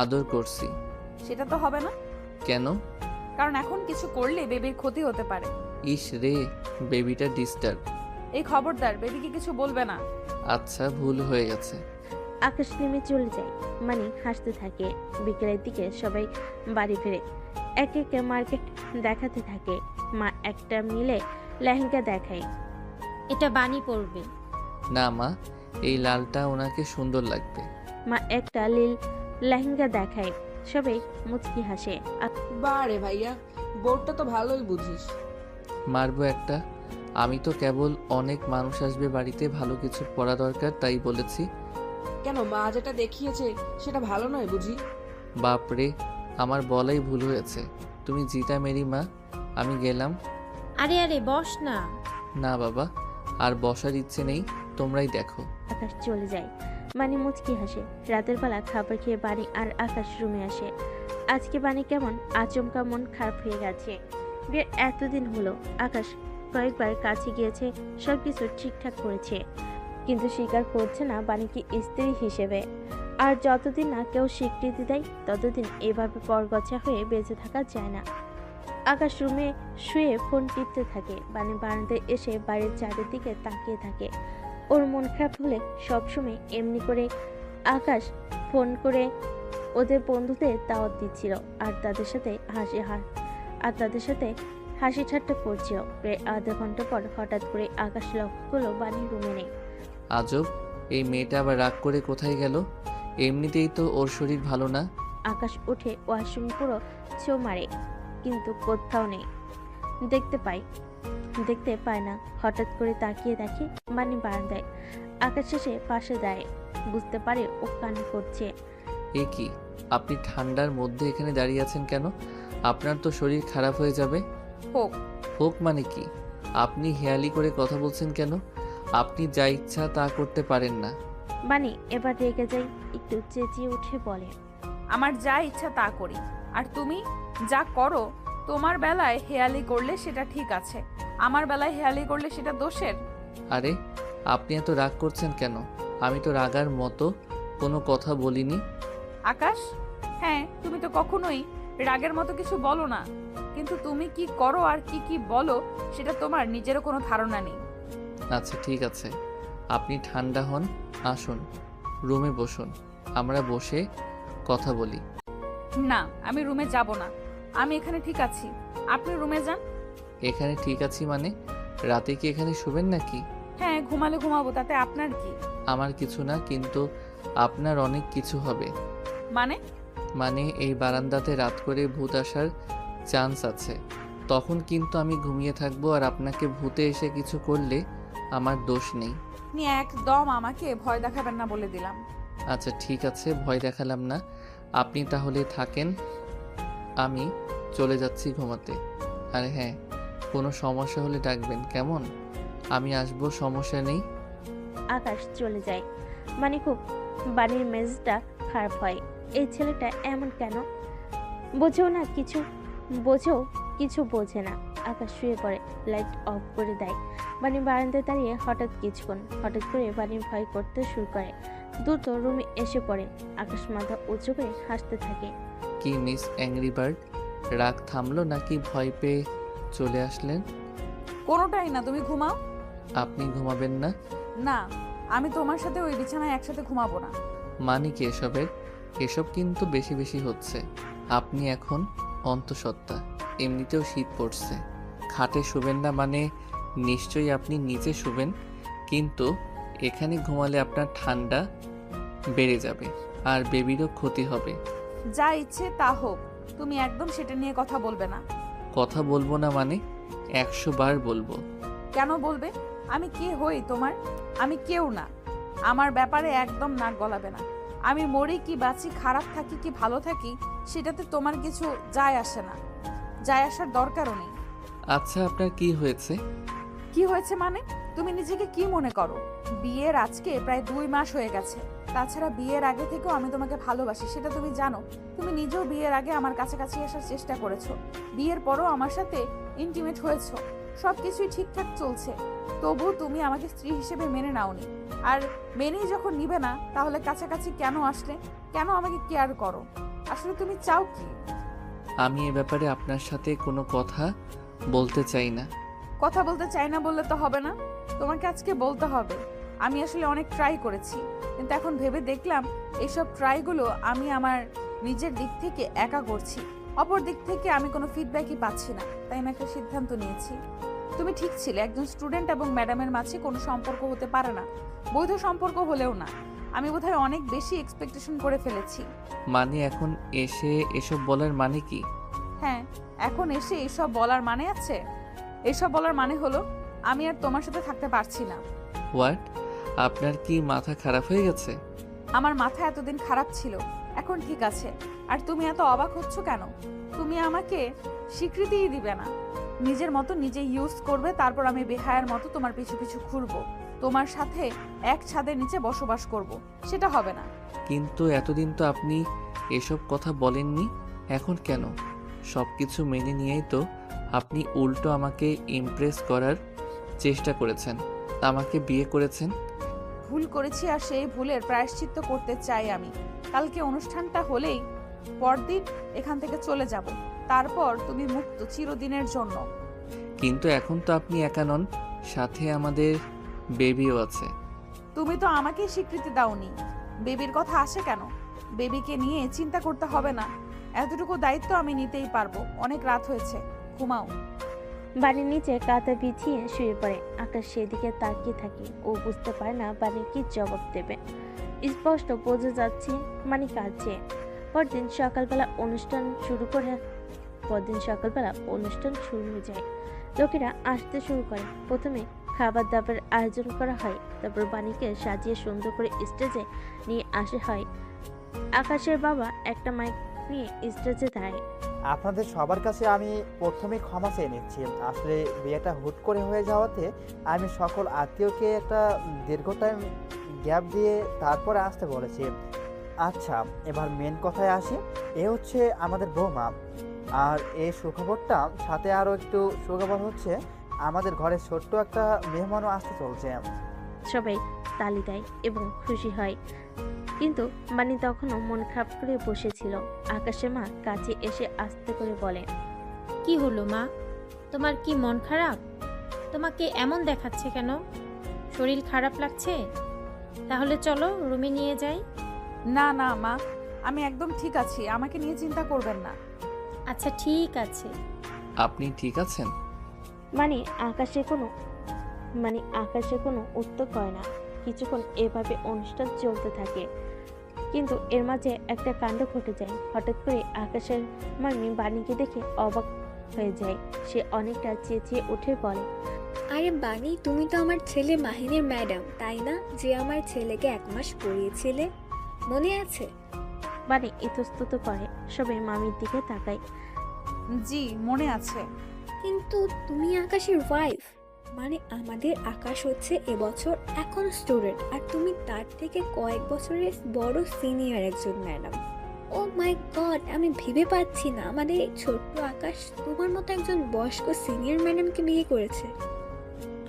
আদর করছি। সেটা তো হবে না। কেন? কারণ এখন কিছু করলে বেবির ক্ষতি হতে পারে। ইস রে, বেবিটা ডিস্টার্ব। এই খবরদার, বেবিকে কিছু বলবে না। আচ্ছা, ভুল হয়ে গেছে। আকাশ নেমে চলে যায়। মানে হাসতে থাকে। বিকেলের দিকে সবাই বাড়ি ফিরে। এক একে মার্কেট দেখাতে থাকে। মা একটা মিলে লেহেঙ্গা দেখায়। এটা বানি পরবে। না মা, এই লালটা ওনাকে সুন্দর লাগবে। মা একটা লীল লেহেঙ্গা দেখায়। সবাই মুচকি হাসে। বারে ভাইয়া, বোর্ডটা তো ভালোই বুঝিস। মারবো একটা। আমি তো কেবল অনেক মানুষ আসবে বাড়িতে, ভালো কিছু পড়া দরকার তাই বলেছি। কেন, মা যেটা দেখিয়েছে সেটা ভালো নয় বুঝি? বাপরে, আমার বলাই ভুল হয়েছে। তুমি জিতা মেরি মা, আমি গেলাম। আরে আরে বস না। না বাবা, আর বসার ইচ্ছে নেই, তোমরাই দেখো। আকাশ চলে যায়। বানি মুচকি হাসে। রাতের বেলা খাবার খেয়ে বানি আর আকাশ রুমে আসে। আজকে বানি কেমন আচমকা মন খারাপ হয়ে গেছে। বিয়ের এতদিন হলো, আকাশ কয়েকবার কাছে গিয়েছে, সবকিছু ঠিকঠাক করেছে, কিন্তু স্বীকার করছে না বানিকে স্ত্রী হিসেবে। আর যতদিন না কেউ স্বীকৃতি দেয় ততদিন এভাবে পরগছা হয়ে বেঁচে থাকা যায় না। আকাশ রুমে শুয়ে ফোন টিপতে থাকে। বানি বারান্দায় এসে বাড়ির চারিদিকে তাকিয়ে থাকে। ওর মন খারাপ হলে সবসময় এমনি করে আকাশ ফোন করে ওদের বন্ধুদের দাওয়াত দিচ্ছিল আর তাদের সাথে হাসি ঠাট্টা করছিল। প্রায় আধা ঘন্টা পর হঠাৎ করে আকাশ লক্ষ্য করলো বানি রুমে নেই। আজব, এই মেয়েটা আবার রাগ করে কোথায় গেল? এমনিতেই তো ওর শরীর ভালো না। আকাশ উঠে ওয়াশরুম পুরো ছো মারে, কিন্তু কোথাও নেই। দেখতে পায় না। হঠাৎ করে তাকিয়ে দেখে বানি বারান্দায়। আকাশ এসে পাশে দাঁড়ায়, বুঝতে পারে ও কান্না করছে। এ কি, আপনি ঠান্ডার মধ্যে এখানে দাঁড়িয়ে আছেন কেন? আপনার তো শরীর খারাপ হয়ে যাবে। হোক মানে কি? আপনি হেয়ালি করে কথা বলছেন কেন? আপনি যা ইচ্ছা তা করতে পারেন না। বানি এবার রেগে যাই, একটু চেঁচিয়ে উঠে বলে, আমার যা ইচ্ছা তা করি, আর তুমি যা করো তোমার বেলায় হেয়ালি করলে সেটা ঠিক আছে, আমার বেলায় হেয়ালি করলে সেটা দোষের। আরে আপনি এত রাগ করছেন কেন? আমি তো রাগার মতো কোনো কথা বলিনি। আকাশ, হ্যাঁ তুমি তো কখনোই রাগের মতো কিছু বলো না, কিন্তু তুমি কি করো আর কি বলো সেটা তোমার নিজেরও কোনো ধারণা নেই। আচ্ছা ঠিক আছে, আপনি ঠান্ডা হন, আসুন রুমে বসুন, আমরা বসে কথা বলি। না, আমি রুমে যাব না, আমি এখানে ঠিক আছি, আপনি রুমে যান। এখানে ঠিক আছি মানে? রাতে কি এখানে শুবেন নাকি? হ্যাঁ, ঘুমালে ঘুমাবো, তাতে আপনার কি? আমার কিছু না, কিন্তু আপনার অনেক কিছু হবে। মানে এই বারান্দাতে রাত করে ভূত আসার চান্স আছে, তখন কিন্তু আমি ঘুমিয়ে থাকবো, আর আপনাকে ভূতে এসে কিছু করলে আমার দোষ নেই। আপনি একদম আমাকে ভয় দেখাবেন না বলে দিলাম। আচ্ছা ঠিক আছে, ভয় দেখালাম না, আপনি তাহলে থাকেন, আমি চলে যাচ্ছি ঘুমাতে। আর হ্যাঁ, কোনো সমস্যা হলে ডাকবেন কেমন? আমি আসবো, সমস্যা নেই। আকাশ চলে যায়। মানে খুব বানির মেজাজটা খারাপ হয়। এই ছেলেটা এমন কেন? কিছু বোঝে না। আকাশ শুয়ে পড়ে, লাইট অফ করে দেয়। বানি বারান্দায় দাঁড়িয়ে হঠাৎ করে বানি ভয় করতে শুরু করে। দ্রুত রুমে এসে পড়ে। আকাশ মাথা উঁচু করে হাসতে থাকে। কি মিস অ্যাংরি বার্ড, রাগ থামলো নাকি ভয় পেয়ে চলে আসলেন? কোনোটাই না, তুমি ঘুমাও। আপনি ঘুমাবেন না? না, আমি তোমার সাথে ওই বিছানায় একসাথে ঘুমাবো না। মানে কি এসব কিন্তু বেশি বেশি হচ্ছে। আপনি এখন অন্তঃসত্ত্বা, এমনিতেও শীত পড়ছে, খাটে শুবেন না মানে নিশ্চয়ই আপনি নিচে শুবেন, কিন্তু এখানে ঘুমালে আপনার ঠান্ডা বেড়ে যাবে আর বেবিরও ক্ষতি হবে। যা ইচ্ছে তা হোক, তুমি একদম সেটা নিয়ে কথা বলবে না। কথা বলবো না মানে 100 বার বলবো। কেন বলবে? আমি কে হই তোমার? আমি কেউ না, আমার ব্যাপারে একদম নাক গলাবে না। আমি মরি কি বাঁচি, খারাপ থাকি কি ভালো থাকি, সেটাতে তোমার কিছু যায় আসে না, যায় আসার দরকারও নেই। আচ্ছা আপনার কি হয়েছে? কি হয়েছে মানে? তুমি নিজেকে কি মনে করো? বিয়ের আজকে প্রায় 2 মাস হয়ে গেছে। তাছাড়া বিয়ের আগে থেকেও আমি তোমাকে ভালোবাসি, সেটা তুমি জানো। তুমি নিজেও বিয়ের আগে আমার কাছাকাছি আসার চেষ্টা করেছো, বিয়ের পরও আমার সাথে ইন্টিমেট হয়েছো, সবকিছুই ঠিকঠাক চলছে, তবু তুমি আমাকে স্ত্রী হিসেবে মেনে নাওনি। আর মেনেই যখন নিবে না, তাহলে কাছাকাছি কেন আসলে? কেন আমাকে কেয়ার করো? আসলে তুমি চাও কি? আমি এ ব্যাপারে আপনার সাথে কোনো কথা বলতে চাই না। কথা বলতে চাই না বললে তো হবে না, তোমাকে আজকে বলতে হবে। আমি আসলে অনেক ট্রাই করেছি, কিন্তু এখন ভেবে দেখলাম এইসব ট্রাইগুলো আমি আমার নিজের দিক থেকে একা করছি, অপর দিক থেকে আমি কোনো ফিডব্যাকই পাচ্ছি না। তাই আমি একটা সিদ্ধান্ত নিয়েছি। তুমি ঠিক ছিলে, একজন স্টুডেন্ট এবং ম্যাডামের মাঝে কোনো সম্পর্ক হতে পারে না, বৈধ সম্পর্ক হলেও না। আমি বোধহয় অনেক বেশি এক্সপেকটেশন করে ফেলেছি। মানে এখন এসে এসব বলার মানে কি? হ্যাঁ, এখন এসে এইসব বলার মানে আছে? এইসব বলার মানে হলো আমি আর তোমার সাথে থাকতে পারছি না। হোয়াট? আপনার কি মাথা খারাপ হয়ে গেছে? আমার মাথা এতদিন খারাপ ছিল, এখন ঠিক আছে। আর তুমি এত অবাক হচ্ছ কেন? তুমি আমাকে স্বীকৃতিই দিবে না, নিজের মতো নিজে ইউজ করবে, তারপর আমি বেহায়ার মতো তোমার পিছু পিছু ঘুরবো, তোমার সাথে এক ছাদের নিচে বসবাস করব। সেটা হবে না। কিন্তু এতদিন তো আপনি এসব কথা বলেননি, এখন কেন? সব কিছু মেনে নিয়েই তো আপনি উল্টো আমাকে ইমপ্রেস করার চেষ্টা করেছেন, আমাকে বিয়ে করেছেন। ভুল করেছি আর সেই ভুলের প্রায়শ্চিত্ত করতে চাই আমি। কালকে অনুষ্ঠানটা হলেই পরদিন এখান থেকে চলে যাব, তারপর তুমি মুক্ত চিরদিনের জন্য। কিন্তু এখন তো আপনি একা নন, সাথে আমাদের বেবিও আছে। তুমি তো আমাকেই স্বীকৃতি দাওনি, বেবির কথা আসে কেন? বেবিকে নিয়ে চিন্তা করতে হবে না, এতটুকু দায়িত্ব আমি নিতেই পারবো। অনেক রাত হয়েছে, ঘুমাও। বাড়ির নিচে কাঁথা বিছিয়ে শুয়ে পড়ে। আকাশ সেদিকে তাকিয়ে থাকে। ও বুঝতে পারে না বাড়ির কি জবাব দেবে। স্পষ্ট বোঝা যাচ্ছে মানে কাঁদছে। পরদিন সকালবেলা অনুষ্ঠান শুরু হয়ে যায়। লোকেরা আসতে শুরু করে। প্রথমে খাবার দাবার আয়োজন করা হয়, তারপর বাণীকে সাজিয়ে সুন্দর করে স্টেজে নিয়ে আসা হয়। আকাশের বাবা একটা মাইক নিয়ে স্টেজে দাঁড়ায়। আপনাদের সবার কাছে আমি প্রথমে ক্ষমা চেয়ে নিচ্ছি। আসলে বিয়েটা হুট করে হয়ে যাওয়াতে আমি সকল আত্মীয়কে একটা দীর্ঘ টাইম গ্যাপ দিয়ে তারপরে আসতে বলেছি। আচ্ছা, এবার মেন কথায় আসি। এ হচ্ছে আমাদের বৌমা। আর এই সুখবরটা সাথে আরও একটু সুখবর হচ্ছে আমাদের ঘরে ছোট্ট একটা মেহমানও আসতে চলছে। সবাই তালি দেয় এবং খুশি হয়, কিন্তু বাণী তখনও মন খারাপ করে বসেছিল। আকাশের মা কাছে এসে আস্তে করে বলে, কি হলো মা, তোমার কি মন খারাপ? তোমাকে এমন দেখাচ্ছে কেন? শরীর খারাপ লাগছে? তাহলে চলো রুমে নিয়ে যাই। না না মা, আমি একদম ঠিক আছি, আমাকে নিয়ে চিন্তা করবেন না। আচ্ছা ঠিক আছে। আপনি ঠিক আছেন? মানে আকাশে কোনো উত্তর করে না। কিছুক্ষণ এভাবে অনুষ্ঠান চলতে থাকে, কিন্তু এর মাঝে একটা কাণ্ড ঘটে যায়। হঠাৎ করে আকাশের মামি বাণীকে দেখে অবাক হয়ে যায়। সে অনেকটা চেঁচিয়ে উঠে বলে, আরে বাণী, তুমি তো আমার ছেলে মাহিনের ম্যাডাম, তাই না? যে আমার ছেলেকে 1 মাস পড়িয়েছিলে, মনে আছে? বাণী ইতস্তত করে। সবাই মামির দিকে তাকায়। জি মনে আছে। কিন্তু তুমি আকাশের ওয়াইফ, মানে আমাদের আকাশ হচ্ছে এবছর এখন স্টুডেন্ট, আর তুমি তার থেকে কয়েক বছরের বড় সিনিয়র একজন ম্যাডাম। ও মাই গড, আমি ভেবে পাচ্ছি না আমাদের এই ছোট্ট আকাশ তোমার মতো একজন বয়স্ক সিনিয়র ম্যাডামকে বিয়ে করেছে,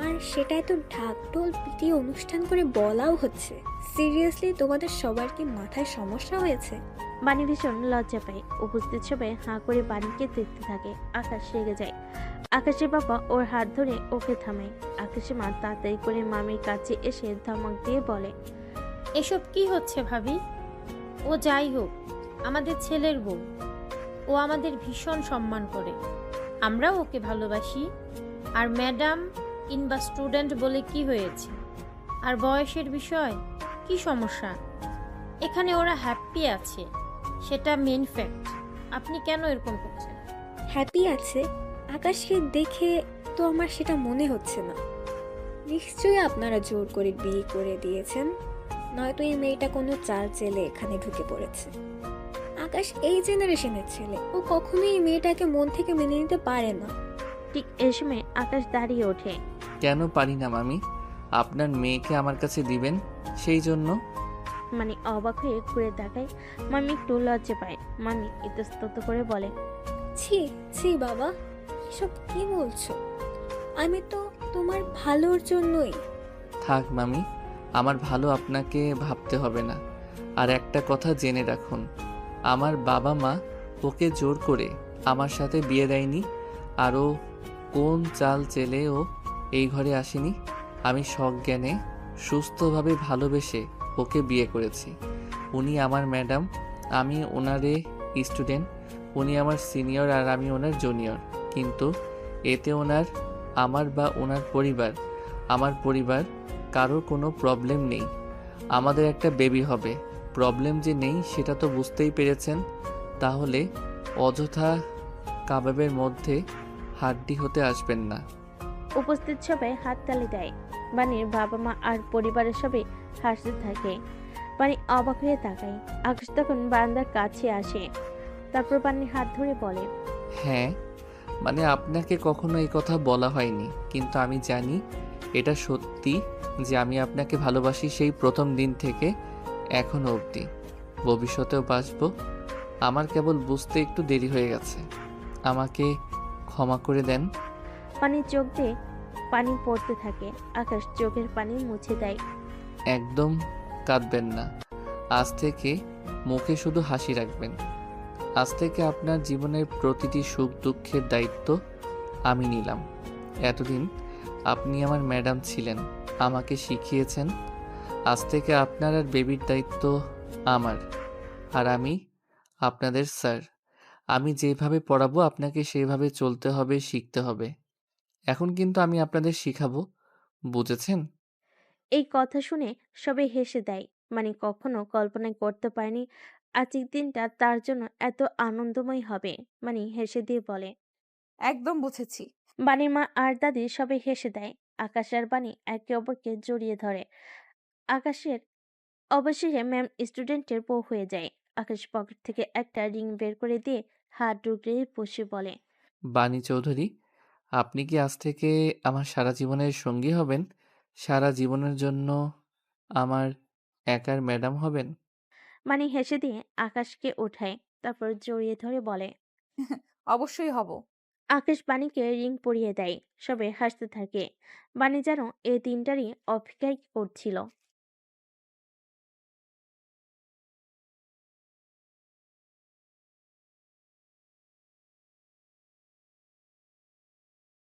আর সেটাই তো ঢাক ঢোল পিটিয়ে অনুষ্ঠান করে বলাও হচ্ছে। সিরিয়াসলি তোমাদের সবার কি মাথায় সমস্যা হয়েছে? বাণী ভীষণ লজ্জা পায়। উপস্থিত সবাই হাঁ করে বাণীকে দেখতে থাকে। আকাশ রেগে যায়। আকাশের বাবা ওর হাত ধরে ওকে থামায়। আকাশের মা তাড়াতাড়ি করে মামির কাছে এসে ধমক দিয়ে বলে, এসব কি হচ্ছে ভাবি? ও যাই হোক, আমাদের ছেলের বউ। ও আমাদের ভীষণ সম্মান করে, আমরাও ওকে ভালোবাসি। আর ম্যাডাম কিংবা স্টুডেন্ট বলে কি হয়েছে? আর বয়সের বিষয় কি সমস্যা? এখানে ওরা হ্যাপি আছে, সেটা মেন ফ্যাক্ট। আপনি কেন এরকম করছেন? হ্যাপি আছে? আকাশকে দেখে তো আমার সেটা মনে হচ্ছে না। নিশ্চয়ই আপনারা জোর করে বিয়ে করে দিয়েছেন, নয়তো এই মেয়েটা কোনো চাল চেলে এখানে ঢুকে পড়েছে। আকাশ এই জেনারেশনের ছেলে, ও কখনোই এই মেয়েটাকে মন থেকে মেনে নিতে পারে না। ঠিক এই সময় আকাশ দাঁড়িয়ে ওঠে। কেন পারি না মামি? আপনার মেয়েকে আমার কাছে দিবেন, সেই জন্য। মানে অবাক হয়ে ঘুরে তাকায়। মামি একটু লজ্জা পায়। মামি ইতস্তত করে বলে, ছি ছি বাবা, এসব কি বলছো? আমি তো তোমার ভালোর জন্যই। থাক মামি, আমার ভালো আপনাকে ভাবতে হবে না। আর একটা কথা জেনে রাখুন, আমার বাবা মা ওকে জোর করে আমার সাথে বিয়ে দেয়নি। আরও কোন চাল চেলে ও এই ঘরে আসেনি। আমি সজ্ঞানে সুস্থভাবে ভালোবেসে ওকে বিয়ে করেছি। উনি আমার ম্যাডাম, আমি ওনারে স্টুডেন্ট। উনি আমার সিনিয়র আর আমি ওনার জুনিয়র। কিন্তু এতে ওনার, আমার বা ওনার আমার পরিবার কারোর কোনো প্রবলেম নেই। আমাদের একটা বেবি হবে, প্রবলেম যে নেই সেটা তো বুঝতেই পেরেছেন। তাহলে অযথা কাবাবের মধ্যে হাড্ডি হতে আসবেন না। উপস্থিত সবাই হাততালি দেয়। বাণীর বাবা মা আর পরিবারের সবাই হাসতে থাকে। বাণী অবাক হয়ে তাকায়। আকাশ তখন বারান্দার কাছে আসে। তারপর বাণীর হাত ধরে বলে, হ্যাঁ, মানে আপনাকে কখনো এই কথা বলা হয়নি, কিন্তু আমি জানি এটা সত্যি যে আমি আপনাকে ভালোবাসি সেই প্রথম দিন থেকে এখনো অবধি, ভবিষ্যতেও বাসবো। আমার কেবল বুঝতে একটু দেরি হয়ে গেছে, আমাকে ক্ষমা করে দেন। বাণীর চোখ দিয়ে পানি পড়তে থাকে। আকাশ চোখের পানি মুছে দেয়। একদম কাঁদবেন না, আজ থেকে মুখে শুধু হাসি রাখবেন। আজ থেকে আপনার জীবনের প্রতিটি সুখ দুঃখের দায়িত্ব আমি নিলাম। এতদিন আপনি আমার ম্যাডাম ছিলেন, আমাকে শিখিয়েছেন। আজ থেকে আপনার আর বেবির দায়িত্ব আমার, আর আমি আপনাদের স্যার। আমি যেভাবে পড়াবো আপনাকে সেভাবে চলতে হবে, শিখতে হবে। এখন কিন্তু আমি আপনাদের শিখাবো, বুঝেছেন? এই কথা শুনে সবাই হেসে দেয়। মানে কখনো কল্পনাই করতে পারেনি আজকের দিনটা তার জন্য এত আনন্দময় হবে। মানে হেসে দিয়ে বলে, একদম বুঝেছি। বাণীর মা আর দাদি সবাই হেসে দেয়। আকাশ আর বাণী একে অপরকে জড়িয়ে ধরে। আকাশের অবশেষে ম্যাম স্টুডেন্টের বউ হয়ে যায়। আকাশ পকেট থেকে একটা রিং বের করে দিয়ে হাত ডুকরে বসে বলে, বাণী চৌধুরী, আপনি কি আজ থেকে আমার সারা জীবনের সঙ্গী হবেন? সারা জীবনের জন্য আমার একার ম্যাডাম হবেন? বাণী হেসে দিয়ে আকাশকে ওঠায়। তারপর জড়িয়ে ধরে বলে, অবশ্যই হব। আকাশ বাণীকে রিং পরিয়ে দেয়। সবাই হাসতে থাকে। বাণী যেন এই দিনটারই অপেক্ষাই করছিল।